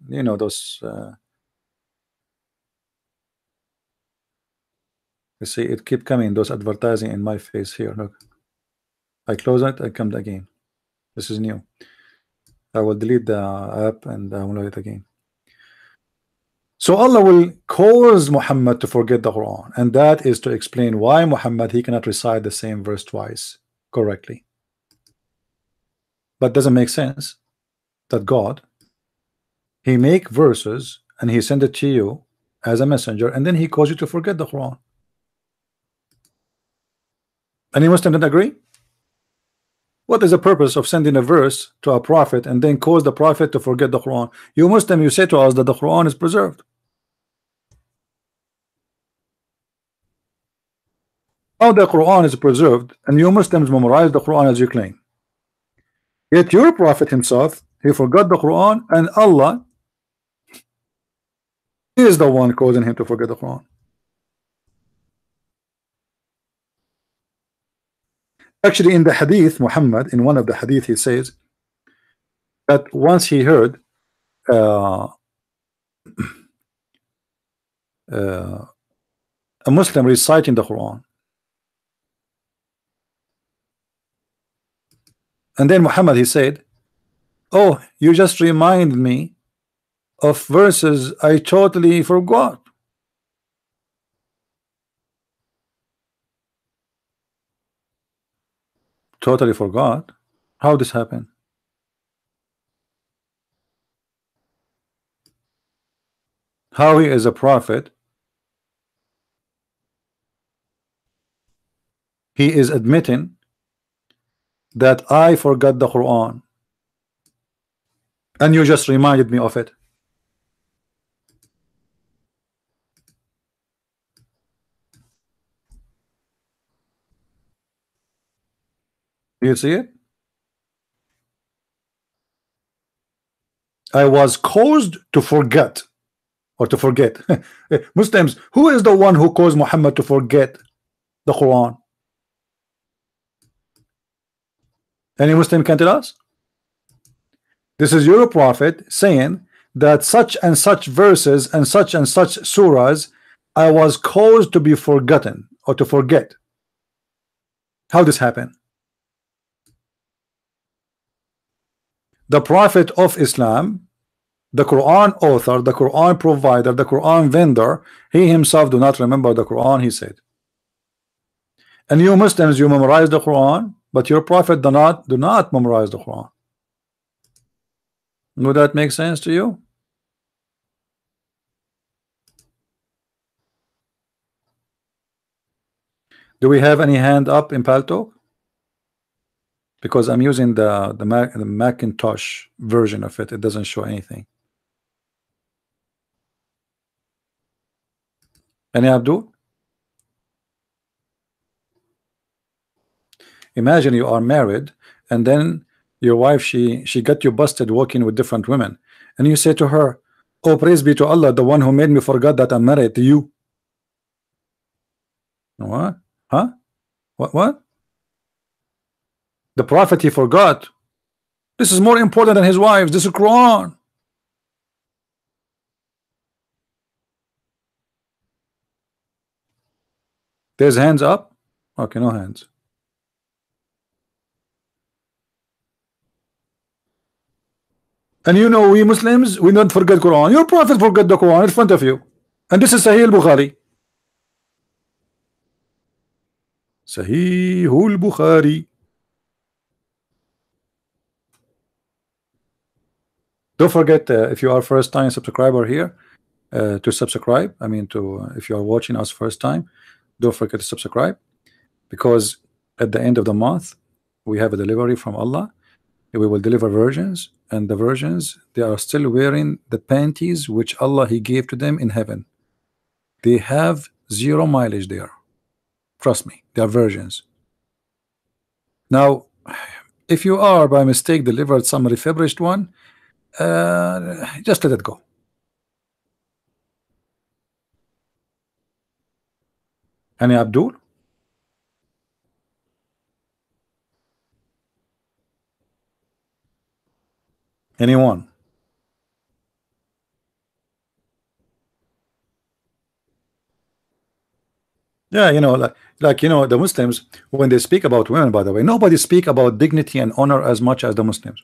you know those. You see, it keep coming those advertising in my face here. Look, I close it, I come again. This is new. I will delete the app and download it again. So Allah will cause Muhammad to forget the Quran, and that is to explain why Muhammad he cannot recite the same verse twice correctly. But doesn't make sense that God he make verses and he send it to you as a messenger, and then he calls you to forget the Quran. Any Muslim don't agree? What is the purpose of sending a verse to a prophet and then cause the prophet to forget the Quran? You Muslim, you say to us that the Quran is preserved. How the Quran is preserved and you Muslims memorize the Quran as you claim? Yet your prophet himself, he forgot the Quran, and Allah is the one causing him to forget the Quran. Actually, in the hadith, Muhammad, in one of the hadith, he says that once he heard a Muslim reciting the Quran, and then Muhammad he said, "Oh, you just remind me of verses I totally forgot." Totally forgot? How this happened? How he is a prophet? He is admitting that I forgot the Quran, and you just reminded me of it. Do you see it? I was caused to forget or to forget. Muslims, who is the one who caused Muhammad to forget the Quran? Any Muslim can tell us? This is your prophet saying that such and such verses and such surahs I was caused to be forgotten or to forget. How this happened? The prophet of Islam, the Quran author, the Quran provider, the Quran vendor, he himself do not remember the Quran, he said. And you Muslims, you memorize the Quran, but your prophet do not memorize the Quran. Would that make sense to you? Do we have any hand up in Paltalk? Because I'm using the Macintosh version of it. It doesn't show anything. Any Abdul? Imagine you are married and then your wife she got you busted walking with different women, and you say to her, "Oh, praise be to Allah, the one who made me forget that I'm married to you." What? Huh? What? The prophet he forgot. This is more important than his wives. This is Quran. There's hands up? Okay, no hands. And you know, we Muslims, we don't forget Quran. Your prophet forgot the Quran in front of you. And this is Sahih al-Bukhari. Sahih al-Bukhari. Don't forget, if you are first time subscriber here, to subscribe. I mean, to if you are watching us first time, don't forget to subscribe, because at the end of the month we have a delivery from Allah. We will deliver virgins, and the virgins, they are still wearing the panties which Allah He gave to them in heaven. They have 0 mileage there. Trust me, they are virgins. Now, if you are by mistake delivered some refurbished one, just let it go. Any Abdul? Anyone? Yeah, you know, like you know, the Muslims, when they speak about women, by the way, nobody speak about dignity and honor as much as the Muslims.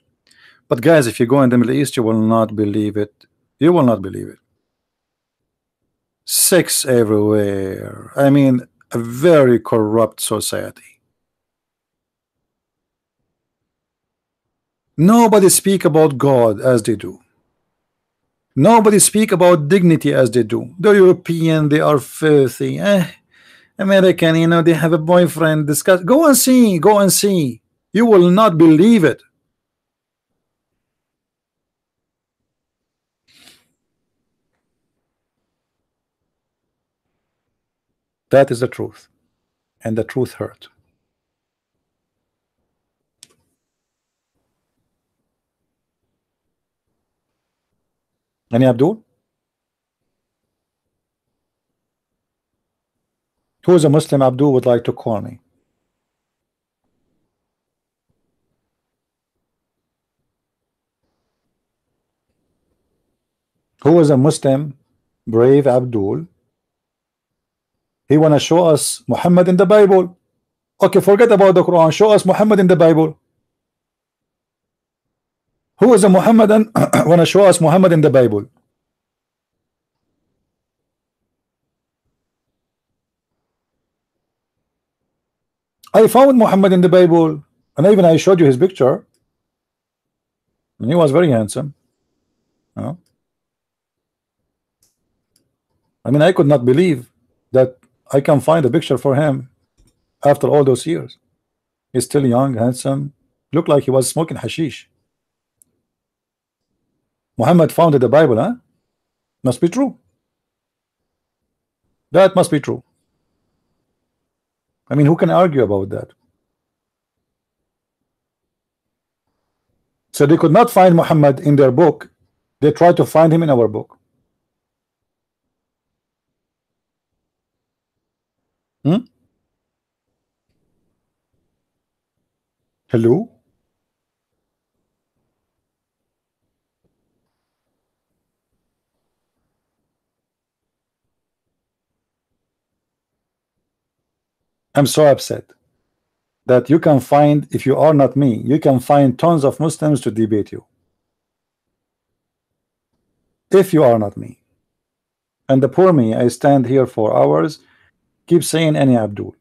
But guys, if you go in the Middle East, you will not believe it. You will not believe it. Sex everywhere. I mean, a very corrupt society. Nobody speak about God as they do. Nobody speak about dignity as they do. The European, they are filthy. American, you know, they have a boyfriend. Discuss. Go and see. Go and see. You will not believe it. That is the truth, and the truth hurt. Any Abdul? Who is a Muslim Abdul would like to call me? Who is a Muslim brave Abdul? He wanna show us Muhammad in the Bible. Okay, forget about the Quran. Show us Muhammad in the Bible. Who is a Muhammadan wanna show us Muhammad in the Bible? I found Muhammad in the Bible, and even I showed you his picture, and he was very handsome. I mean, I could not believe that I can find a picture for him after all those years. He's still young, handsome, looked like he was smoking hashish. Muhammad founded the Bible, huh? Must be true. That must be true. I mean, who can argue about that? So they could not find Muhammad in their book. They tried to find him in our book. Hello? I'm so upset that you can find, if you are not me, you can find tons of Muslims to debate you. If you are not me. And the poor me, I stand here for hours, keep saying any Abdul.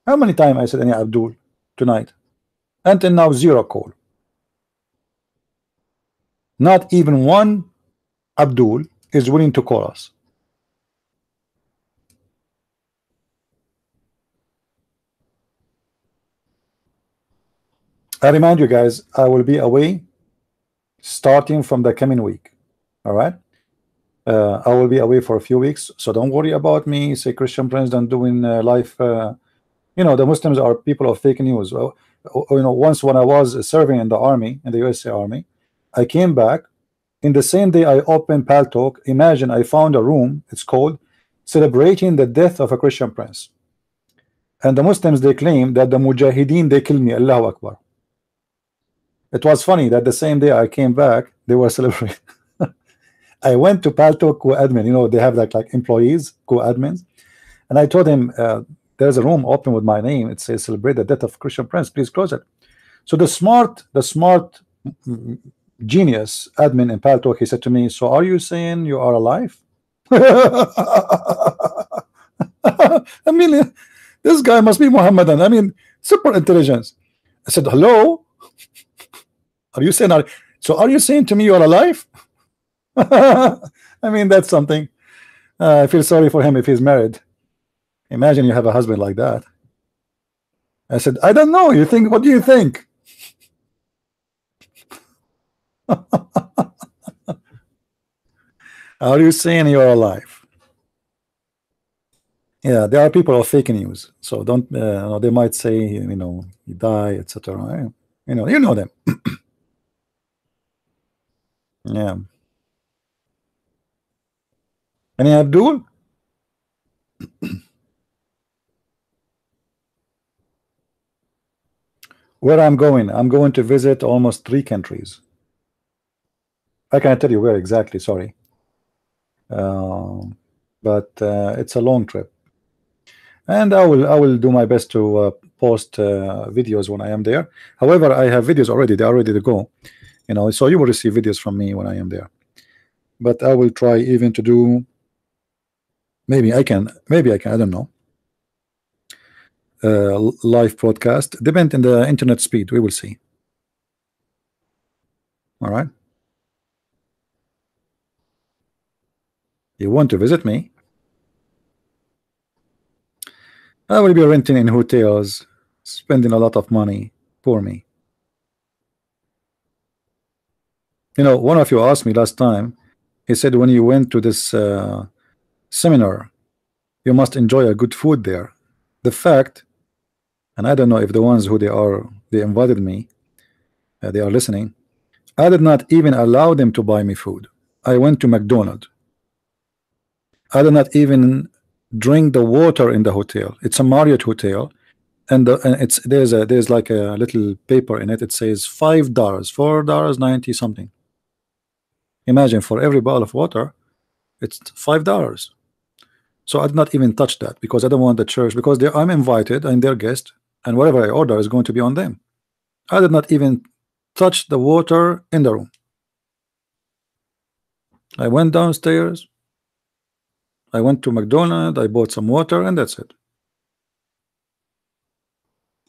How many times I said any Abdul tonight? Until now, 0 call. Not even one Abdul is willing to call us. I remind you guys, I will be away starting from the coming week. All right. I will be away for a few weeks, so don't worry about me. Say Christian Prince don't doing life. You know, the Muslims are people of fake news. You know, once when I was serving in the army, in the USA Army, I came back. In the same day I opened Paltalk. Imagine I found a room. It's called Celebrating the Death of a Christian Prince. And the Muslims, they claim that the Mujahideen, they killed me. Allahu Akbar. It was funny that the same day I came back, they were celebrating. I went to Paltalk co-admin. You know, they have like employees, co-admins. And I told him, there's a room open with my name. It says celebrate the death of Christian Prince. Please close it. So the smart genius admin in Paltalk, he said to me, so are you saying you are alive? I mean, this guy must be Muhammadan. I mean, super intelligence. I said, hello? Are you saying So are you saying to me you are alive? I mean, that's something. I feel sorry for him if he's married. Imagine you have a husband like that. I said, I don't know. You think? What do you think? Are you saying you are alive? Yeah, there are people of fake news. So don't. They might say, you die, etc. You know them. Yeah. Any Abdul? Where I'm going to visit almost 3 countries. I can't tell you where exactly, sorry. But it's a long trip. And I will do my best to post videos when I am there. However, I have videos already, they are ready to go. So you will receive videos from me when I am there. But I will try even to do, maybe I can, I don't know. Live broadcast, depend on the internet speed, we will see. All right. You want to visit me? I will be renting in hotels, spending a lot of money. Poor me. One of you asked me last time. He said when you went to this seminar, you must enjoy a good food there. The fact, and I don't know if the ones who they invited me, they are listening. I did not even allow them to buy me food. I went to McDonald's. I did not even drink the water in the hotel. It's a Marriott hotel, and there's like a little paper in it. It says $5, $4.90 something. Imagine, for every bottle of water, it's $5. So I did not even touch that because I don't want the church, because I'm invited and their guest, and whatever I order is going to be on them. I did not even touch the water in the room. I went downstairs. I went to McDonald's. I bought some water, and that's it.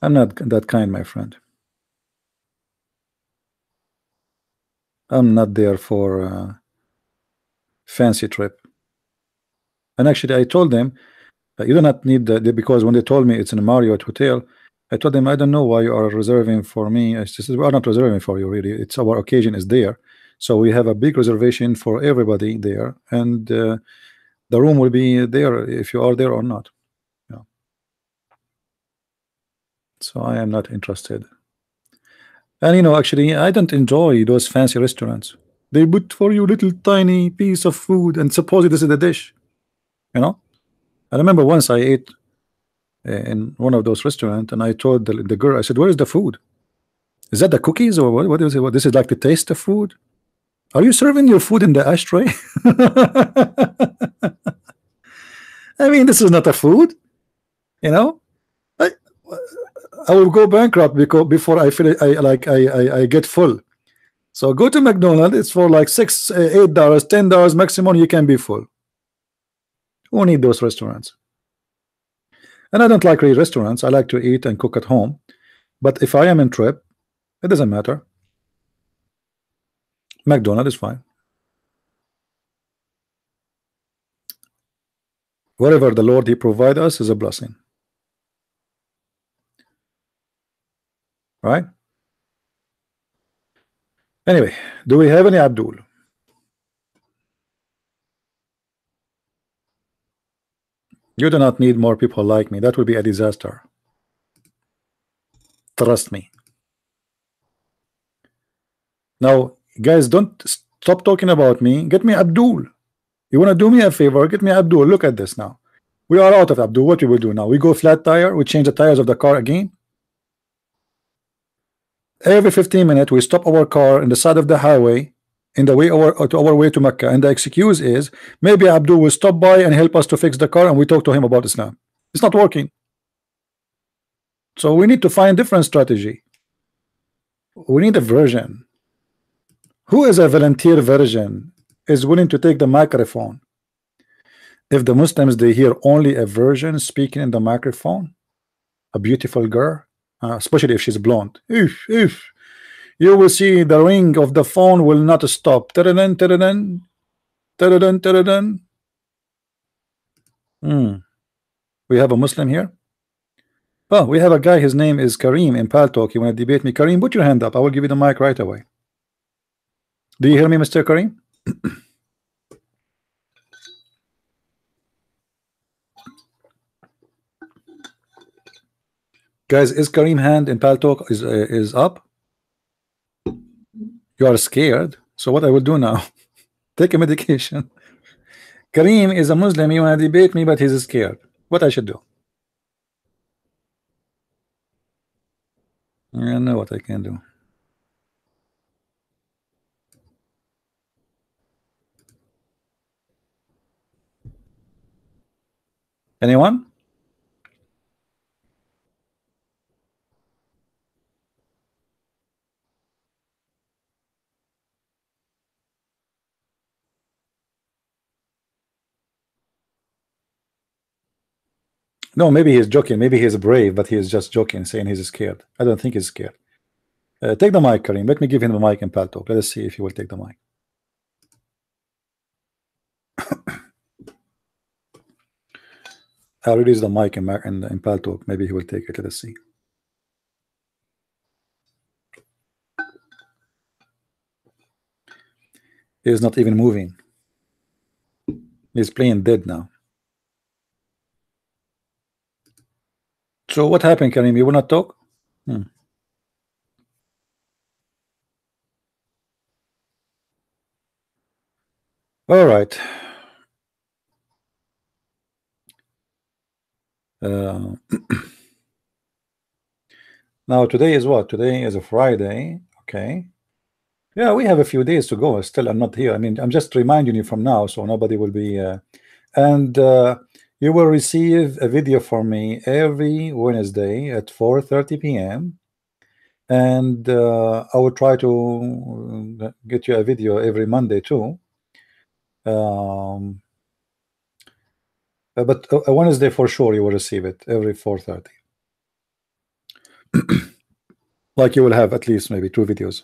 I'm not that kind, my friend. I'm not there for a fancy trip. And actually, I told them you do not need because when they told me it's in a Marriott hotel, I told them I don't know why you are reserving for me. I said, we are not reserving for you, really. It's our occasion is there, so we have a big reservation for everybody there, and the room will be there if you are there or not. Yeah. So I am not interested. And actually, I don't enjoy those fancy restaurants. They put for you little tiny piece of food and suppose this is the dish. I remember once I ate in one of those restaurants, and I told the girl, I said, where is the food? Is that the cookies, or what is it? What, this is like the taste of food? Are you serving your food in the ashtray? I mean, this is not a food. I will go bankrupt before I feel I get full. So go to McDonald's. It's for like $6, $8, $10 maximum. You can be full. Who need those restaurants? And I don't like really restaurants. I like to eat and cook at home. But if I am in trip, it doesn't matter. McDonald's is fine. Whatever the Lord He provide us is a blessing. Right? Anyway, do we have any Abdul? You do not need more people like me. That will be a disaster. Trust me. Now, guys, don't stop talking about me. Get me Abdul. You want to do me a favor? Get me Abdul. Look at this now. We are out of Abdul. What we will do now? We go flat tire. We change the tires of the car again. Every 15 minutes, we stop our car on the side of the highway in the way to our way to Mecca. And the excuse is maybe Abdul will stop by and help us to fix the car, and we talk to him about Islam. It's not working. So we need to find different strategy. We need a version. Who is a volunteer version is willing to take the microphone? If the Muslims, they hear only a virgin speaking in the microphone, a beautiful girl, especially if she's blonde, You will see the ring of the phone will not stop. Ta-da-dun, ta-da-dun, ta-da-dun, ta-da-dun. We have a Muslim here. Oh, we have a guy. His name is Kareem in Paltalk. You want to debate me? Kareem, put your hand up. I will give you the mic right away. Do you hear me, Mr. Kareem? Guys, is Kareem hand in Paltalk is up? You are scared. So what I will do now? Take a medication. Kareem is a Muslim. You want to debate me, but he's scared. What I should do? I know what I can do. Anyone? No, maybe he's joking. Maybe he's brave, but he is just joking, saying he's scared. I don't think he's scared. Take the mic, Kareem. Let me give him the mic in Paltalk. Let us see if he will take the mic. I'll release the mic in Paltalk. Maybe he will take it. Let us see. He is not even moving. He's playing dead now. So what happened, Kareem? You will not talk? All right. Now today is what? Today is a Friday. Okay. Yeah, we have a few days to go. Still, I'm not here. I mean, I'm just reminding you from now, so nobody will be. You will receive a video from me every Wednesday at 4:30 p.m. And I will try to get you a video every Monday too. But a Wednesday for sure you will receive it every 4:30. Like you will have at least maybe 2 videos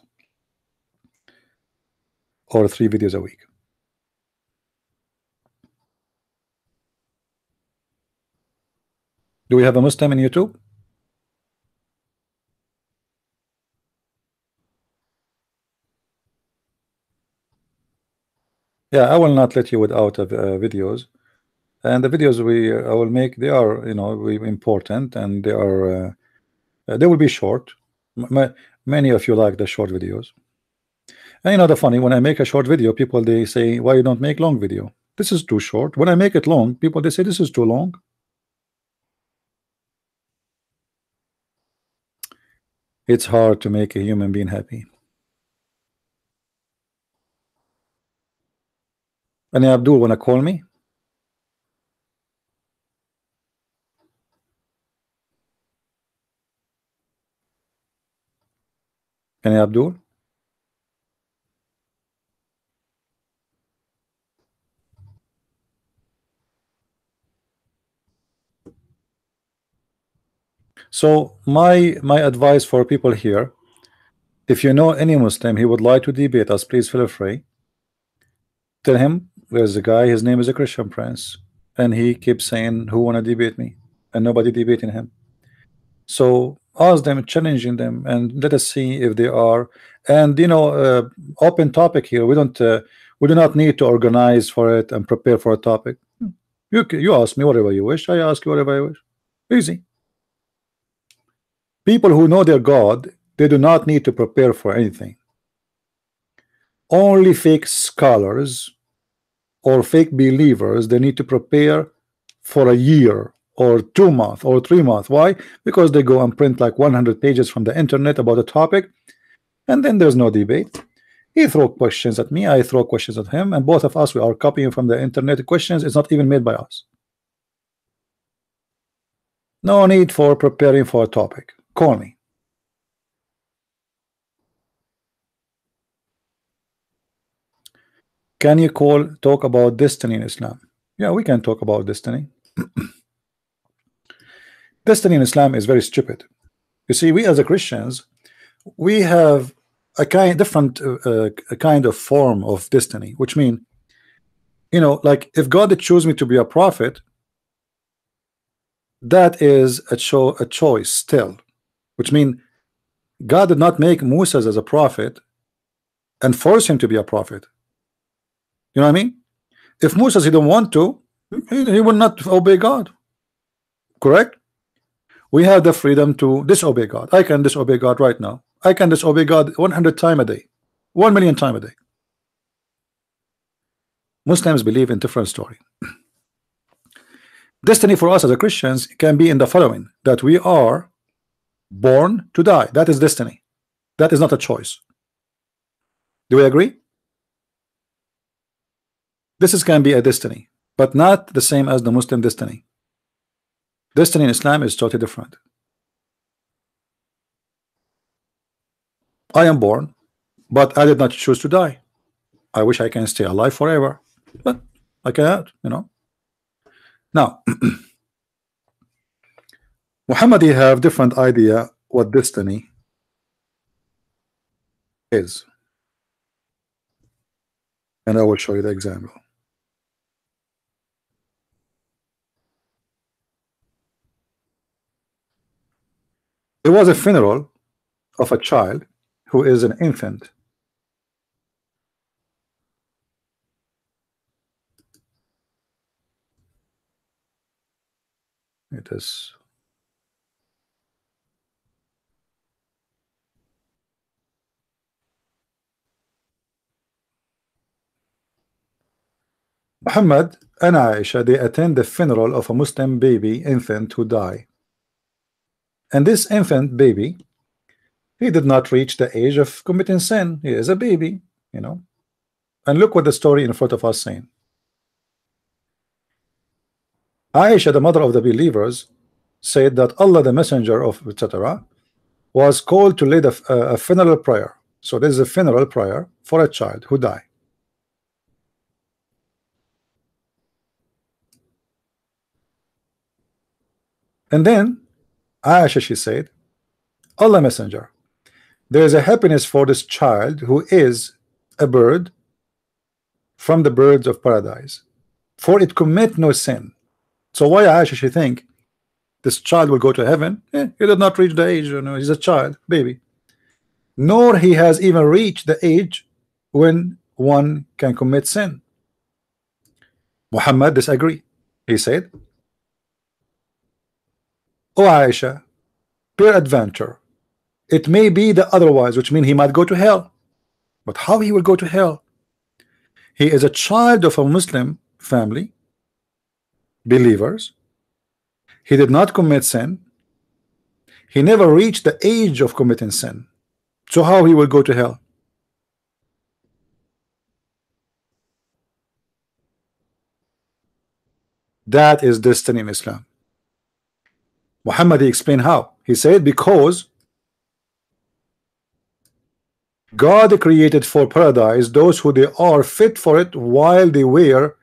or 3 videos a week. Do we have a Muslim in YouTube? Yeah, I will not let you without videos. And the videos I will make, they are, you know, important, and they are they will be short. Many of you like the short videos. And you know the funny, when I make a short video, people they say, why you don't make long video? This is too short. When I make it long, people they say this is too long. It's hard to make a human being happy. And Abdul wanna call me? Can you Abdul? So my advice for people here, if you know any Muslim he would like to debate us, please feel free. Tell him there's a guy, his name is a Christian Prince, and he keeps saying who wanna debate me, and nobody debating him. So ask them, challenging them, and let us see if they are. And you know, open topic here. We do not need to organize for it and prepare for a topic. You ask me whatever you wish. I ask you whatever I wish. Easy. People who know their God, they do not need to prepare for anything. Only fake scholars or fake believers, they need to prepare for a year or 2 months or 3 months. Why? Because they go and print like 100 pages from the internet about a topic, and then there's no debate. He throw questions at me, I throw questions at him, and both of us we are copying from the internet questions. It's not even made by us. No need for preparing for a topic. Call me. Can you talk about destiny in Islam? Yeah, we can talk about destiny. Destiny in Islam is very stupid. You see, we as a Christians, we have a different a kind of form of destiny, which mean, you know, like if God had choose me to be a prophet, that is a choice still, which mean God did not make Moses as a prophet and force him to be a prophet. You know what I mean? If Moses he don't want to, he will not obey God. Correct? We have the freedom to disobey God. I can disobey God right now. I can disobey God 100 times a day, 1,000,000 times a day. Muslims believe in different story. Destiny for us as a Christians can be in the following: that we are born to die. That is destiny. That is not a choice. Do we agree? Can be a destiny, but not the same as the Muslim destiny. Destiny in Islam is totally different. I am born, but I did not choose to die. I wish I can stay alive forever, but I cannot, you know. Now, Muhammadi have different idea what destiny is, and I will show you the example. There was a funeral of a child who is an infant. It is Muhammad and Aisha, they attend the funeral of a Muslim baby infant who died. And this infant baby, he did not reach the age of committing sin. He is a baby, you know. And look what the story in front of us saying. Aisha, the mother of the believers, said that Allah, the messenger of etc., was called to lead a funeral prayer. So this is a funeral prayer for a child who died. And then Aisha, she said, Allah messenger, there is a happiness for this child who is a bird from the birds of paradise, for it commit no sin. So why Aisha she think this child will go to heaven? He did not reach the age, you know, he's a child, baby. Nor he has even reached the age when one can commit sin. Muhammad disagreed. He said, "O Aisha, peradventure, it may be the otherwise," which means he might go to hell. But how he will go to hell? He is a child of a Muslim family, believers. He did not commit sin. He never reached the age of committing sin. So how he will go to hell? That is destiny in Islam. Muhammad explained how. He said, because God created for paradise those who they are fit for it while they were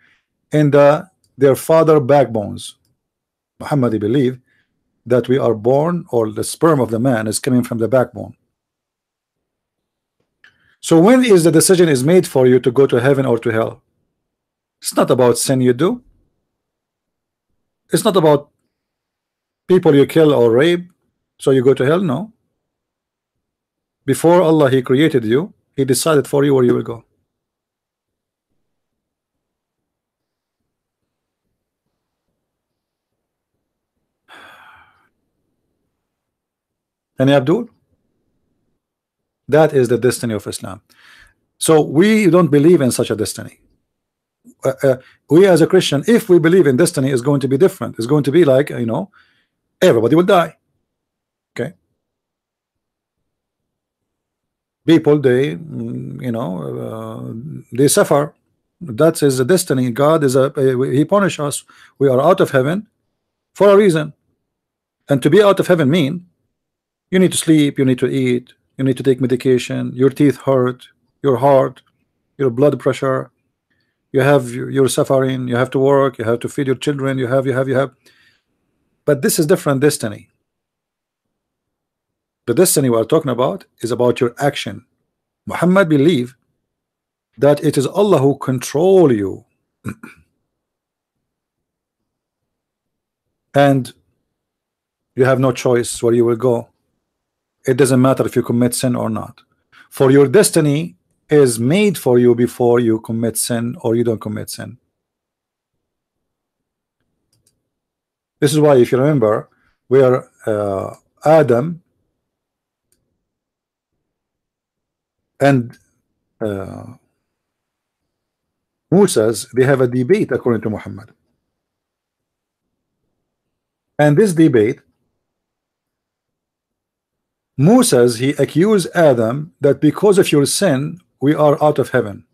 in their father backbones. Muhammad believe that we are born, or the sperm of the man is coming from the backbone. So when is the decision is made for you to go to heaven or to hell? It's not about sin you do. It's not about people you kill or rape, so you go to hell. No. Before Allah, He created you. He decided for you where you will go. Any Abdul? That is the destiny of Islam. So we don't believe in such a destiny. We as a Christian, if we believe in destiny, is going to be different. It's going to be like, you know, everybody will die. Okay. People, they, you know, they suffer. That is the destiny. God is He punish us. We are out of heaven for a reason. And to be out of heaven mean you need to sleep, you need to eat, you need to take medication, your teeth hurt, your heart, your blood pressure, you're suffering, you have to work, you have to feed your children, you have. But this is different destiny. The destiny we are talking about is about your action. Muhammad believe that it is Allah who control you, and you have no choice where you will go. It doesn't matter if you commit sin or not, for your destiny is made for you before you commit sin or you don't commit sin. This is why, if you remember, where Adam and Moses, they have a debate according to Muhammad, and this debate, Moses, he accused Adam that because of your sin we are out of heaven.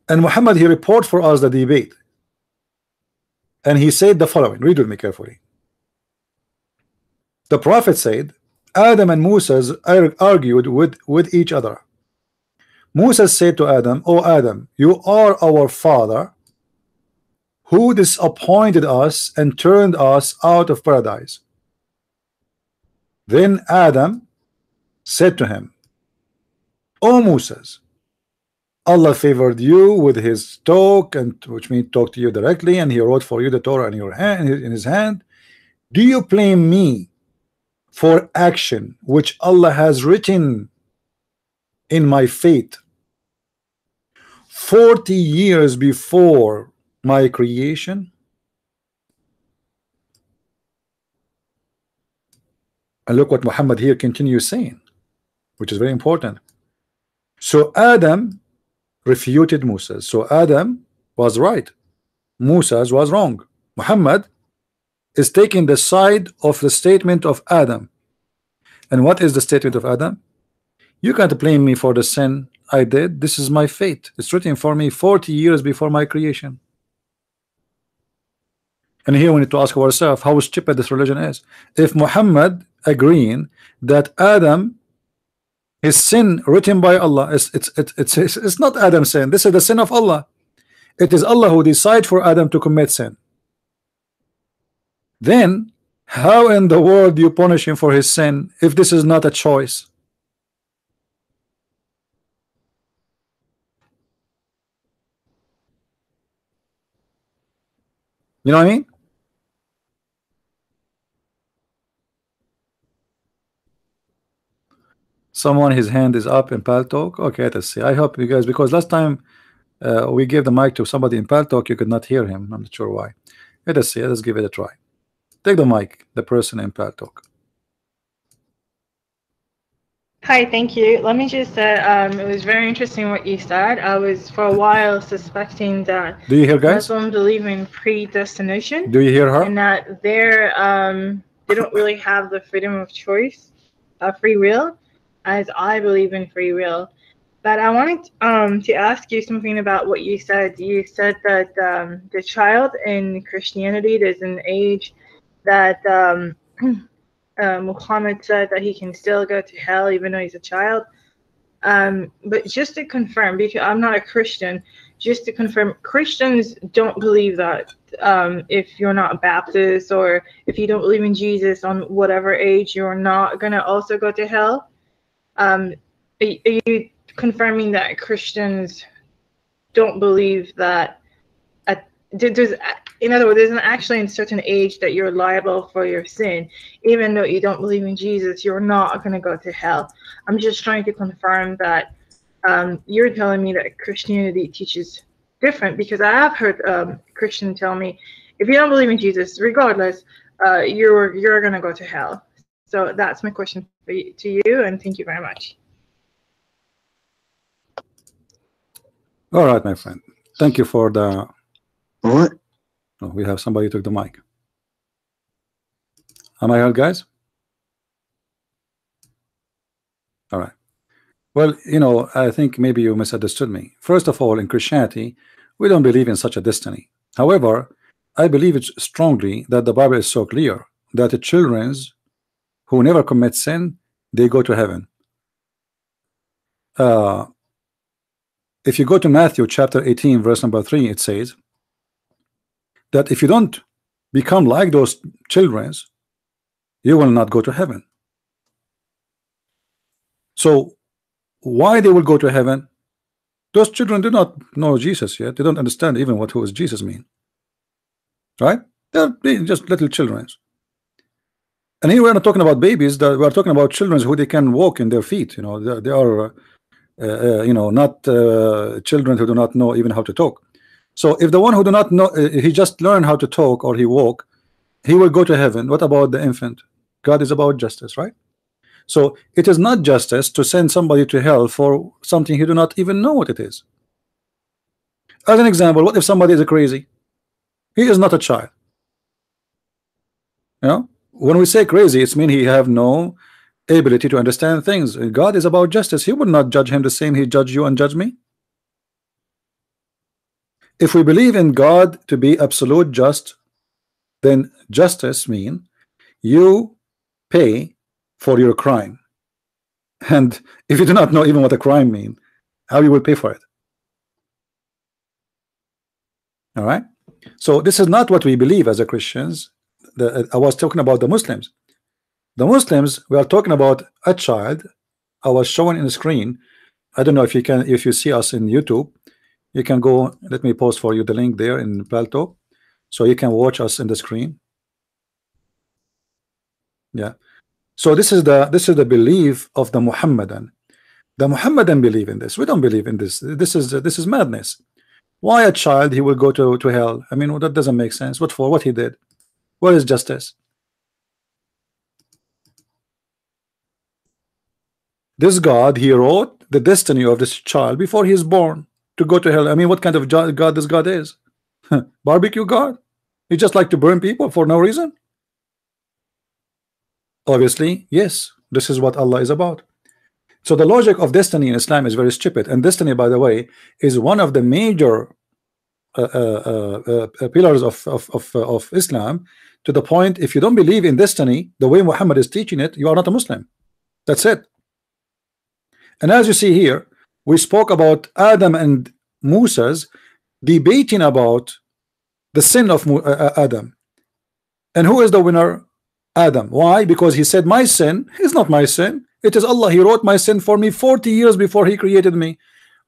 And Muhammad, he report for us the debate, and he said the following. Read with me carefully. The Prophet said Adam and Moses argued with each other. Moses said to Adam, "O Adam, you are our father who disappointed us and turned us out of paradise." Then Adam said to him, "O Moses, Allah favored you with his talk, and which means talk to you directly, and he wrote for you the Torah in your hand, in his hand. Do you blame me for action which Allah has written in my fate 40 years before my creation?" And look what Muhammad here continues saying, which is very important. So Adam refuted Moses. So Adam was right, Moses was wrong. Muhammad is taking the side of the statement of Adam. And what is the statement of Adam? You can't blame me for the sin I did. This is my fate. It's written for me 40 years before my creation. And here we need to ask ourselves how stupid this religion is. If Muhammad agreeing that Adam, his sin written by Allah, it's not Adam's sin. This is the sin of Allah. It is Allah who decides for Adam to commit sin. Then how in the world do you punish him for his sin if this is not a choice? You know what I mean? Someone, his hand is up in Paltalk. Okay, let's see. I hope you guys, because last time we gave the mic to somebody in Paltalk, you could not hear him. I'm not sure why. Let us see. Let's give it a try. Take the mic, the person in Paltalk. Hi, thank you. Let me just say, it was very interesting what you said. I was for a while suspecting that Do you hear, guys? Muslims believe in predestination. Do you hear her? And that they don't really have the freedom of choice, free will, as I believe in free will. But I wanted to ask you something about what you said. You said that the child in Christianity, there's an age that Muhammad said that he can still go to hell even though he's a child. But just to confirm, because I'm not a Christian, just to confirm, Christians don't believe that if you're not Baptist or if you don't believe in Jesus on whatever age, you're not going to also go to hell. Are you confirming that Christians don't believe that there's, in other words, there's actually a certain age that you're liable for your sin, even though you don't believe in Jesus, you're not going to go to hell. I'm just trying to confirm that you're telling me that Christianity teaches different, because I have heard Christians tell me, if you don't believe in Jesus, regardless, you're going to go to hell. So that's my question to you, and thank you very much. All right, my friend. Thank you for the... What? Oh, we have somebody who took the mic. Am I heard, guys? All right. Well, you know, I think maybe you misunderstood me. First of all, in Christianity, we don't believe in such a destiny. However, I believe it's strongly that the Bible is so clear that the children who never commit sin, they go to heaven. If you go to Matthew chapter 18, verse number 3, it says that if you don't become like those children, you will not go to heaven. So why they will go to heaven? Those children do not know Jesus yet. They don't understand even who is Jesus mean. Right? They're just little children. And here we're not talking about babies. We're talking about children who they can walk in their feet. You know, they are you know, not children who do not know even how to talk. So if the one who do not know, he just learned how to talk or he walk, he will go to heaven. What about the infant? God is about justice, right? So it is not justice to send somebody to hell for something he do not even know what it is. As an example, what if somebody is crazy? He is not a child. You know, when we say crazy, it's mean he have no ability to understand things. God is about justice. He would not judge him the same he judge you and judge me. If we believe in God to be absolute just, then justice mean you pay for your crime. And if you do not know even what a crime mean, how you will pay for it? All right. So this is not what we believe as a Christians. I was talking about the Muslims. The Muslims, we are talking about a child. I was showing in the screen. I don't know if you can, if you see us in YouTube, you can go. Let me post for you the link there in Palto, so you can watch us in the screen. Yeah. So this is the belief of the Muhammadan. The Muhammadan believe in this. We don't believe in this. This is madness. Why a child he will go to hell? I mean, that doesn't make sense. What for? What he did? What is justice? This God, he wrote the destiny of this child before he is born to go to hell. I mean, what kind of God this God is? Barbecue God? He just like to burn people for no reason? Obviously, yes. This is what Allah is about. So the logic of destiny in Islam is very stupid. And destiny, by the way, is one of the major pillars of Islam, to the point if you don't believe in destiny the way Muhammad is teaching it, you are not a Muslim. That's it. And as you see here, we spoke about Adam and Moses debating about the sin of Adam. And who is the winner? Adam. Why? Because he said my sin is not my sin, it is Allah. He wrote my sin for me 40 years before he created me.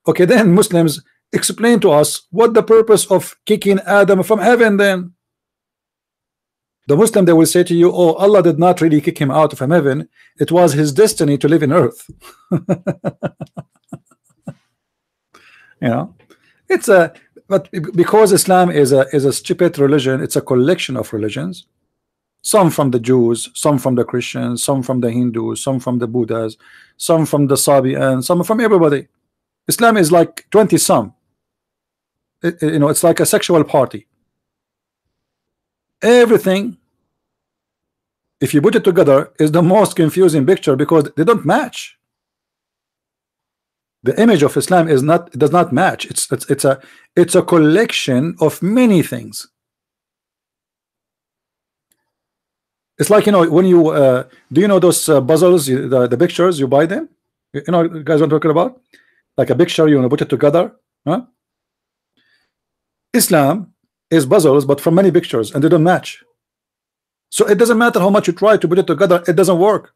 Okay, then Muslims, explain to us what the purpose of kicking Adam from heaven. Then the Muslim, they will say to you, oh, Allah did not really kick him out from heaven, it was his destiny to live in earth. You know, it's a, but because Islam is a stupid religion, it's a collection of religions, some from the Jews, some from the Christians, some from the Hindus, some from the Buddhas, some from the Sabians, some from everybody. Islam is like 20 some. You know, it's like a sexual party. Everything, if you put it together, is the most confusing picture because they don't match. The image of Islam is not, it does not match. It's a collection of many things. It's like, you know, when you do you know those puzzles, the pictures, you buy them, you know, guys, what I'm talking about, like a picture, you want to put it together, huh? Islam is puzzles, but from many pictures, and they don't match. So it doesn't matter how much you try to put it together, it doesn't work.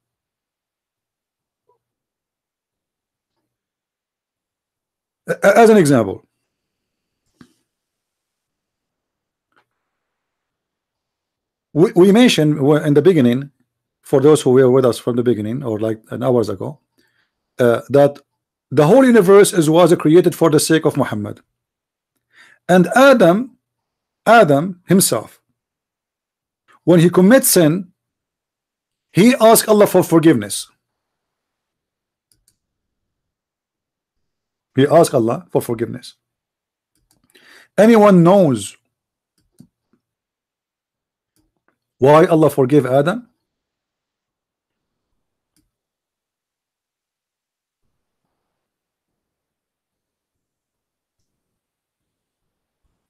As an example, we mentioned in the beginning, for those who were with us from the beginning or like an hours ago, that the whole universe was created for the sake of Muhammad. And Adam himself, when he commits sin, he asked Allah for forgiveness. He asked Allah for forgiveness. Anyone knows why Allah forgave Adam?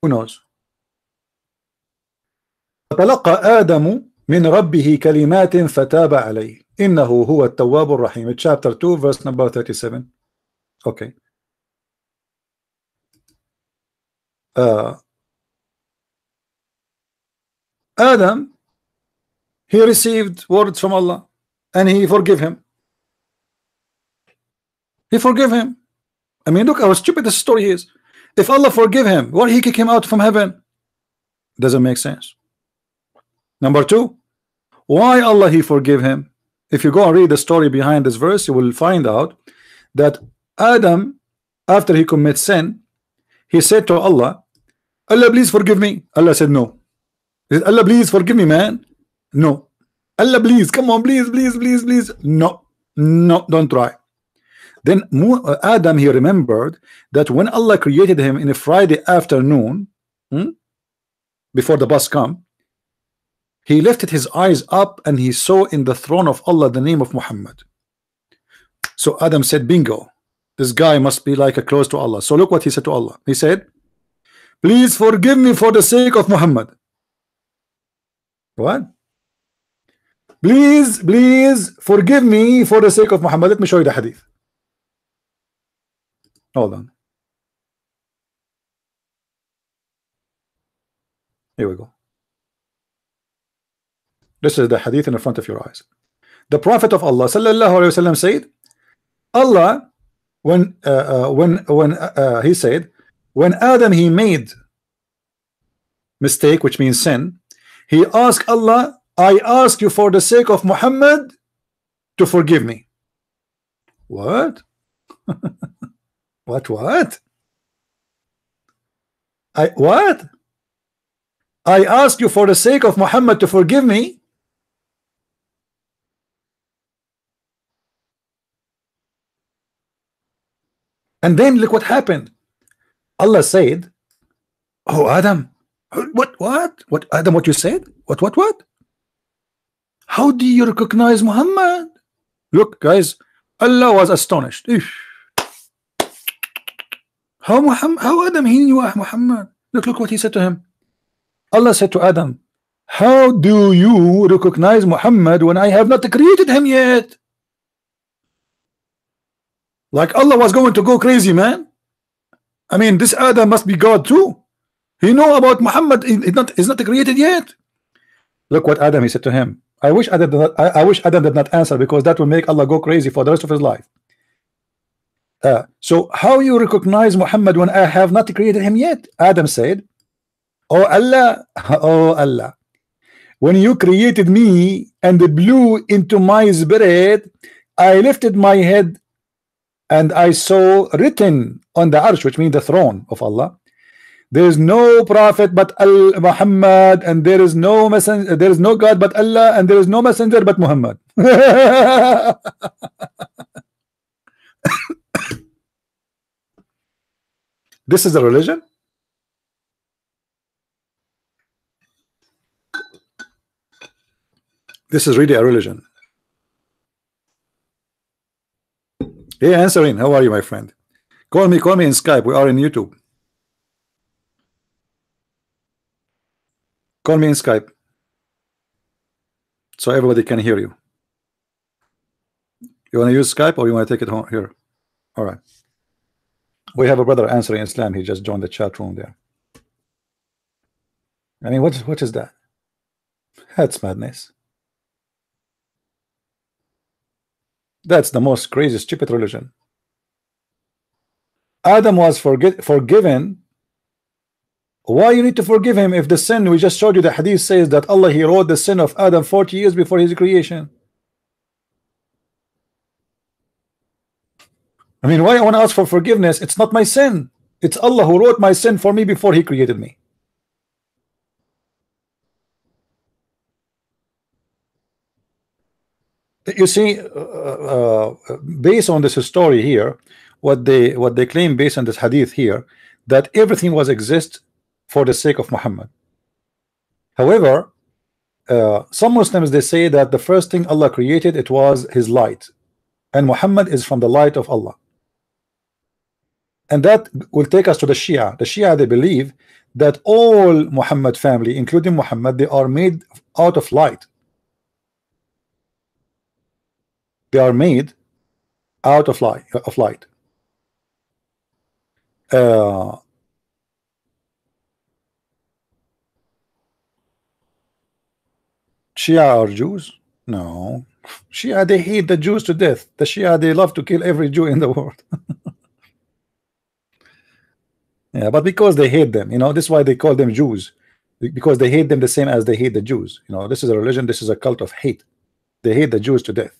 Who knows? فَتَلَقَّى آدَمُ مِنْ رَبِّهِ كَلِمَاتٍ فَتَابَ عَلَيْهِ إِنَّهُ هُوَ التَّوَّابُ الرَّحِيمُ. Chapter 2, verse number 37. Okay. Adam, he received words from Allah and he forgive him. He forgive him. I mean, look how stupid the story is. If Allah forgive him, why he kick him out from heaven? Doesn't make sense. Number two, why Allah he forgive him? If you go and read the story behind this verse, you will find out that Adam, after he commits sin, he said to Allah, Allah please forgive me. Allah said no. He said, Allah please forgive me, man. No. Allah please, come on, please, please, please, please. No, no, don't try. Then Adam, he remembered that when Allah created him in a Friday afternoon, before the bus come, he lifted his eyes up and he saw in the throne of Allah the name of Muhammad. So Adam said, bingo, this guy must be like a close to Allah. So look what he said to Allah. He said, please forgive me for the sake of Muhammad. What? Please, please forgive me for the sake of Muhammad. Let me show you the hadith. Hold on. Here we go. This is the hadith in the front of your eyes. The Prophet of Allah sallallahu alaihi wasallam said, Allah, when he said, when Adam he made mistake, which means sin, he asked Allah, I ask you for the sake of Muhammad to forgive me. What? What? What? I ask you for the sake of Muhammad to forgive me. And then look what happened. Allah said, oh Adam, what Adam, what you said? What? How do you recognize Muhammad? Look guys, Allah was astonished. How Adam he knew Muhammad? Look what he said to him. Allah said to Adam, how do you recognize Muhammad when I have not created him yet? Like Allah was going to go crazy, man. I mean, this Adam must be God too. He know about Muhammad is not created yet. Look what Adam he said to him. I wish Adam did not answer, because that will make Allah go crazy for the rest of his life. So how you recognize Muhammad when I have not created him yet? Adam said, oh Allah, when you created me and blew into my spirit, I lifted my head and I saw written on the arsh, which means the throne of Allah, there is no prophet but Muhammad, and there is no messenger, there is no God but Allah, and there is no messenger but Muhammad. This is a religion? This is really a religion. Hey, answering. How are you, my friend? Call me in Skype. We are in YouTube. Call me in Skype so everybody can hear you. You want to use Skype or you want to take it home here? All right. We have a brother answering Islam. He just joined the chat room there. I mean, what is that? That's madness. That's the most crazy, stupid religion. Adam was forgiven. Why you need to forgive him if the sin, we just showed you the hadith says that Allah he wrote the sin of Adam 40 years before his creation. I mean, why I want to ask for forgiveness? It's not my sin. It's Allah who wrote my sin for me before he created me. You see, based on this story here, what they claim based on this hadith here, that everything was exist for the sake of Muhammad. However, some Muslims, they say that the first thing Allah created, it was his light, and Muhammad is from the light of Allah. And that will take us to the Shia. The Shia, they believe that all Muhammad family, including Muhammad, they are made out of light. They are made out of light. Shia are Jews? No. Shia, they hate the Jews to death. The Shia, they love to kill every Jew in the world. Yeah, but because they hate them, you know, this is why they call them Jews, because they hate them the same as they hate the Jews. You know, this is a religion, this is a cult of hate. They hate the Jews to death.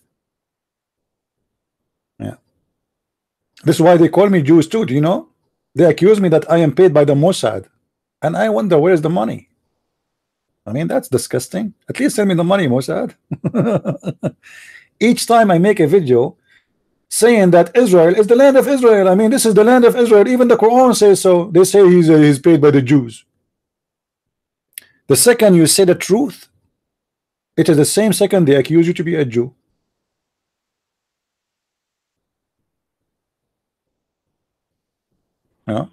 Yeah, this is why they call me Jews too. Do you know? They accuse me that I am paid by the Mossad, and I wonder where's the money. I mean, that's disgusting. At least send me the money, Mossad. Each time I make a video saying that Israel is the land of Israel, I mean, this is the land of Israel. Even the Quran says so. They say he's paid by the Jews. The second you say the truth, it is the same second they accuse you to be a Jew. You know?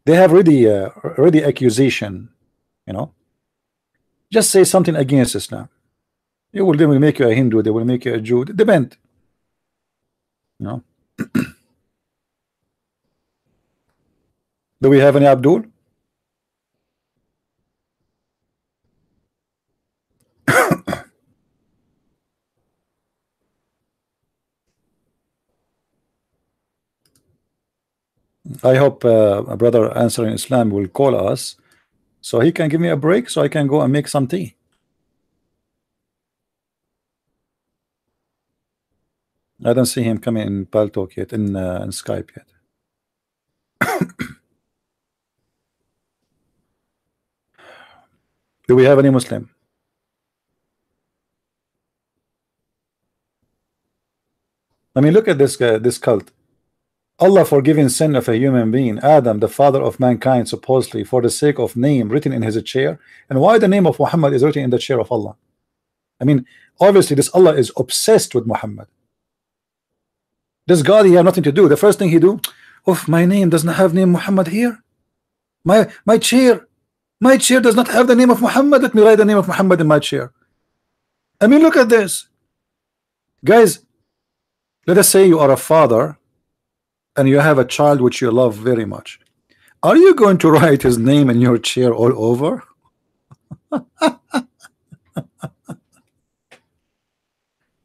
They have already accusation. You know, just say something against Islam. They will make you a Hindu. They will make you a Jew. Depend. You know. Do we have any Abdul? I hope a brother answering Islam will call us so he can give me a break so I can go and make some tea. I don't see him coming in Paltalk yet, in Skype yet. Do we have any Muslim? I mean, look at this guy, this cult. Allah forgiving sin of a human being, Adam, the father of mankind, supposedly for the sake of name written in his chair. And why the name of Muhammad is written in the chair of Allah? I mean, obviously this Allah is obsessed with Muhammad. This God, he have nothing to do. The first thing he do, oh, my name does not have name Muhammad here. My chair does not have the name of Muhammad. Let me write the name of Muhammad in my chair. I mean, look at this, guys. Let us say you are a father and you have a child which you love very much. Are you going to write his name in your chair all over? I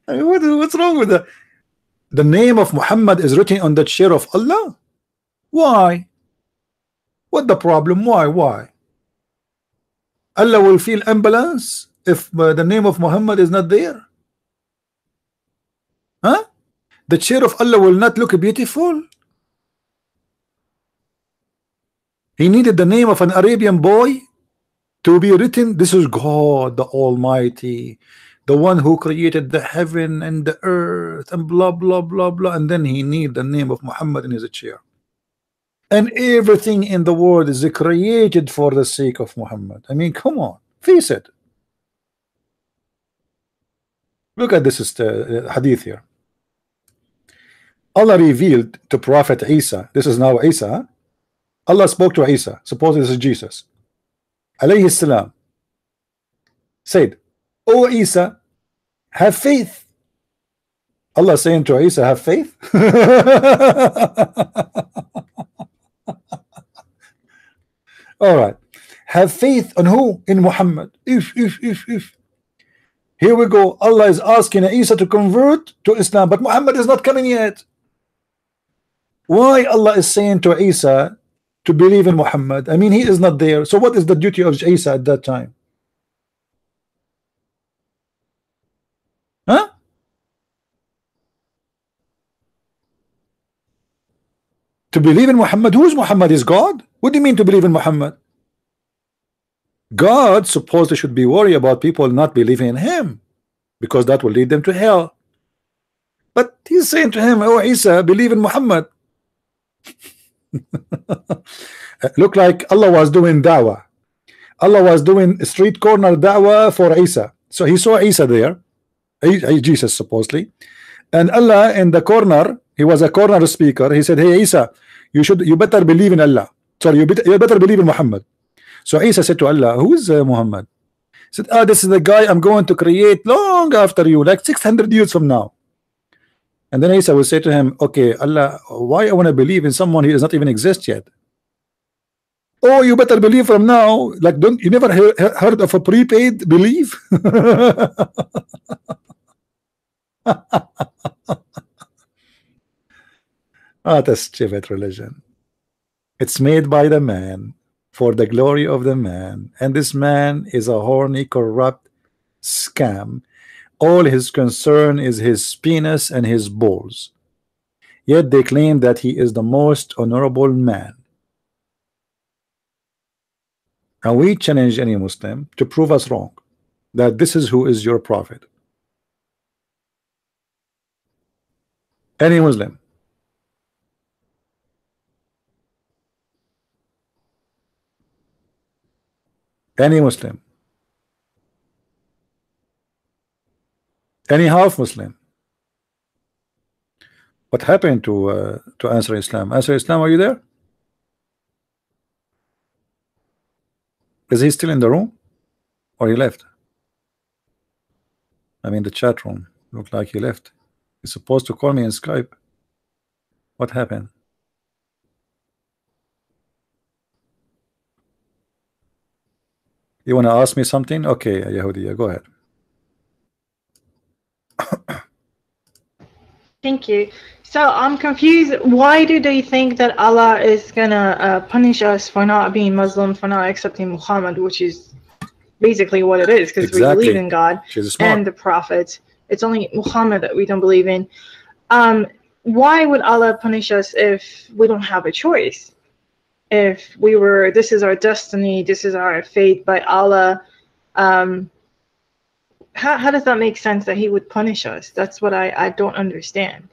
mean, what's wrong with that? The name of Muhammad is written on the chair of Allah. Why? What the problem? Why? Allah will feel imbalance if the name of Muhammad is not there. Huh? The chair of Allah will not look beautiful. He needed the name of an Arabian boy to be written. This is God the Almighty, the one who created the heaven and the earth and blah blah blah blah, and then he need the name of Muhammad in his chair. And everything in the world is created for the sake of Muhammad. I mean, come on, face it. Look at this hadith here. Allah revealed to Prophet Isa. This is now Isa. Huh? Allah spoke to Isa. Suppose this is Jesus. Alayhi salam said, "O Isa, have faith." Allah saying to Isa, have faith? All right. Have faith on who? In Muhammad. If. Here we go. Allah is asking Isa to convert to Islam, but Muhammad is not coming yet. Why Allah is saying to Isa to believe in Muhammad? I mean, he is not there. So what is the duty of Isa at that time? Huh? To believe in Muhammad? Who is Muhammad? Is God? What do you mean to believe in Muhammad? God supposedly should be worried about people not believing in him, because that will lead them to hell. But he's saying to him, "Oh Isa, believe in Muhammad." Look like Allah was doing da'wah. Allah was doing street corner da'wah for Isa. So he saw Isa there, Jesus supposedly, and Allah in the corner. He was a corner speaker. He said, "Hey Isa, you better believe in Allah. Sorry, you better believe in Muhammad." So Isa said to Allah, "Who is Muhammad?" He said, "This is the guy I'm going to create long after you, like 600 years from now." And then Isa will say to him, "Okay, Allah, why I want to believe in someone who does not even exist yet?" Oh, you better believe from now. Like, don't you never heard of a prepaid belief? Ah, that's stupid religion. It's made by the man for the glory of the man, and this man is a horny, corrupt scam. All his concern is his penis and his balls. Yet they claim that he is the most honorable man. And we challenge any Muslim to prove us wrong, that this is who is your prophet. Any Muslim. Any Muslim. Any half Muslim. What happened to Answer Islam? Answer Islam, are you there? Is he still in the room? Or he left? I mean the chat room. Looked like he left. He's supposed to call me in Skype. What happened? You want to ask me something? Okay, Yahudiya, go ahead. Thank you. So I'm confused. Why do they think that Allah is gonna punish us for not being Muslim, for not accepting Muhammad, which is basically what it is, because we believe in God and the prophets. It's only Muhammad that we don't believe in. Why would Allah punish us if we don't have a choice? If we were, this is our destiny, this is our fate by Allah. How does that make sense that he would punish us? That's what I don't understand.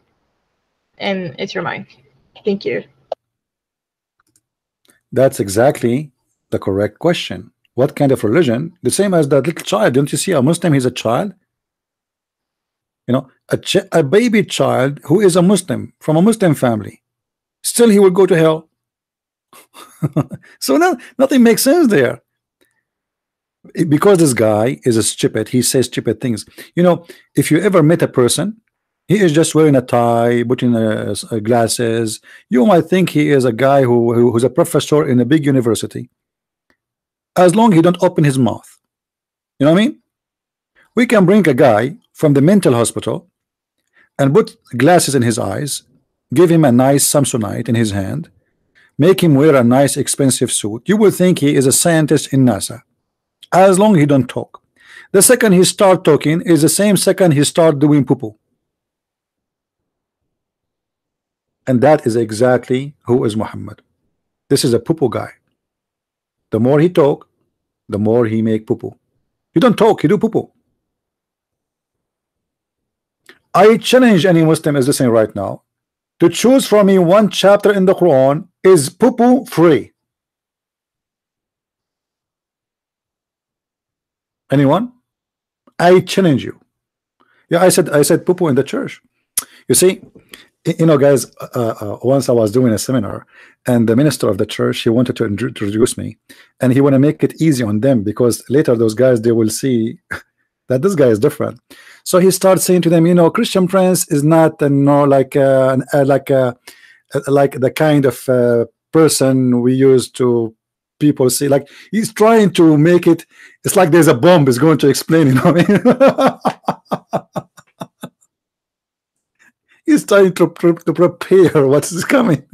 And it's your mic. Thank you. That's exactly the correct question. What kind of religion? The same as that little child. Don't you see a Muslim? He's a child. You know, a baby child who is a Muslim from a Muslim family. Still, he will go to hell. So now nothing makes sense there. Because this guy is a stupid, he says stupid things. You know, if you ever met a person, he is just wearing a tie, putting glasses, you might think he is a guy who's a professor in a big university, as long as he don't open his mouth. You know what I mean? We can bring a guy from the mental hospital and put glasses in his eyes, give him a nice Samsonite in his hand, make him wear a nice expensive suit. You will think he is a scientist in NASA, as long as he don't talk. The second he start talking is the same second he start doing poo-poo. And that is exactly who is Muhammad. This is a poo-poo guy. The more he talk, the more he make poo-poo. You don't talk, you do poo-poo. I challenge any Muslim is listening right now to choose from me one chapter in the Quran is poo-poo free. Anyone? I challenge you. Yeah, I said poo-poo in the church. You see, you know, guys, once I was doing a seminar, and the minister of the church, he wanted to introduce me, and he want to make it easy on them, because later those guys, they will see that this guy is different. So he starts saying to them, you know, Christian Prince is not, like the kind of person we used to people see. Like, he's trying to make it, it's like there's a bomb is going to explain, you know what I mean? He's trying to prepare what's coming.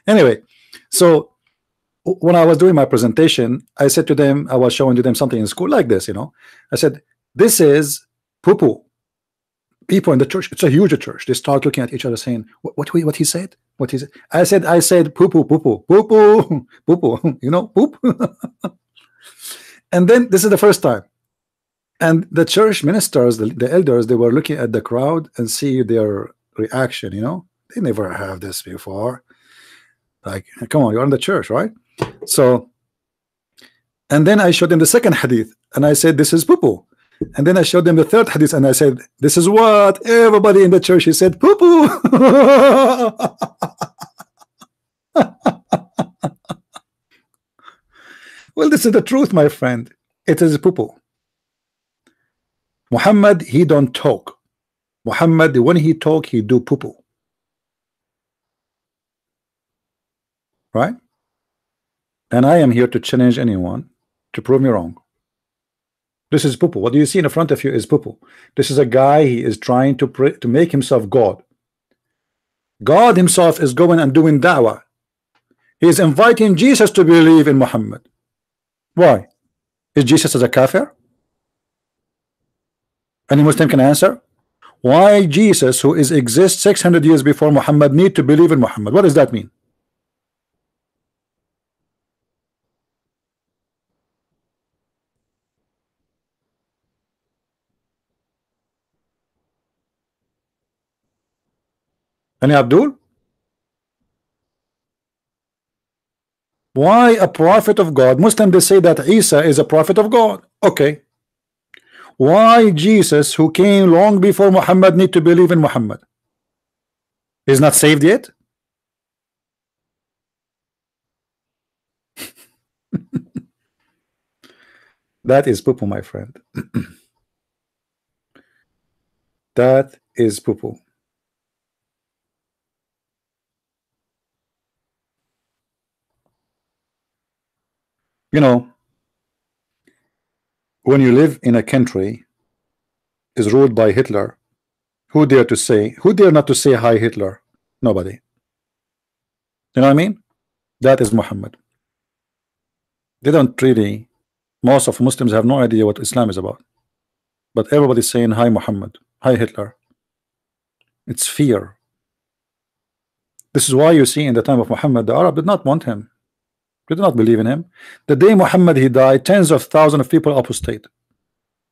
Anyway, so when I was doing my presentation, I said to them, I was showing to them something in school like this, you know. I said, this is poo-poo. People in the church, it's a huge church. They start looking at each other saying, what he said? What is it? I said poo-poo, poo-poo, poo-poo, poo-poo, you know, poop. And then this is the first time. And the church ministers, the elders, they were looking at the crowd and see their reaction, you know. They never have this before. Like, come on, you're in the church, right? So, and then I showed them the second hadith, and I said, this is poo-poo. And then I showed them the third hadith, and I said, this is what everybody in the church, he said, poo-poo. Well, this is the truth, my friend. It is poo-poo. Muhammad, he don't talk. Muhammad, when he talk, he do poo-poo. Right? and I am here to challenge anyone to prove me wrong. This is Pupu. What do you see in front of you is Pupu. This is a guy, he is trying to make himself God. God himself is going and doing da'wah. He is inviting Jesus to believe in Muhammad. Why? Is Jesus as a kafir? Any Muslim can answer. Why Jesus, who exists 600 years before Muhammad, need to believe in Muhammad? What does that mean? Any Abdul? Why a prophet of God? Muslim, they say that Isa is a prophet of God. Okay. Why Jesus, who came long before Muhammad, need to believe in Muhammad? He's not saved yet? That is Pupu, my friend. That is Pupu. You know, when you live in a country is ruled by Hitler, who dare not to say hi Hitler? Nobody. You know what I mean? That is Muhammad. They don't really, most of Muslims have no idea what Islam is about, but everybody's saying hi Muhammad, hi Hitler. It's fear. This is why you see in the time of Muhammad, the Arab did not want him. They did not believe in him. The day Muhammad he died, tens of thousands of people apostate.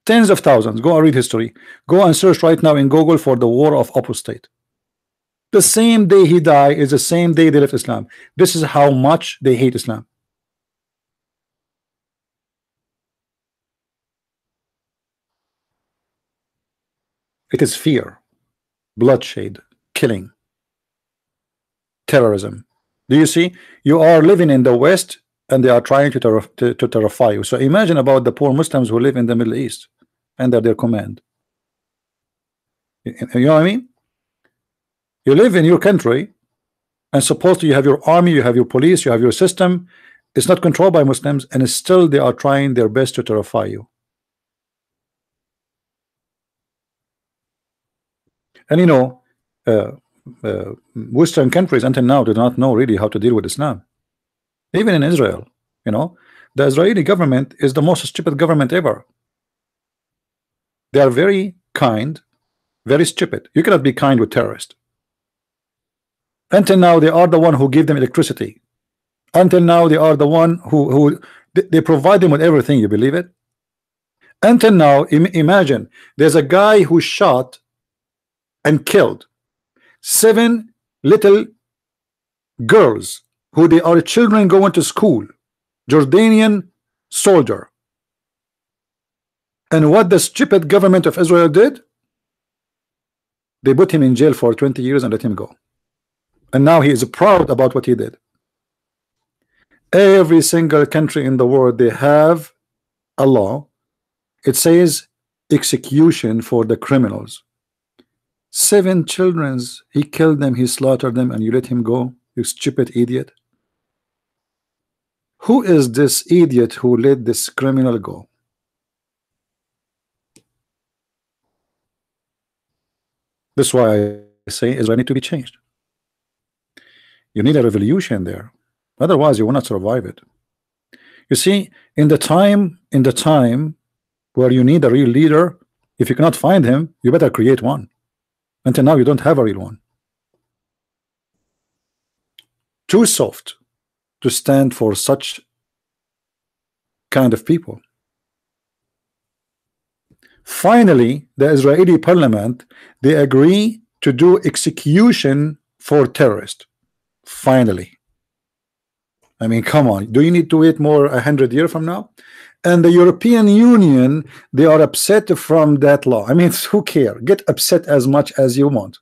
Tens of thousands. Go and read history. Go and search right now in Google for the war of apostate. The same day he died is the same day they left Islam. This is how much they hate Islam. It is fear, bloodshed, killing, terrorism. Do you see? You are living in the West and they are trying to terrify you. So imagine about the poor Muslims who live in the Middle East under their command. You know what I mean? You live in your country and supposed to you have your army, you have your police, you have your system. It's not controlled by Muslims, and still they are trying their best to terrify you. And you know, Western countries until now do not know really how to deal with Islam. Even in Israel, you know, the Israeli government is the most stupid government ever. They are very kind, very stupid. You cannot be kind with terrorists. Until now, they are the one who give them electricity. Until now, they are the one who they provide them with everything. You believe it? Until now, imagine there's a guy who shot and killed 7 little girls who they are children going to school, Jordanian soldier. And what the stupid government of Israel did, they put him in jail for 20 years and let him go. And now he is proud about what he did. Every single country in the world, they have a law. It says execution for the criminals. 7 children, he killed them, he slaughtered them, and you let him go, you stupid idiot. Who is this idiot who let this criminal go? That's why I say Israel need to be changed. You need a revolution there, otherwise you will not survive it. You see, in the time where you need a real leader, if you cannot find him, you better create one. Until now, you don't have a real one. Too soft to stand for such kind of people. Finally, the Israeli parliament, they agree to do execution for terrorists. Finally. I mean, come on. Do you need to wait more 100 years from now? And the European Union, they are upset from that law. I mean, who care? Get upset as much as you want.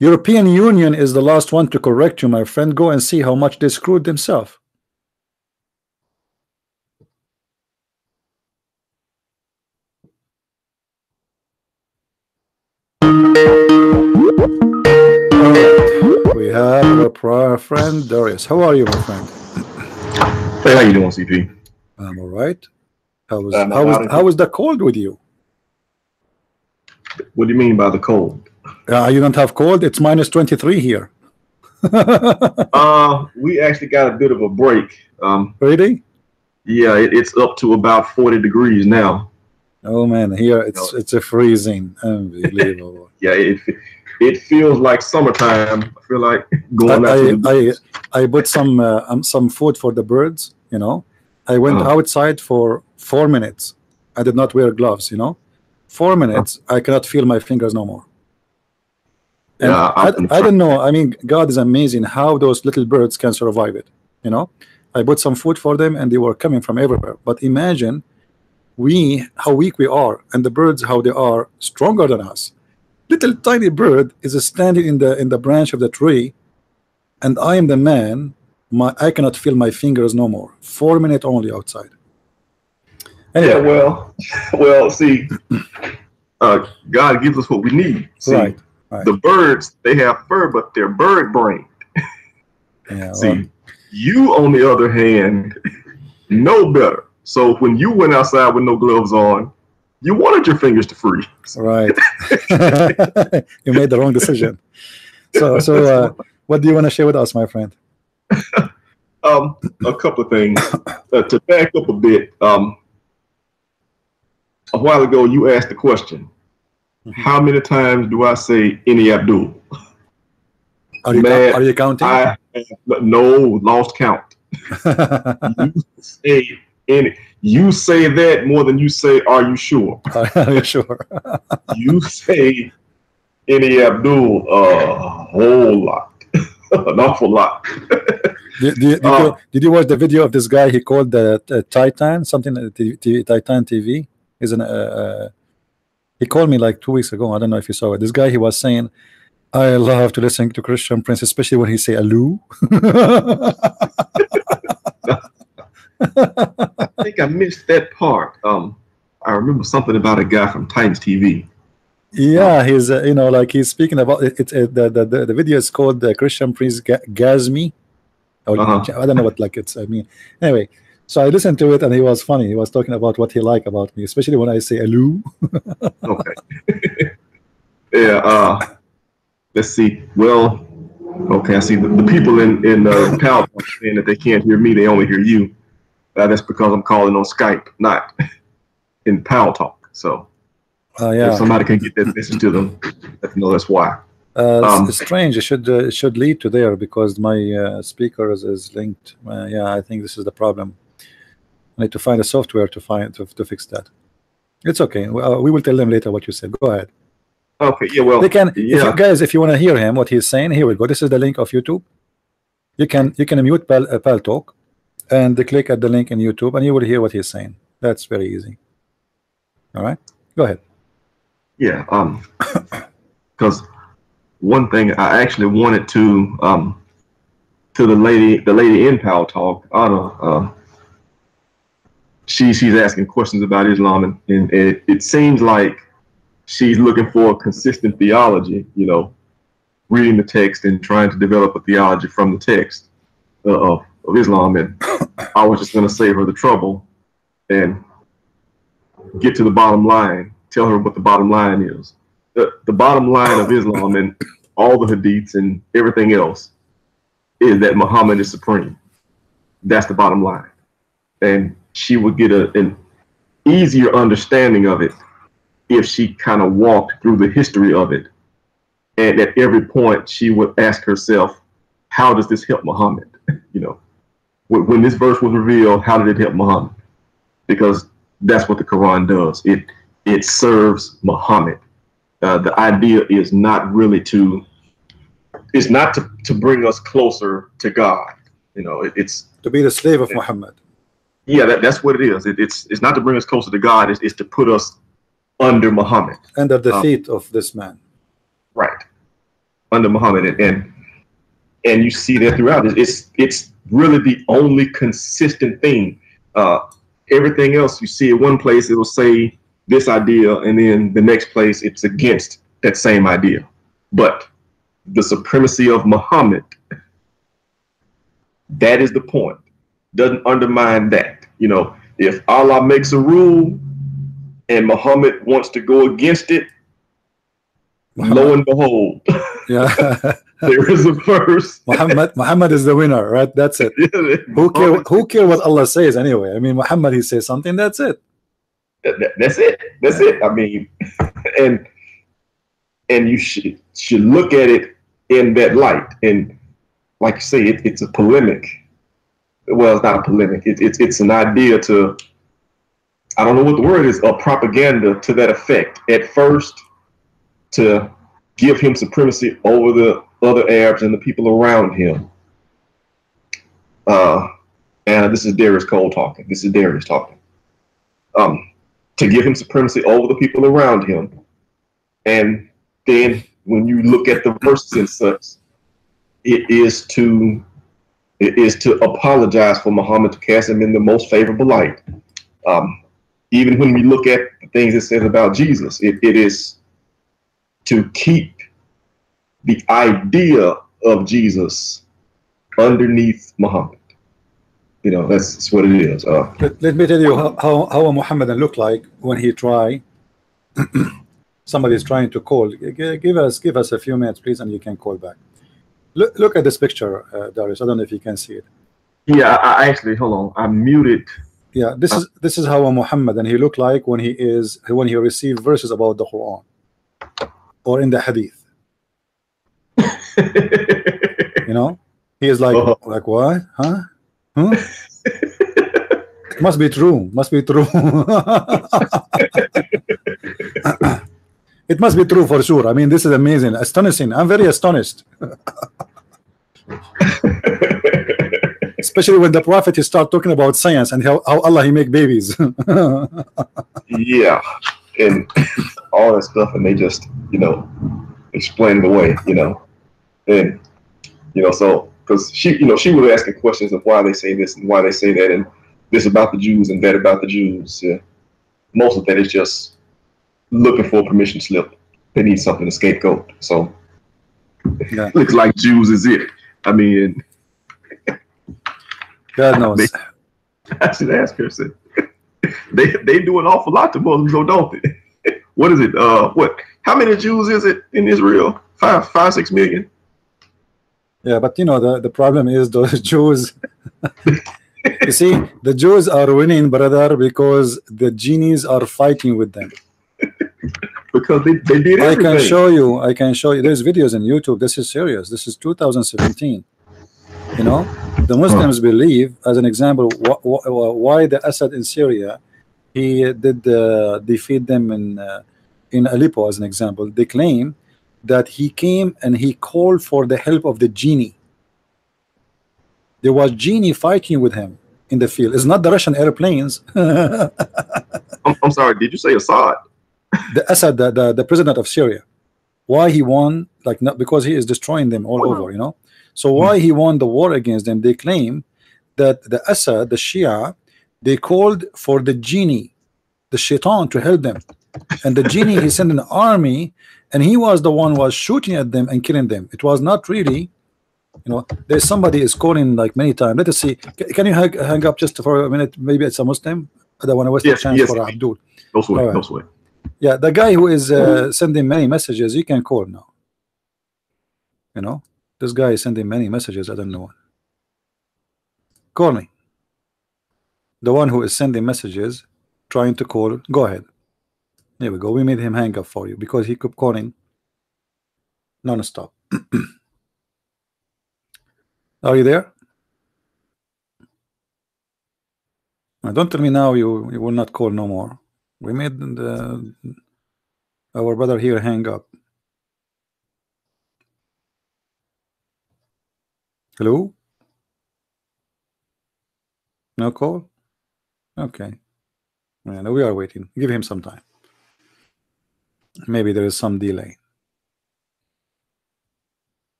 European Union is the last one to correct you, my friend. Go and see how much they screwed themselves. We have our friend Darius. How are you, my friend? Hey, how you doing, CP? I'm all right. How is the cold with you? What do you mean by the cold? You don't have cold? It's minus 23 here. We actually got a bit of a break. Really? Yeah, it's up to about 40 degrees now. Oh man, here it's a freezing. Unbelievable. Yeah, it feels like summertime. I feel like going out. I bought some food for the birds. You know, I went outside for 4 minutes. I did not wear gloves. You know, 4 minutes. I cannot feel my fingers no more. And yeah, I don't know. I mean, God is amazing how those little birds can survive it. You know, I bought some food for them, and they were coming from everywhere. But imagine how weak we are, and the birds how they are stronger than us. Little tiny bird is standing in the branch of the tree, and I am the man. I cannot feel my fingers no more. 4 minutes only outside. Anyway. Yeah, well, see, God gives us what we need. See, right. The birds, they have fur, but they're bird brained. Yeah, see, you on the other hand know better. So when you went outside with no gloves on, you wanted your fingers to freeze. Right. You made the wrong decision. So what do you want to share with us, my friend? A couple of things. To back up a bit, a while ago you asked the question, how many times do I say any Abdul? Are you counting? No, lost count. You say that more than you say, are you sure? Are you sure? You say any Abdul a whole lot, an awful lot. Did you watch the video of this guy? He called the Titan something, Titan TV. He called me like 2 weeks ago. I don't know if you saw it. This guy, he was saying, I love to listen to Christian Prince, especially when he say Alu. I think I missed that part. I remember something about a guy from Titans TV. Yeah, he's like he's speaking about it. The video is called Christian Prince Gazmi. I don't know what I mean. Anyway, so I listened to it and he was funny. He was talking about what he liked about me, especially when I say Alu. Okay. Yeah. Let's see. Well, okay. I see the people in PAL saying that they can't hear me. They only hear you. That's because I'm calling on Skype, not in PAL Talk. So if somebody can get that message to them, that's why. It's strange. It should lead to there because my speakers is linked. I think this is the problem. I need to find a software to fix that. It's okay. We will tell them later what you said. Go ahead. Okay. Yeah. Well, they can. If you want to hear him, what he's saying, here we go. This is the link of YouTube. You can mute PAL Talk and click at the link in YouTube, and you will hear what he's saying. That's very easy. All right. Go ahead. Yeah. Because one thing I actually wanted to the lady in PAL Talk, Anna. She's asking questions about Islam, and it seems like she's looking for a consistent theology, reading the text and trying to develop a theology from the text of Islam. And I was just going to save her the trouble and get to the bottom line, tell her what the bottom line is. The bottom line of Islam and all the hadiths and everything else is that Muhammad is supreme. That's the bottom line. And she would get an easier understanding of it if she kind of walked through the history of it. And at every point, she would ask herself, how does this help Muhammad? When this verse was revealed, how did it help Muhammad? Because that's what the Quran does. It serves Muhammad. The idea is not really to bring us closer to God. It's to be the slave of Muhammad. Yeah, that's what it is. It's not to bring us closer to God. It's to put us under Muhammad, under the feet of this man. Right, under Muhammad, and you see that throughout. It's really the only consistent thing. Everything else you see at one place, it will say this idea, and then the next place it's against that same idea. But the supremacy of Muhammad That is the point. Doesn't undermine that. You know, if Allah makes a rule and Muhammad wants to go against it, lo and behold, yeah, there is a verse. Muhammad is the winner, right? That's it. Who care what Allah says anyway? I mean, Muhammad, he says something, that's it. That's it. That's it. I mean, and you should look at it in that light. And like you say, it's a polemic. Well, it's not a polemic. It's an idea to, I don't know what the word is, a propaganda to that effect. At first, to give him supremacy over the other Arabs and the people around him. And this is Darius Cole talking. This is Darius talking. To give him supremacy over the people around him. And then when you look at the verses and such, it is to apologize for Muhammad, to cast him in the most favorable light. Even when we look at the things it says about Jesus, it is to keep the idea of Jesus underneath Muhammad. You know, that's what it is. Let me tell you how a Muhammadan look like when he try. Somebody's trying to call. Give us a few minutes, please, and you can call back. Look at this picture, Darius. I don't know if you can see it. Yeah, I actually, hold on. I'm muted. Yeah, this is how a Muhammadan he look like when he received verses about the Quran or in the Hadith. You know, he is like like what? Huh? Huh? It must be true. Must be true. It must be true for sure. I mean, this is amazing, astonishing. I'm very astonished. Especially when the Prophet he start talking about science and how Allah he make babies. Yeah, and all that stuff, and they just, you know, explain it away, you know, and you know, so because she was asking questions of why they say this and why they say that, and this about the Jews and that about the Jews. Yeah. Most of that is just looking for a permission slip. They need something to scapegoat. So yeah. Looks like Jews is it. I mean, God knows. I should ask her. They do an awful lot to Muslims, though, don't they? What is it? What? How many Jews is it in Israel? 6 million. Yeah, but you know the problem is those Jews. You see, the Jews are winning, brother, because the genies are fighting with them. Because they did everything. I can show you. There's videos on YouTube. This is serious. This is 2017. You know, the Muslims believe, as an example, why the Assad in Syria, he did defeat them in Aleppo, as an example. They claim that he came and he called for the help of the genie. There was genie fighting with him in the field. It's not the Russian airplanes. I'm sorry. Did you say Assad? The Assad, the president of Syria. Why he won? Like, not because he is destroying them all over, you know. So why he won the war against them? They claim that the Assad, the Shia, they called for the genie, the shaitan, to help them, and the genie he sent an army, and he was the one was shooting at them and killing them. It was not really, you know. There's somebody is calling like many times. Let us see. Can you hang up just for a minute? Maybe it's a Muslim. I don't want to waste the chance for Abdul. No sweat. No sweat. Yeah, the guy who is sending many messages, you can call now. You know, this guy is sending many messages. I don't know. Call me. The one who is sending messages, trying to call. Go ahead. There we go. We made him hang up for you because he kept calling non-stop. Are you there? Now, don't tell me now you will not call no more. We made our brother here hang up. Hello? No call? Okay. Yeah, we are waiting. Give him some time. Maybe there is some delay.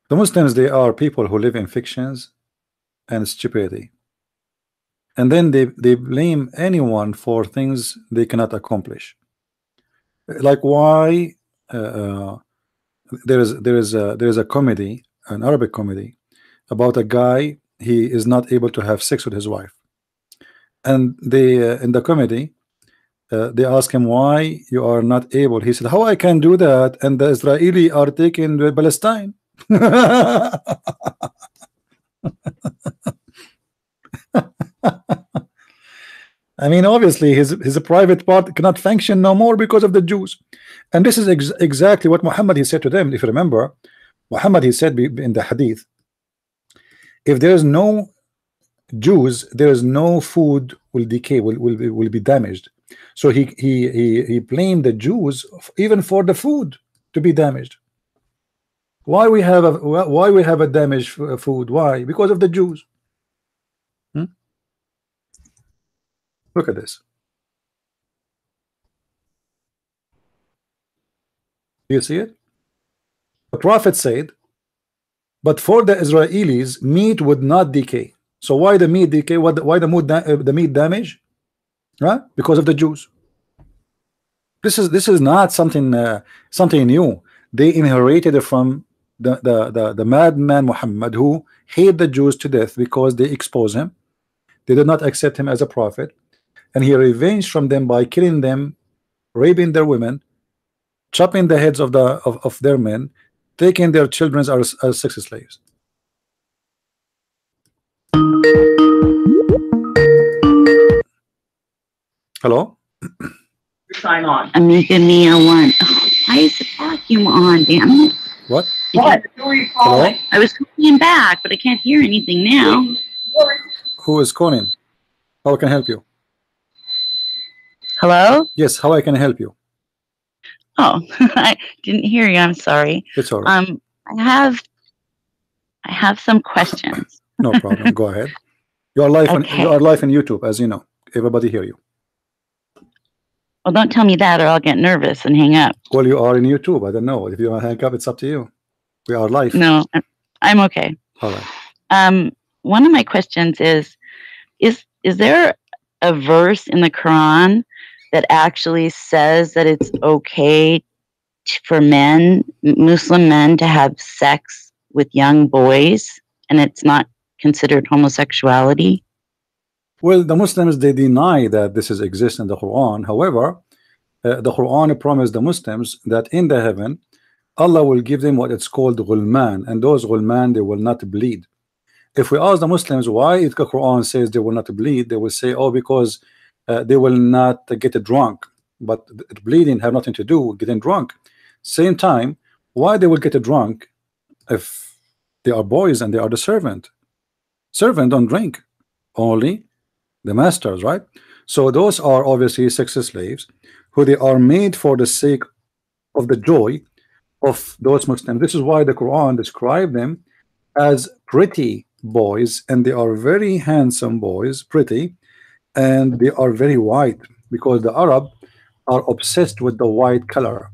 The Muslims, they are people who live in fictions and stupidity. And then they blame anyone for things they cannot accomplish. Like why there is a comedy, an Arabic comedy about a guy, he is not able to have sex with his wife, and they in the comedy they ask him why you are not able. He said, how I can do that and the Israeli are taking Palestine. I mean, obviously his private part cannot function no more because of the Jews. And this is exactly what Muhammad he said to them. If you remember, Muhammad he said in the hadith, if there is no Jews, there is no food will decay, will be damaged. So he blamed the Jews even for the food to be damaged. Why we have a damaged food? Why? Because of the Jews. Look at this. Do you see it? The Prophet said, but for the Israelis, meat would not decay. So why the meat decay? Why the meat damage? Right? Because of the Jews. This is not something something new. They inherited it from the madman Muhammad, who hate the Jews to death because they expose him. They did not accept him as a prophet, and he revenged from them by killing them, raping their women, chopping the heads of their men, taking their children as sex slaves. Hello? Sign on. Amiga Mia 1. Oh, why is the vacuum on? Damn it. What? Hello? I was calling back, but I can't hear anything now. Who is calling? How can I help you? Hello? Yes, how I can help you? Oh, I didn't hear you. I'm sorry. It's all right. I have some questions. No problem. Go ahead. You are live on YouTube, as you know. Everybody hear you. Well, don't tell me that, or I'll get nervous and hang up. Well, you are in YouTube. I don't know. If you want to hang up, it's up to you. We are live. No, I'm okay. All right. One of my questions is there a verse in the Quran that actually says that it's okay for Muslim men, to have sex with young boys, and it's not considered homosexuality? Well, the Muslims, they deny that this exists in the Quran. However, the Quran promised the Muslims that in the heaven, Allah will give them what it's called ghulman, and those ghulman, they will not bleed. If we ask the Muslims why the Quran says they will not bleed, they will say, oh, because they will not get drunk. But bleeding have nothing to do with getting drunk. Same time, why they will get drunk if they are boys and they are the servant? Servant don't drink, only the masters, right? So those are obviously sex slaves, who they are made for the sake of the joy of those Muslims. This is why the Quran described them as pretty boys, and they are very handsome boys, pretty, and they are very white, because the Arab are obsessed with the white color.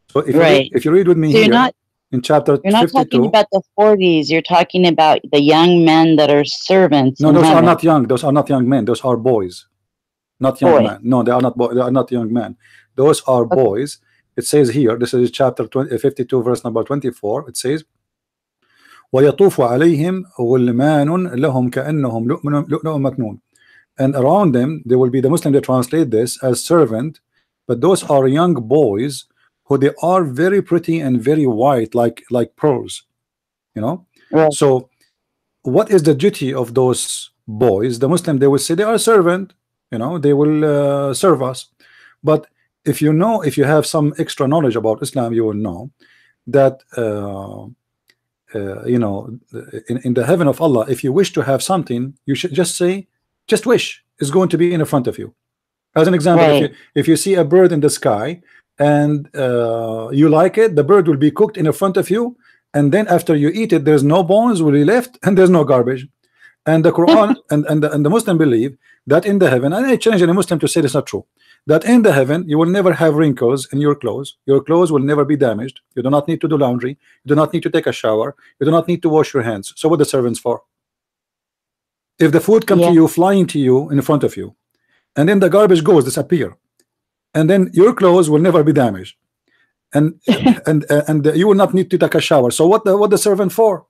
So if you read with me so here in chapter 52, you're not talking about the 40s. You're talking about the young men that are servants. No, those are not young. Those are not young men. Those are boys, not young men. No, they are not. They are not young men. Those are boys. It says here. This is chapter 52, verse number 24. It says, وَيَطُوفُ عَلَيْهِمْ غُلْمَانٌ لَهُمْ كَأَنَّهُمْ لُؤْلُؤٌ مَكْنُونٌ. And around them, there will be the Muslim. They translate this as servant, but those are young boys who they are very pretty and very white, like pearls, you know. So what is the duty of those boys? The Muslim, they will say they are a servant, you know, they will serve us. But if you have some extra knowledge about Islam, you will know that you know, in the heaven of Allah, if you wish to have something, you should just say, just wish, it's going to be in front of you. As an example, if you see a bird in the sky and you like it, the bird will be cooked in front of you, and then after you eat it, there's no bones will be left and there's no garbage. And the Quran and the Muslim believe that in the heaven, and I challenge any Muslim to say it's not true, that in the heaven you will never have wrinkles in your clothes will never be damaged, you do not need to do laundry, you do not need to take a shower, you do not need to wash your hands. So what the servants for? If the food comes to you, flying to you in front of you, and then the garbage goes, disappear, and then your clothes will never be damaged, and and you will not need to take a shower. So what the servant for?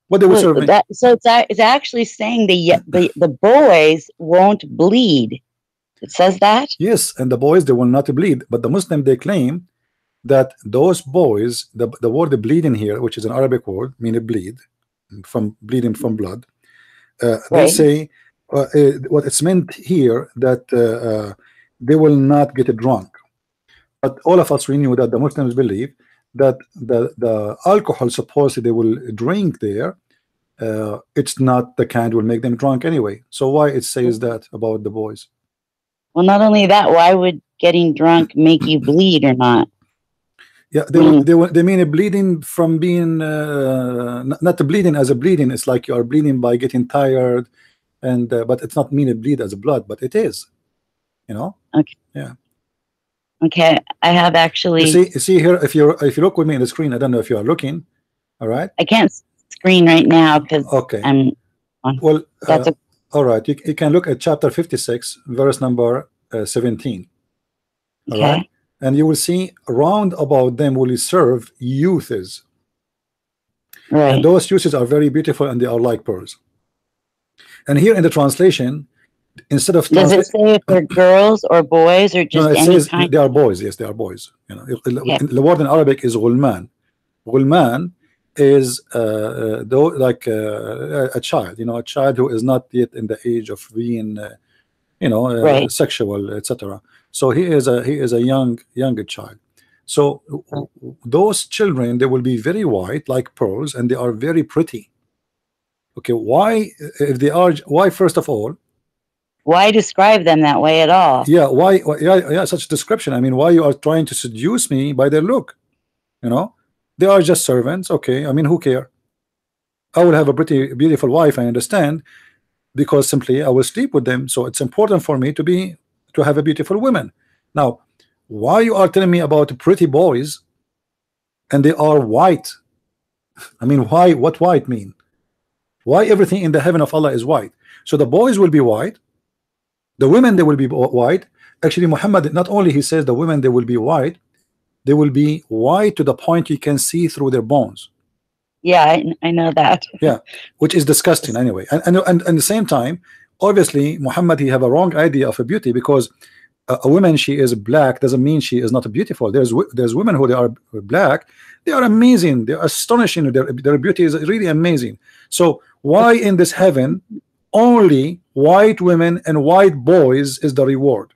What they will serve me. So it's actually saying the boys won't bleed. It says that. Yes, and the boys, they will not bleed. But the Muslim, they claim that those boys, the word bleeding here, which is an Arabic word, meaning bleed, from bleeding from blood. They say what it's meant here, that they will not get drunk. But all of us, we knew that the Muslims believe that the alcohol supposedly they will drink there, it's not the kind will make them drunk anyway. So why it says that about the boys? Well, not only that, why would getting drunk make you bleed or not? Yeah, they mean a bleeding from being not the bleeding as a bleeding. It's like you are bleeding by getting tired, and but it's not mean a bleed as a blood, but it is, you know. Okay. Yeah. Okay, I have actually. You see here, if you look with me in the screen, I don't know if you are looking. All right. I can't screen right now because I'm on. Well, that's all right. You can look at chapter 56, verse number 17. All right. And you will see round about them will serve youths. Right. And those youths are very beautiful and they are like pearls. And here in the translation, instead of does it say if they're girls or boys or just no, it any says kind? They are boys. Yes, they are boys. You know, the word in Arabic is ghulman. Ghulman is like a child. You know, a child who is not yet in the age of being, sexual, etc. So he is a younger child. So those children, they will be very white like pearls, and they are very pretty. Okay, why if they are why first of all? Why describe them that way at all? Yeah, why? Yeah, such description. I mean, why you are trying to seduce me by their look? You know, they are just servants. Okay, I mean, who care? I will have a pretty beautiful wife. I understand, because simply I will sleep with them. So it's important for me to have a beautiful woman. Now, why you are telling me about pretty boys, and they are white? I mean, why? What white mean? Why everything in the heaven of Allah is white? So the boys will be white. The women, they will be white. Actually, Muhammad, not only he says the women, they will be white, they will be white to the point you can see through their bones. Yeah, I know that. Yeah, which is disgusting anyway. And at the same time, obviously, Muhammad, he have a wrong idea of a beauty, because a woman, she is black doesn't mean she is not beautiful. There's women who they are black, they are amazing, they are astonishing, their beauty is really amazing. So why in this heaven only white women and white boys is the reward?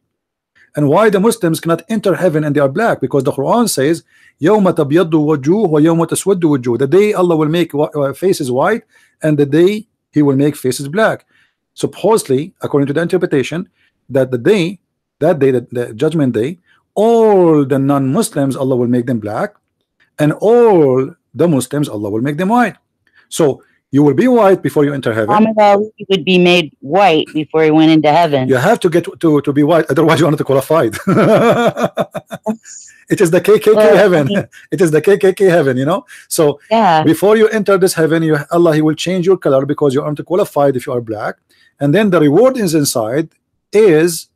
And why the Muslims cannot enter heaven and they are black? Because the Quran says يَوْمَ تَبْيَضُّ وَجُوهُ وَيَوْمَ تَسْوَدُّ وُجُوهُ. The day Allah will make faces white, and the day He will make faces black. Supposedly, according to the interpretation, that the judgment day, all the non-Muslims Allah will make them black, and all the Muslims Allah will make them white. So you will be white before you enter heaven. Muhammad Ali would be made white before he went into heaven. You have to get to be white, otherwise you are not qualified. It is the KKK heaven. It is the KKK heaven, you know. So before you enter this heaven, Allah, He will change your color because you aren't qualified if you are black, and then the reward is inside is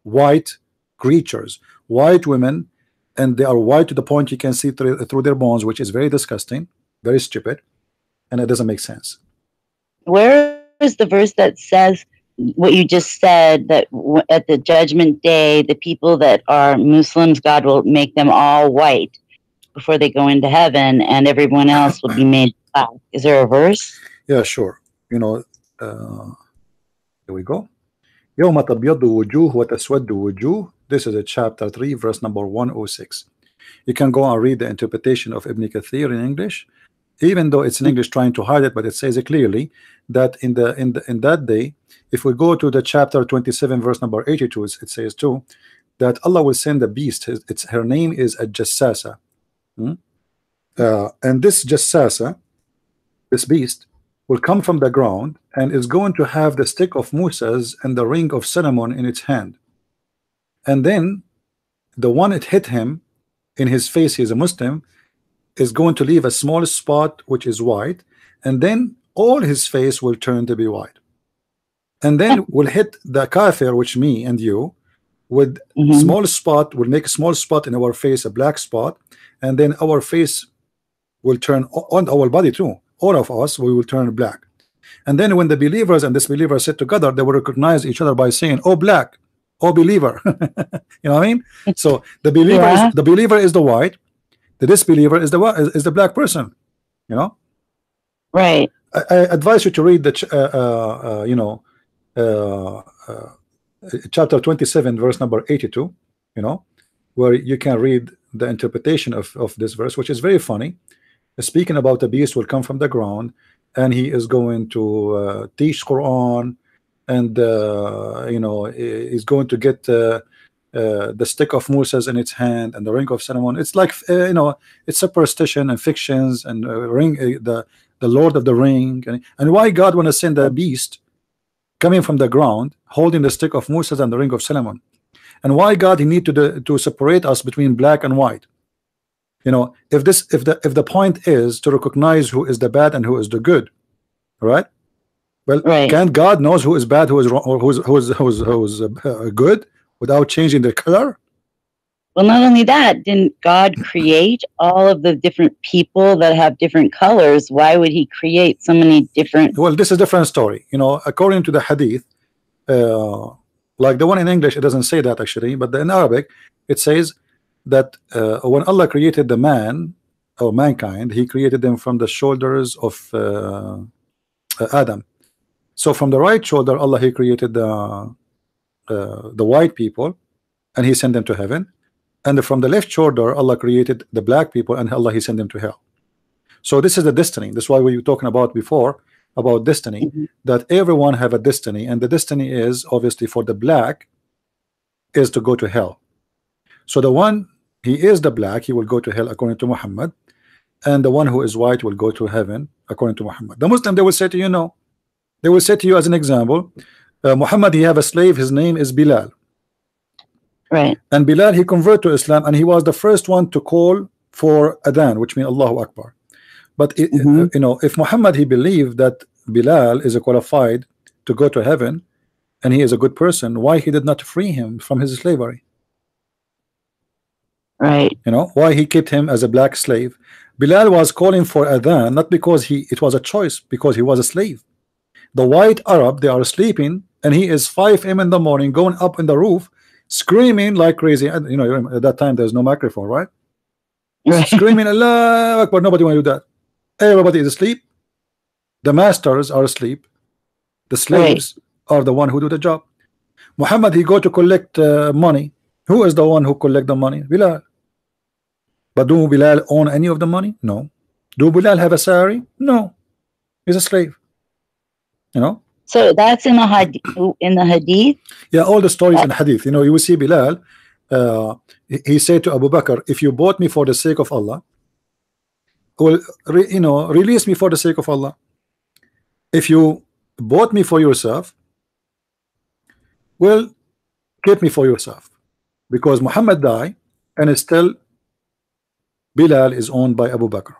white creatures, white women, and they are white to the point you can see through their bones, which is very disgusting, very stupid. And it doesn't make sense. Where is the verse that says what you just said, that at the judgment day, the people that are Muslims, God will make them all white before they go into heaven, and everyone else will be made black? Is there a verse? Yeah, sure. You know, here we go. يَوْمَ تَبْيَضُّ وُجُوهُ وَتَسْوَدُّ وُجُوهُ. This is a chapter 3, verse number 106. You can go and read the interpretation of Ibn Kathir in English, even though it's in English trying to hide it, but it says it clearly that in that day, if we go to the chapter 27, verse number 82, it says too that Allah will send a beast. Her name is a Jassasa. And this Jassasa, this beast, will come from the ground and is going to have the stick of Moses and the ring of Solomon in its hand. And then the one it hit him in his face, he is a Muslim, is going to leave a small spot which is white, and then all his face will turn to be white, and then will hit the kafir, which me and you, with small spot, will make a small spot in our face, a black spot, and then our face will turn on our body too, all of us, we will turn black. And then when the believers and disbelievers sit together, they will recognize each other by saying, "Oh, black, oh, believer." You know what I mean? So the believer Yeah. is the believer is the white, the disbeliever is the black person. You know. Right. I advise you to read the chapter 27, verse number 82. You know, where you can read the interpretation of this verse, which is very funny. Speaking about the beast will come from the ground, and he is going to teach Quran, and you know, is going to get the stick of Moses in its hand and the ring of Solomon. It's like you know, it's superstition and fictions and the Lord of the Ring, and why God want to send a beast coming from the ground holding the stick of Moses and the ring of Solomon, and why God he need to separate us between black and white. You know, if the point is to recognize who is the bad and who is the good, right? Well, Right. can't God knows who is bad, who is wrong, or who's good without changing the color? Well, not only that, didn't God create all of the different people that have different colors? Why would he create so many different? Well, this is a different story. You know, according to the hadith, like the one in English, it doesn't say that actually, but in Arabic, it says that when Allah created the man or mankind, he created them from the shoulders of Adam. So from the right shoulder, Allah he created the white people, and he sent them to heaven. And from the left shoulder, Allah created the black people, and Allah he sent them to hell. So this is the destiny. That's why we were talking about before about destiny, that everyone have a destiny, and the destiny is obviously for the black is to go to hell. So the one he is the black, he will go to hell according to Muhammad, and the one who is white will go to heaven according to Muhammad. The Muslim, they will say to you, no. They will say to you as an example, Muhammad he have a slave, his name is Bilal. Right. And Bilal he converted to Islam, and he was the first one to call for adhan, which means Allahu Akbar. But you know, if Muhammad he believed that Bilal is a qualified to go to heaven and he is a good person, why he did not free him from his slavery? Right. You know, why he kept him as a black slave? Bilal was calling for adhan not because it was a choice, because he was a slave. The white Arab, they are sleeping, and he is 5 a.m. in the morning going up in the roof screaming like crazy. You know, at that time there's no microphone, right? Right. Screaming Allah Akbar. Nobody want to do that. Everybody is asleep. The masters are asleep. The slaves are the one who do the job. Muhammad he go to collect money. Who is the one who collect the money? Bilal. But do Bilal own any of the money? No. Do Bilal have a salary? No. He's a slave. You know. So that's in the hadith. Yeah, all the stories in hadith. You know, you will see Bilal. He said to Abu Bakr, "If you bought me for the sake of Allah, well, you know, release me for the sake of Allah. If you bought me for yourself, well, keep me for yourself, because Muhammad died, and still Bilal is owned by Abu Bakr."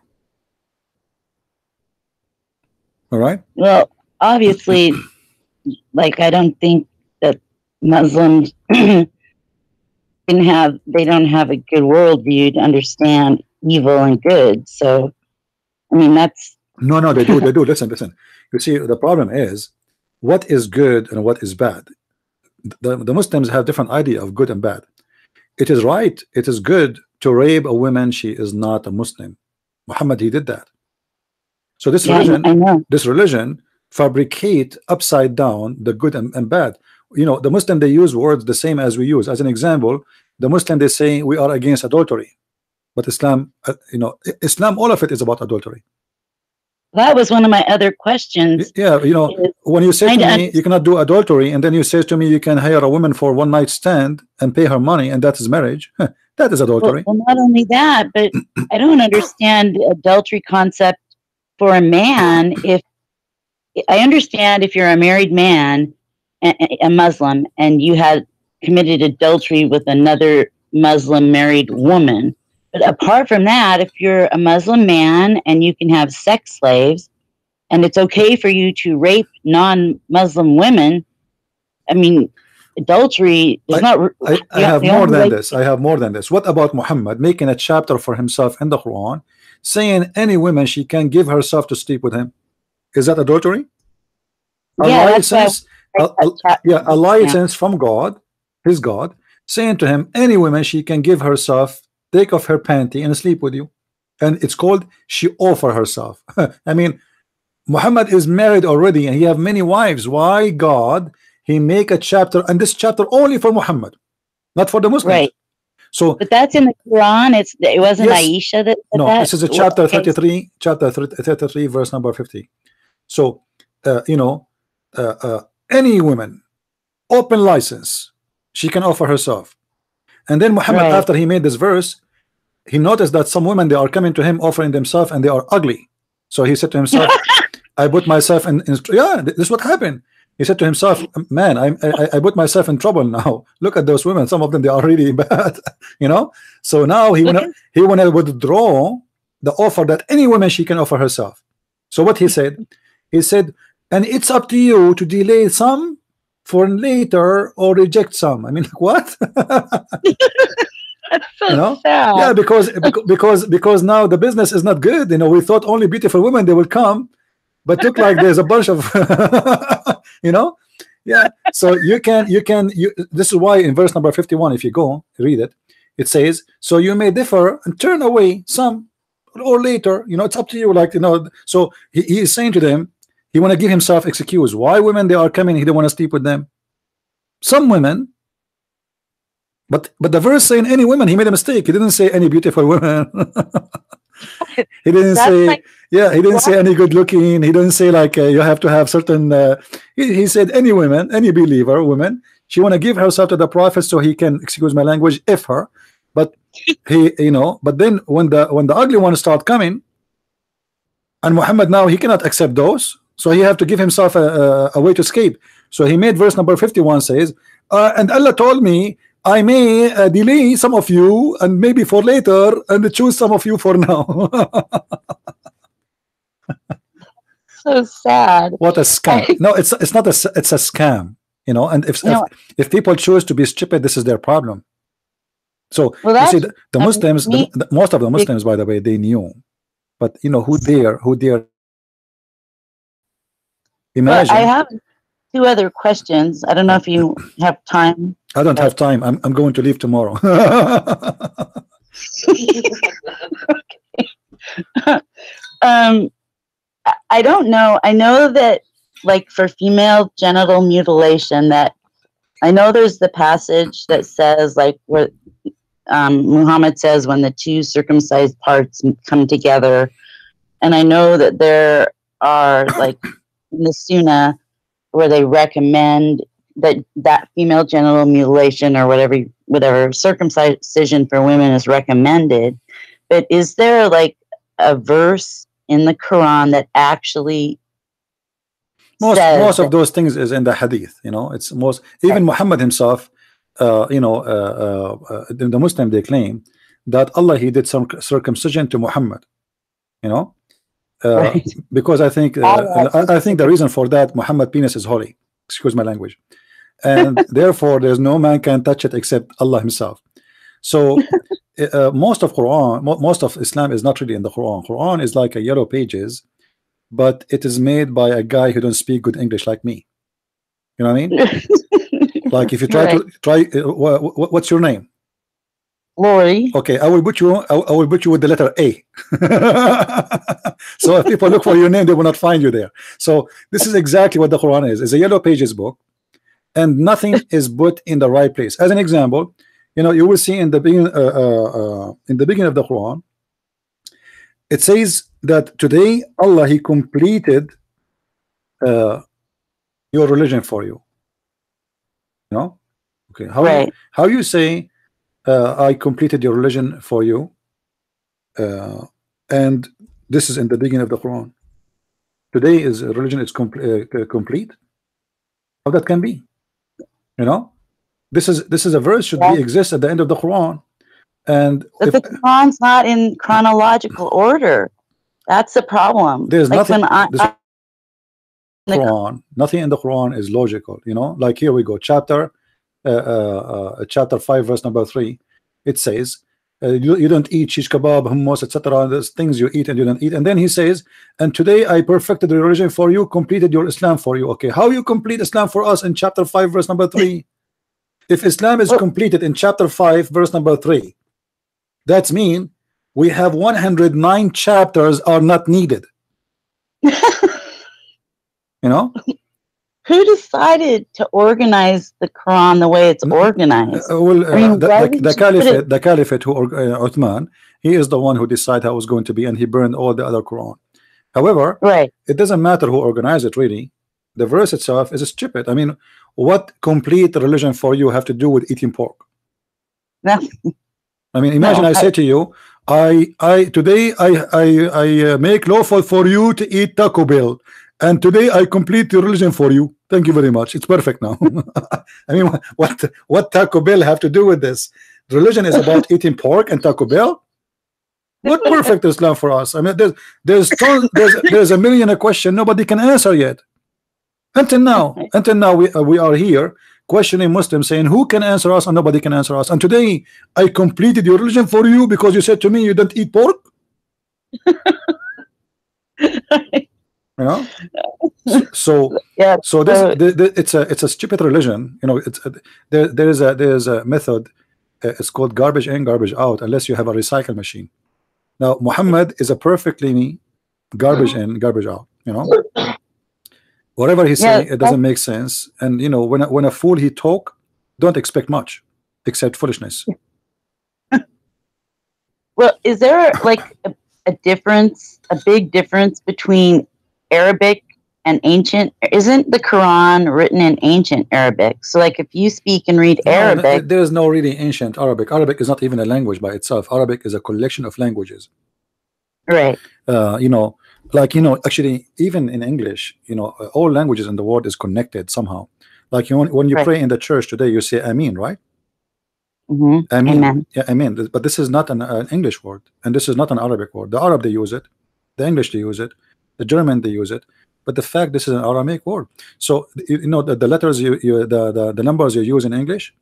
All right. Well, obviously, like I don't think that Muslims they don't have a good worldview to understand evil and good. So, I mean, that's no, they do. Listen. You see, the problem is what is good and what is bad. The Muslims have different idea of good and bad. It is right, it is good to rape a woman. She is not a Muslim. Muhammad he did that. So this religion fabricate upside down the good and bad. You know, the Muslim they use words the same as we use. As an example, the Muslim they say we are against adultery, but Islam, you know, Islam, all of it is about adultery. That was one of my other questions. Yeah, you know, when you say to me you cannot do adultery, and then you say to me you can hire a woman for one night stand and pay her money, and that is marriage. That is adultery. Well, not only that, but I don't understand the adultery concept for a man. If I understand if you're a married man, a Muslim, and you had committed adultery with another Muslim married woman. But apart from that, if you're a Muslim man and you can have sex slaves, and it's okay for you to rape non-Muslim women, I mean, adultery is not. I have more than this. I have more than this. What about Muhammad making a chapter for himself in the Quran, saying any woman she can give herself to sleep with him. Is that adultery? A Yeah, that's why license, a license from God, his God, saying to him, any woman she can give herself, take off her panty and sleep with you. And it's called she offer herself. I mean, Muhammad is married already and he have many wives. Why God he make a chapter, and this chapter only for Muhammad, not for the Muslims? Right. So, but that's in the Quran. It wasn't yes, Aisha that said no, that? this is a chapter 33, chapter 33, verse number 50. So, any woman, open license, she can offer herself. And then Muhammad, Right. after he made this verse, he noticed that some women, they are coming to him offering themselves and they are ugly. So he said to himself, I put myself in yeah, this is what happened. He said to himself, man, I put myself in trouble now. Look at those women. Some of them, they are really bad, you know. So now he wanna withdraw the offer that any woman she can offer herself. So what he said, and it's up to you to delay some for later or reject some. I mean, like, what? That's so You know? sad. Yeah, because now the business is not good. You know, we thought only beautiful women they will come, but look like there's a bunch of you know. Yeah, so you this is why in verse number 51, if you go read it, it says, so you may differ and turn away some or later, you know, it's up to you, like, you know. So he is saying to them, he want to give himself excuse why women they are coming, he don't want to sleep with them. Some women, but the verse saying any women, he made a mistake. He didn't say any beautiful women. He didn't say, like, yeah, he didn't say any good looking. He didn't say like you have to have certain. He said any women, any believer woman, she want to give herself to the prophet so he can, excuse my language, if her. But he, you know, but then when the ugly ones start coming, and Muhammad now he cannot accept those, so he have to give himself a way to escape. So he made verse number 51 says, and Allah told me, I may delay some of you and maybe for later and choose some of you for now. so sad. What a scam. No, it's not it's a scam, you know. And if people choose to be stupid, this is their problem. So you see the Muslims, most of the Muslims, by the way, they knew, but you know, who dare imagine. I have two other questions. I don't know if you have time. I don't have time. I'm going to leave tomorrow. I don't know. I know that, like, for female genital mutilation, that I know there's the passage that says, like, where Muhammad says when the two circumcised parts come together, and I know that there are, like, in the Sunnah where they recommend that female genital mutilation or whatever circumcision for women is recommended. But is there like a verse in the Quran that actually most of those things is in the hadith, you know. It's most, even Muhammad himself, you know, the Muslim, they claim that Allah he did some circumcision to Muhammad, you know. Because I think the reason for that, Muhammad penis is holy, excuse my language, and therefore there's no man can touch it except Allah himself. So most of Islam is not really in the Quran. Quran is like a yellow pages, but it is made by a guy who don't speak good English like me. You know what I mean? Like if you try what's your name? Lori. Okay, I will put you with the letter A. So if people look for your name, they will not find you there. So this is exactly what the Quran is. It's a yellow pages book, and nothing is put in the right place. As an example, you know, you will see in the beginning of the Quran, it says that today Allah he completed your religion for you. You know? Okay, how you say I completed your religion for you, and this is in the beginning of the Quran. Today is religion is complete. How that can be? You know, this is a verse should be exist at the end of the Quran, and but the Quran's not in chronological order. That's the problem. There's like nothing. Nothing in the Quran is logical. You know, like here we go, chapter 5 verse number 3. It says You don't eat shish kebab, hummus, etc. There's things you eat and you don't eat. And then he says, and today I perfected the religion for you, completed your Islam for you. Okay, how you complete Islam for us in chapter 5 verse number 3? If Islam is completed in chapter 5 verse number 3, that's mean we have 109 chapters are not needed. You know, who decided to organize the Quran the way it's organized? The caliphate who Uthman, he is the one who decided how it was going to be, and he burned all the other Quran. However, it doesn't matter who organized it. Really, the verse itself is stupid. I mean, what complete religion for you have to do with eating pork? I mean, imagine I say to you, today I make lawful for you to eat Taco Bell, and today I complete the religion for you. Thank you very much. It's perfect now. I mean, what Taco Bell have to do with this? Religion is about eating pork and Taco Bell. What perfect Islam for us? I mean, there's a million question nobody can answer yet. Until now we are here questioning Muslims, saying who can answer us, and nobody can answer us. And today I completed your religion for you because you said to me you don't eat pork. You know, so this it's a stupid religion. You know, there's a method. It's called garbage in, garbage out, unless you have a recycle machine. Now Muhammad is a perfectly garbage in, garbage out. You know, whatever he say, it doesn't make sense. And you know, when a fool he talk, don't expect much except foolishness. Well, is there like a difference, a big difference between Arabic and ancient? Isn't the Quran written in ancient Arabic? So like if you speak and read Arabic, there is no really ancient Arabic. Arabic is not even a language by itself. Arabic is a collection of languages. Right. You know, like, you know, actually even in English, you know, all languages in the world is connected somehow. Like when you pray in the church today, you say Amin, right? Mm-hmm. Amin. Amen. Yeah, Amin. But this is not an English word, and this is not an Arabic word. The Arab, they use it, the English, they use it, the German, they use it, but the fact this is an Aramaic word. So you know the letters the numbers you use in English,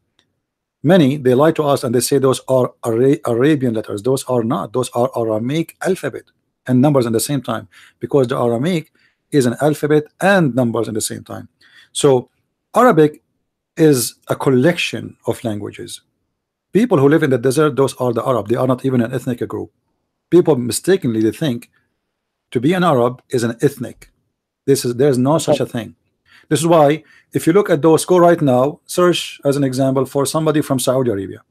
many they lie to us and they say those are Arabian letters. Those are not. Those are Aramaic alphabet and numbers at the same time, because the Aramaic is an alphabet and numbers at the same time. So Arabic is a collection of languages. People who live in the desert, those are the Arab. They are not even an ethnic group. People mistakenly they think to be an Arab is an ethnic. There's no such a thing. This is why if you look at those, go right now, search as an example for somebody from Saudi Arabia.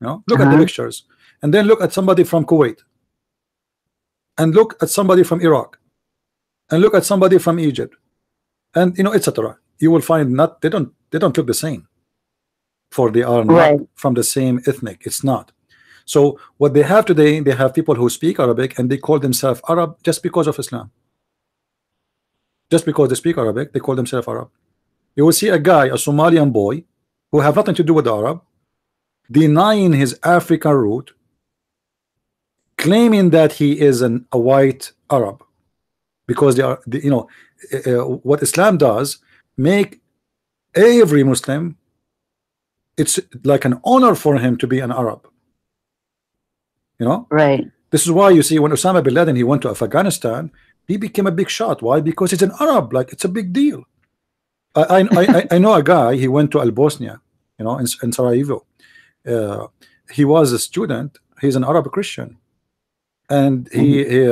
You know, look at the pictures, and then look at somebody from Kuwait, and look at somebody from Iraq, and look at somebody from Egypt, and you know, etc. You will find not they don't look the same. For they are not from the same ethnic. It's not. So what they have today, they have people who speak Arabic and they call themselves Arab just because of Islam. Just because they speak Arabic, they call themselves Arab. You will see a guy, a Somalian boy, who have nothing to do with the Arab, denying his African root, claiming that he is a white Arab, because they are, you know, what Islam does, make every Muslim, it's like an honor for him to be an Arab. You know, this is why you see when Osama bin Laden he went to Afghanistan, he became a big shot. Why? Because he's an Arab. Like, it's a big deal. I know a guy. He went to Bosnia, you know, in Sarajevo. He was a student. He's an Arab Christian, and he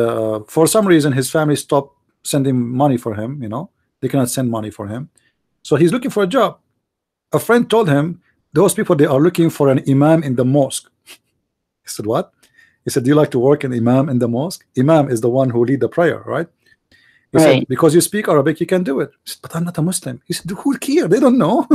for some reason his family stopped sending money for him. You know, they cannot send money for him, so he's looking for a job. A friend told him, those people, they are looking for an imam in the mosque. He said, what? He said, do you like to work an imam in the mosque? Imam is the one who lead the prayer, right? He said, because you speak Arabic, you can do it. He said, but I'm not a Muslim. He said, who care? They don't know.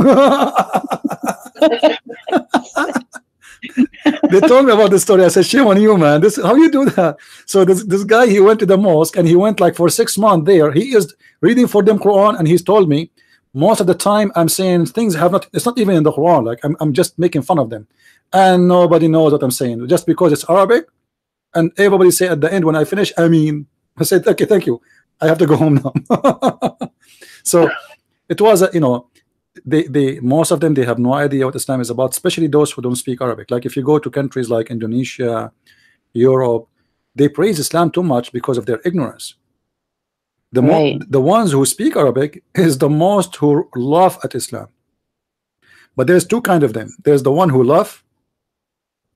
They told me about this story. I said, shame on you, man. This, how you do that? So this guy, he went to the mosque and he went like for 6 months there. He is reading for them Quran, and he's told me, most of the time I'm saying things have not, it's not even in the Quran, like I'm just making fun of them, and nobody knows what I'm saying just because it's Arabic, and everybody say at the end when I finish, I mean, I said, okay, thank you, I have to go home now. So it was a, you know, they most of them, they have no idea what Islam is about, especially those who don't speak Arabic. Like if you go to countries like Indonesia, Europe, they praise Islam too much because of their ignorance. Right. The ones who speak Arabic is the most who laugh at Islam. But there's two kind of them. There's the one who laugh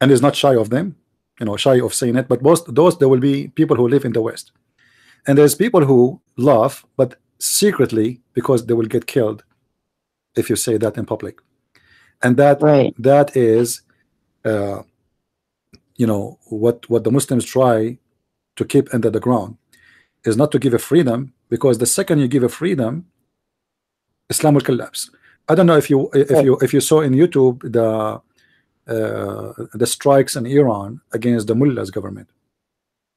and is not shy of them, you know, shy of saying it. But most those, there will be people who live in the West, and there's people who laugh but secretly, because they will get killed if you say that in public. And that Right. that is you know, what the Muslims try to keep under the ground is not to give a freedom, because the second you give a freedom, Islam will collapse. I don't know if you saw in YouTube the strikes in Iran against the mullahs government.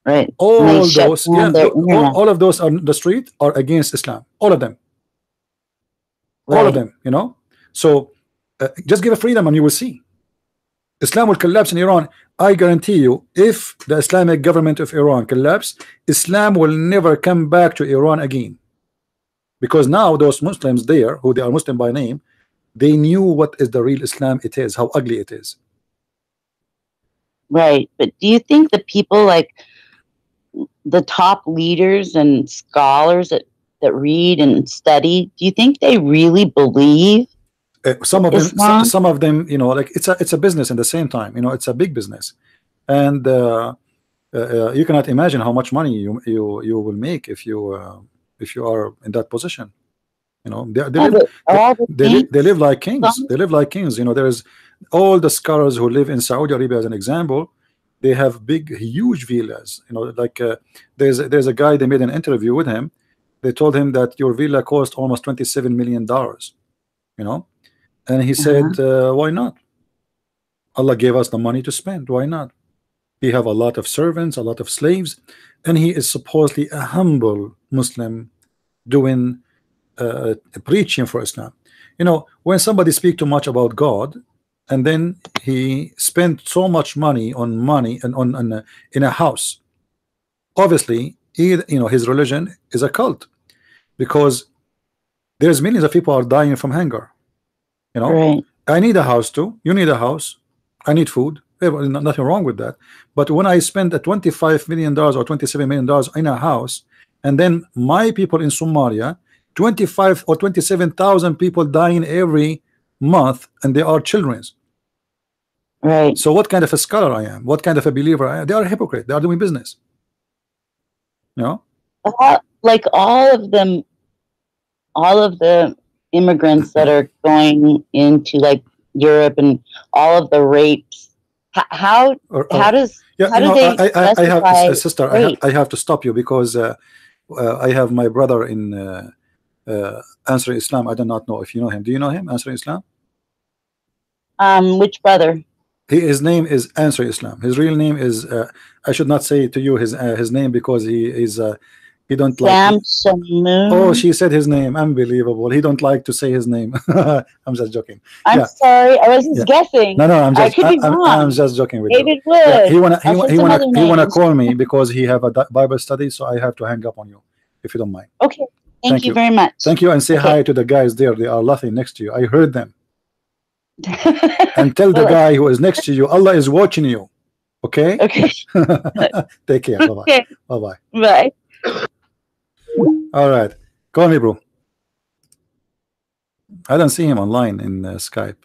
Right. All They shut those, down yeah, their internet. all of those on the street are against Islam. All of them. All of Right. them, you know. So just give a freedom and you will see Islam will collapse in Iran. I guarantee you, if the Islamic government of Iran collapse, Islam will never come back to Iran again, because now those Muslims there, who they are Muslim by name, they knew what is the real Islam it is, how ugly it is. Right. But do you think the people, like the top leaders and scholars that read and study, do you think they really believe Some of them, Islam? some of them, you know, like it's a business. In the same time, you know, it's a big business, and you cannot imagine how much money you will make if you are in that position. You know, they Yeah, live but all the they live things- like kings. They live like kings. You know, there's all the scholars who live in Saudi Arabia, as an example. They have big, huge villas. You know, like there's a guy, they made an interview with him. They told him that your villa cost almost $27 million. You know, and he said, why not? Allah gave us the money to spend. Why not? He have a lot of servants, a lot of slaves, and he is supposedly a humble Muslim doing preaching for Islam. You know, when somebody speak too much about God, and then he spent so much money and on in a house, obviously he, you know, his religion is a cult, because there's millions of people are dying from hunger. You know, Right. I need a house too. You need a house. I need food. Nothing wrong with that. But when I spend a $25 million or $27 million in a house, and then my people in Somalia, 25 or 27,000 people dying every month, and they are children. Right. So what kind of a scholar I am? What kind of a believer I am? They are a hypocrite. They are doing business. You know? Like all of them, all of the immigrants that are going into like Europe and all of the rapes. How does yeah, how you do know, they I have specify sister. rape? I have to stop you, because I have my brother in Answer Islam. I do not know if you know him. Do you know him, Answer Islam? Which brother? His name is Answer Islam. His real name is I should not say to you his name, because he is he don't like. Sam Shamoon. Oh, she said his name. Unbelievable. He don't like to say his name. I'm just joking. I'm Yeah. sorry, I was just Yeah. guessing. No, I'm just I could be wrong. I'm just joking with David you. Wood. Yeah, he wanna names. call me because he have a Bible study, so I have to hang up on you if you don't mind. Okay. Thank you very much. Thank you, and say Okay. hi to the guys there. They are laughing next to you. I heard them. And tell the guy who is next to you, Allah is watching you. Okay? Okay. Take care. Bye-bye. Okay. Bye-bye. Bye. All right. Call me, bro. I don't see him online in Skype.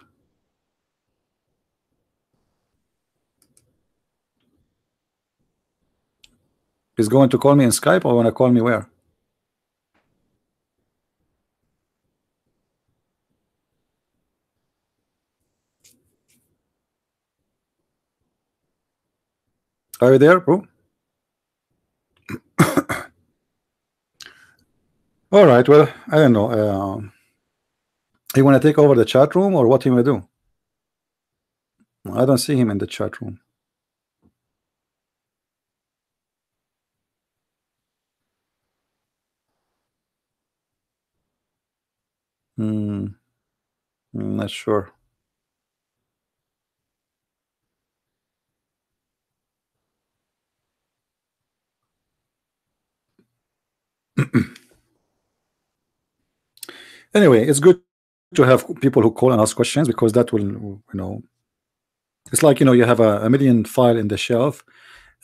He's going to call me in Skype, or want to call me where? Are you there, bro? All right. Well, I don't know. You want to take over the chat room, or what you want to do? I don't see him in the chat room. I'm not sure. Anyway, it's good to have people who call and ask questions, because that will, it's like, you have a million file in the shelf,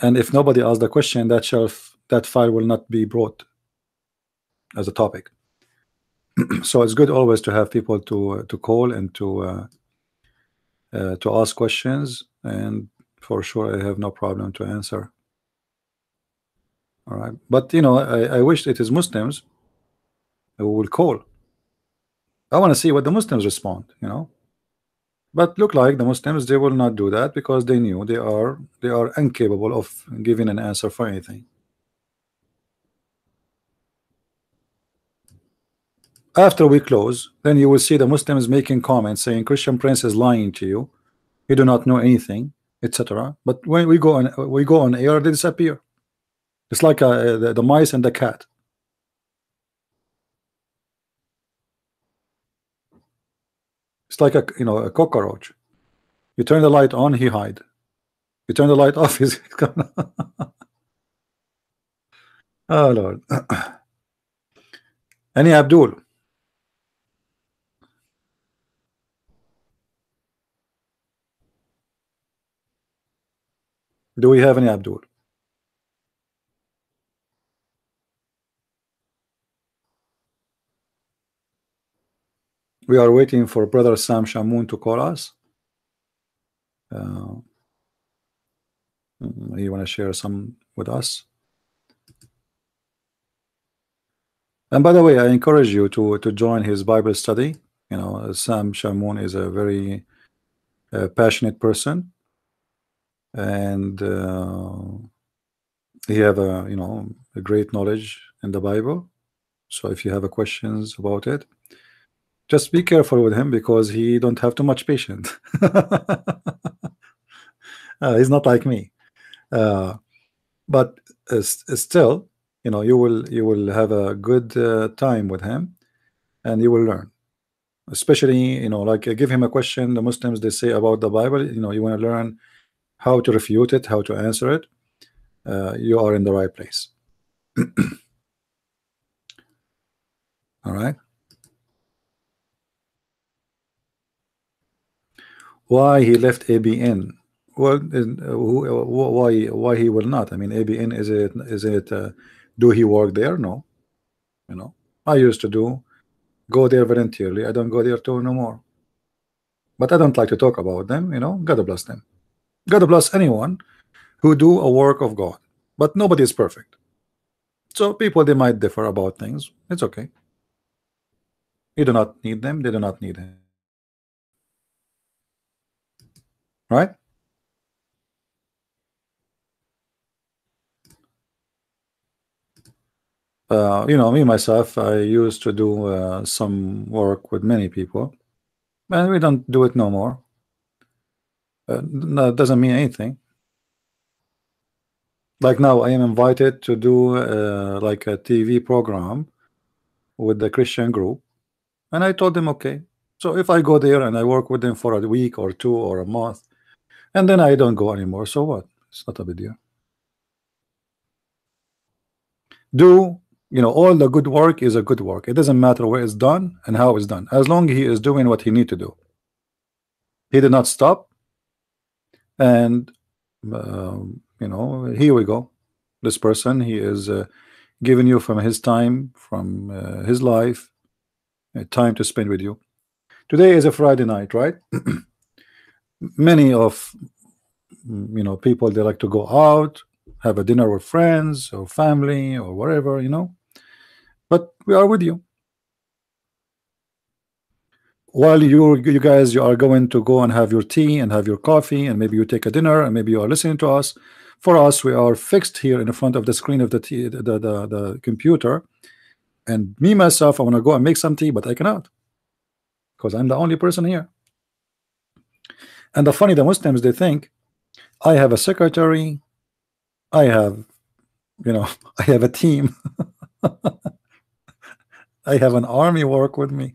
and if nobody asks the question, that file will not be brought as a topic. So it's good always to have people to call and to ask questions, and for sure I have no problem to answer. All right, but I wish it is Muslims who will call. I want to see what the Muslims respond, but look like the Muslims, they will not do that, because they knew they are incapable of giving an answer for anything. After we close, then you will see the Muslims making comments saying Christian Prince is lying to you, you do not know anything, etc. But when we go on air, they disappear. It's like the mice and the cat. It's like a cockroach. You turn the light on, he hide. You turn the light off, he's gone. Oh Lord. Any Abdul? Do we have any Abdul? We are waiting for brother Sam Shamoun to call us. You want to share some with us? And by the way, I encourage you to join his Bible study. Sam Shamoun is a very passionate person, and he have a great knowledge in the Bible. So if you have questions about it, just be careful with him, because he don't have too much patience. He's not like me, but still, you will have a good time with him, and you will learn. Especially, like give him a question the Muslims they say about the Bible. You want to learn how to refute it, how to answer it. You are in the right place. All right. Why he left ABN? Well, why he will not? I mean, ABN, is it do he work there? No. I used to go there voluntarily. I don't go there too no more. But I don't like to talk about them. God bless them. God bless anyone who do a work of God. But nobody is perfect. So people, they might differ about things. It's okay. You do not need them. They do not need him. Right? Me myself, I used to do some work with many people, and we don't do it no more. No, it doesn't mean anything. Like now, I am invited to do like a TV program with the Christian group, and I told them okay. So if I go there and I work with them for a week or two or a month, and then I don't go anymore, so what? It's not a big deal. All the good work is a good work. It doesn't matter where it's done and how it's done, as long as he is doing what he need to do. He did not stop, and here we go. This person, he is giving you from his time, from his life, time to spend with you. Today is a Friday night, right? Many of people, they like to go out, have a dinner with friends or family or whatever, but we are with you. While you guys, you are going to go and have your tea and have your coffee, and maybe you take a dinner, and maybe you are listening to us. For us, we are fixed here in the front of the screen of the computer, and me myself, I want to go and make some tea, but I cannot, because I'm the only person here. And the Muslims, they think I have a secretary, I have I have a team. I have an army work with me,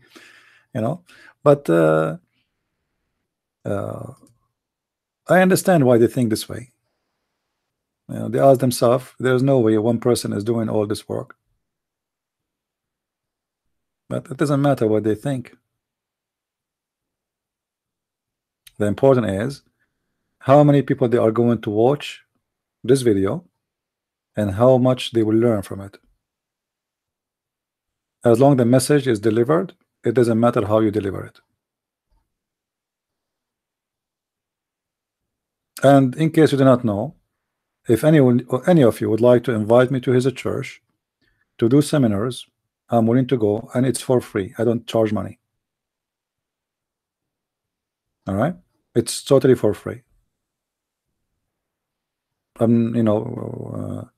but I understand why they think this way. They ask themselves, there's no way one person is doing all this work. But it doesn't matter what they think. The important is how many people they are going to watch this video and how much they will learn from it. As long as the message is delivered, it doesn't matter how you deliver it. And in case you do not know, if any of you would like to invite me to his church to do seminars, I'm willing to go, and it's for free. I don't charge money. All right, it's totally for free. You know,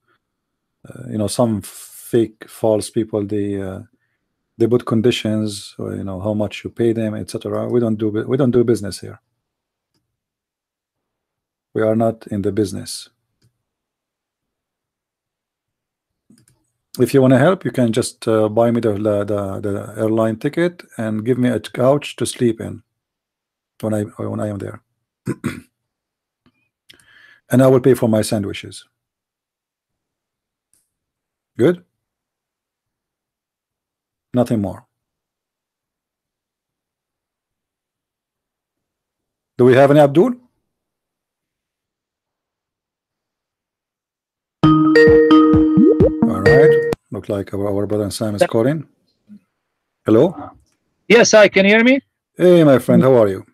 some fake false people, they put conditions, you know, how much you pay them, etc. We don't do business here. We are not in the business. If you want to help, you can just buy me the airline ticket and give me a couch to sleep in when I am there. And I will pay for my sandwiches. Good? Nothing more. Do we have any Abdul? All right. Look like our brother Sam is calling. Hello? Yes, hi. Can you hear me? Hey, my friend. How are you?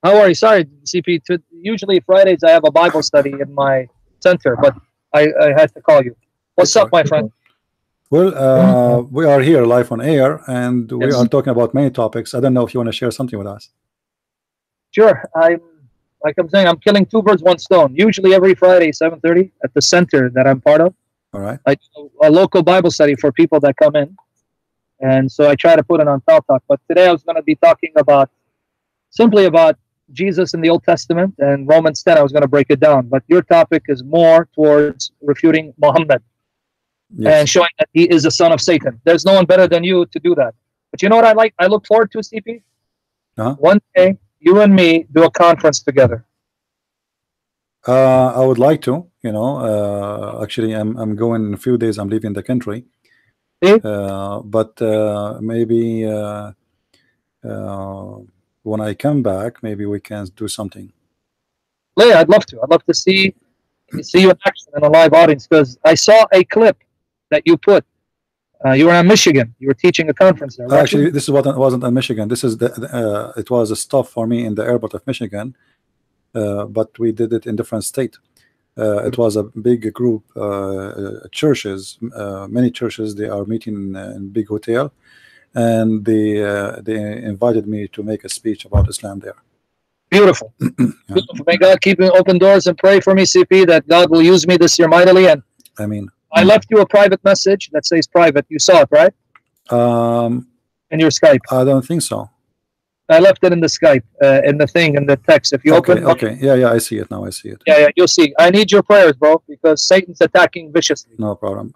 How are you? Sorry, CP. Usually Fridays I have a Bible study in my center, but I had to call you. What's up, my friend? Well, we are here live on air, and we are talking about many topics. I don't know if you want to share something with us. Sure. Like I'm saying, I'm killing two birds, one stone. Usually every Friday, 7:30 at the center that I'm part of. All right. I do a local Bible study for people that come in. And so I try to put it on Talk Talk. But today I was going to be talking simply about Jesus in the Old Testament, and Romans 10, I was going to break it down. But your topic is more towards refuting Muhammad and showing that he is the son of Satan. There's no one better than you to do that. But you know what I look forward to, CP? One day, you and me do a conference together. I would like to, you know, actually I'm going in a few days. I'm leaving the country. But maybe when I come back, maybe we can do something. Yeah, I'd love to. I'd love to see you in action in a live audience, because I saw a clip that you put. You were in Michigan. You were teaching a conference there. Actually, this is what it wasn't in Michigan. This is it was a stop for me in the airport of Michigan, but we did it in different state. It was a big group, churches, many churches. They are meeting in big hotel, and they invited me to make a speech about Islam there. Beautiful. Beautiful. May God keep open doors, and pray for me, CP, that God will use me this year mightily. And I mean, I left you a private message that says private. You saw it, right? In your Skype. I don't think so. I left it in the Skype, in the thing, in the text. If you open, yeah, I see it now. I see it. Yeah, you'll see. I need your prayers, bro, because Satan's attacking viciously. No problem.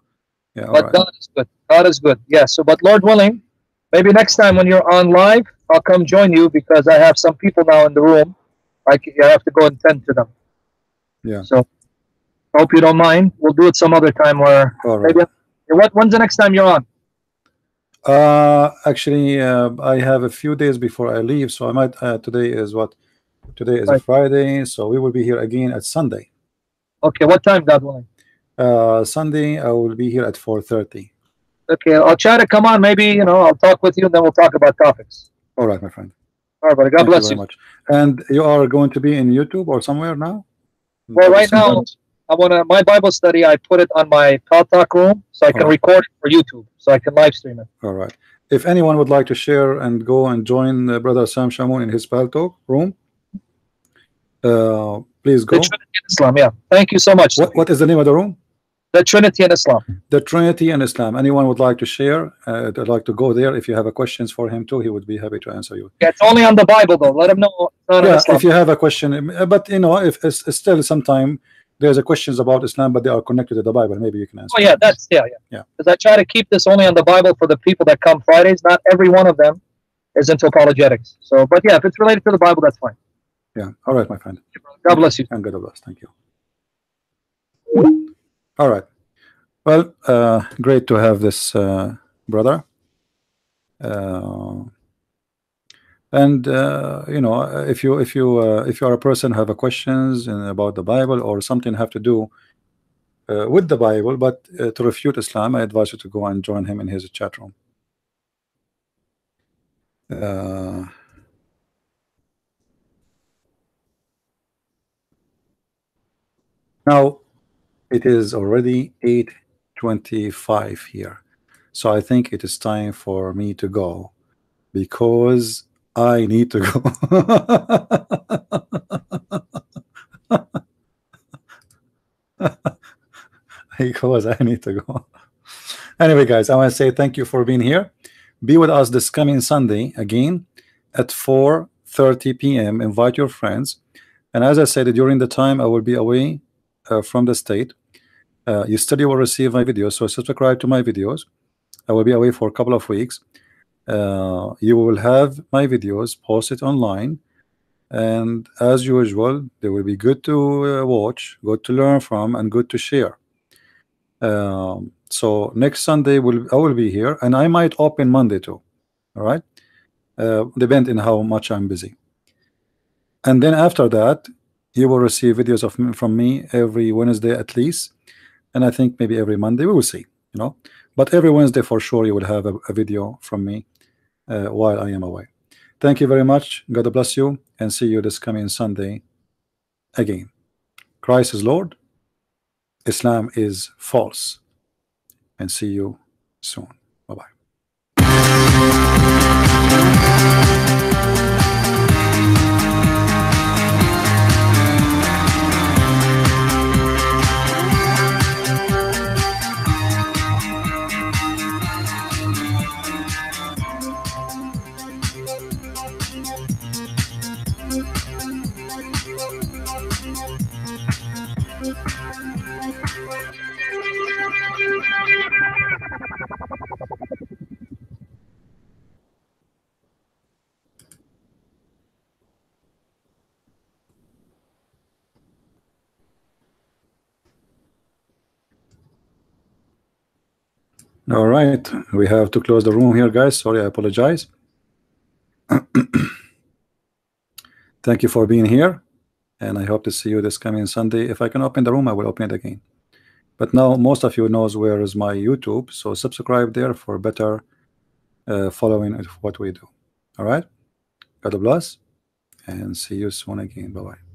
Yeah, but right. God is good. God is good. Yeah. So, but Lord willing, maybe next time when you're on live, I'll come join you, because I have some people now in the room. I have to go and tend to them. Yeah. So, hope you don't mind. We'll do it some other time. Where maybe. When's the next time you're on? Actually, I have a few days before I leave, so I might. Today is what? Today is a Friday, so we will be here again at Sunday. Okay, what time, God willing? Sunday, I will be here at 4:30. Okay, I'll try to come on. Maybe I'll talk with you, and then we'll talk about topics. All right, my friend. All right, buddy. God bless you. Very much. And you are going to be in YouTube or somewhere now? Well, right now, my Bible study. I put it on my Talk room, so I can record it for YouTube, so I can live stream it. All right. If anyone would like to share and go and join Brother Sam Shamoun in his Talk room, please go. The Trinity in Islam. Yeah. Thank you so much. What is the name of the room? The Trinity in Islam. The Trinity in Islam. Anyone would like to share? I'd like to go there. If you have a questions for him too, he would be happy to answer you. Yeah, it's only on the Bible though. Let him know. Yeah, if you have a question, but if it's still sometime there's a questions about Islam, but they are connected to the Bible, maybe you can answer. Oh yeah, yeah. Because I try to keep this only on the Bible for the people that come Fridays. Not every one of them is into apologetics. So, but yeah, if it's related to the Bible, that's fine. Yeah. All right, my friend. God bless you. And God bless. Thank you. All right. Well, great to have this brother. And you know, if you are a person who have a questions about the Bible or something have to do with the Bible, but to refute Islam, I advise you to go and join him in his chat room. Now it is already 8:25 here, so I think it is time for me to go because I need to go. Because I need to go. Anyway, guys, I want to say thank you for being here. Be with us this coming Sunday again at 4:30 p.m. Invite your friends. And as I said, during the time I will be away from the state, you study will receive my videos. So subscribe to my videos. I will be away for a couple of weeks. You will have my videos posted online. And as usual, they will be good to watch, good to learn from, and good to share. So next Sunday I will be here, and I might open Monday too. All right, depending on how much I'm busy. And then after that, you will receive videos from me every Wednesday at least, and I think maybe every Monday. We will see, you know. But every Wednesday for sure, you will have a video from me while I am away. Thank you very much. God bless you, and see you this coming Sunday again. Christ is Lord. Islam is false. And see you soon. Bye-bye. All right, we have to close the room here, guys. Sorry, I apologize. Thank you for being here, and I hope to see you this coming Sunday. If I can open the room, I will open it again. But now most of you knows where is my YouTube, so subscribe there for better following of what we do. All right, God bless, and see you soon again. Bye-bye.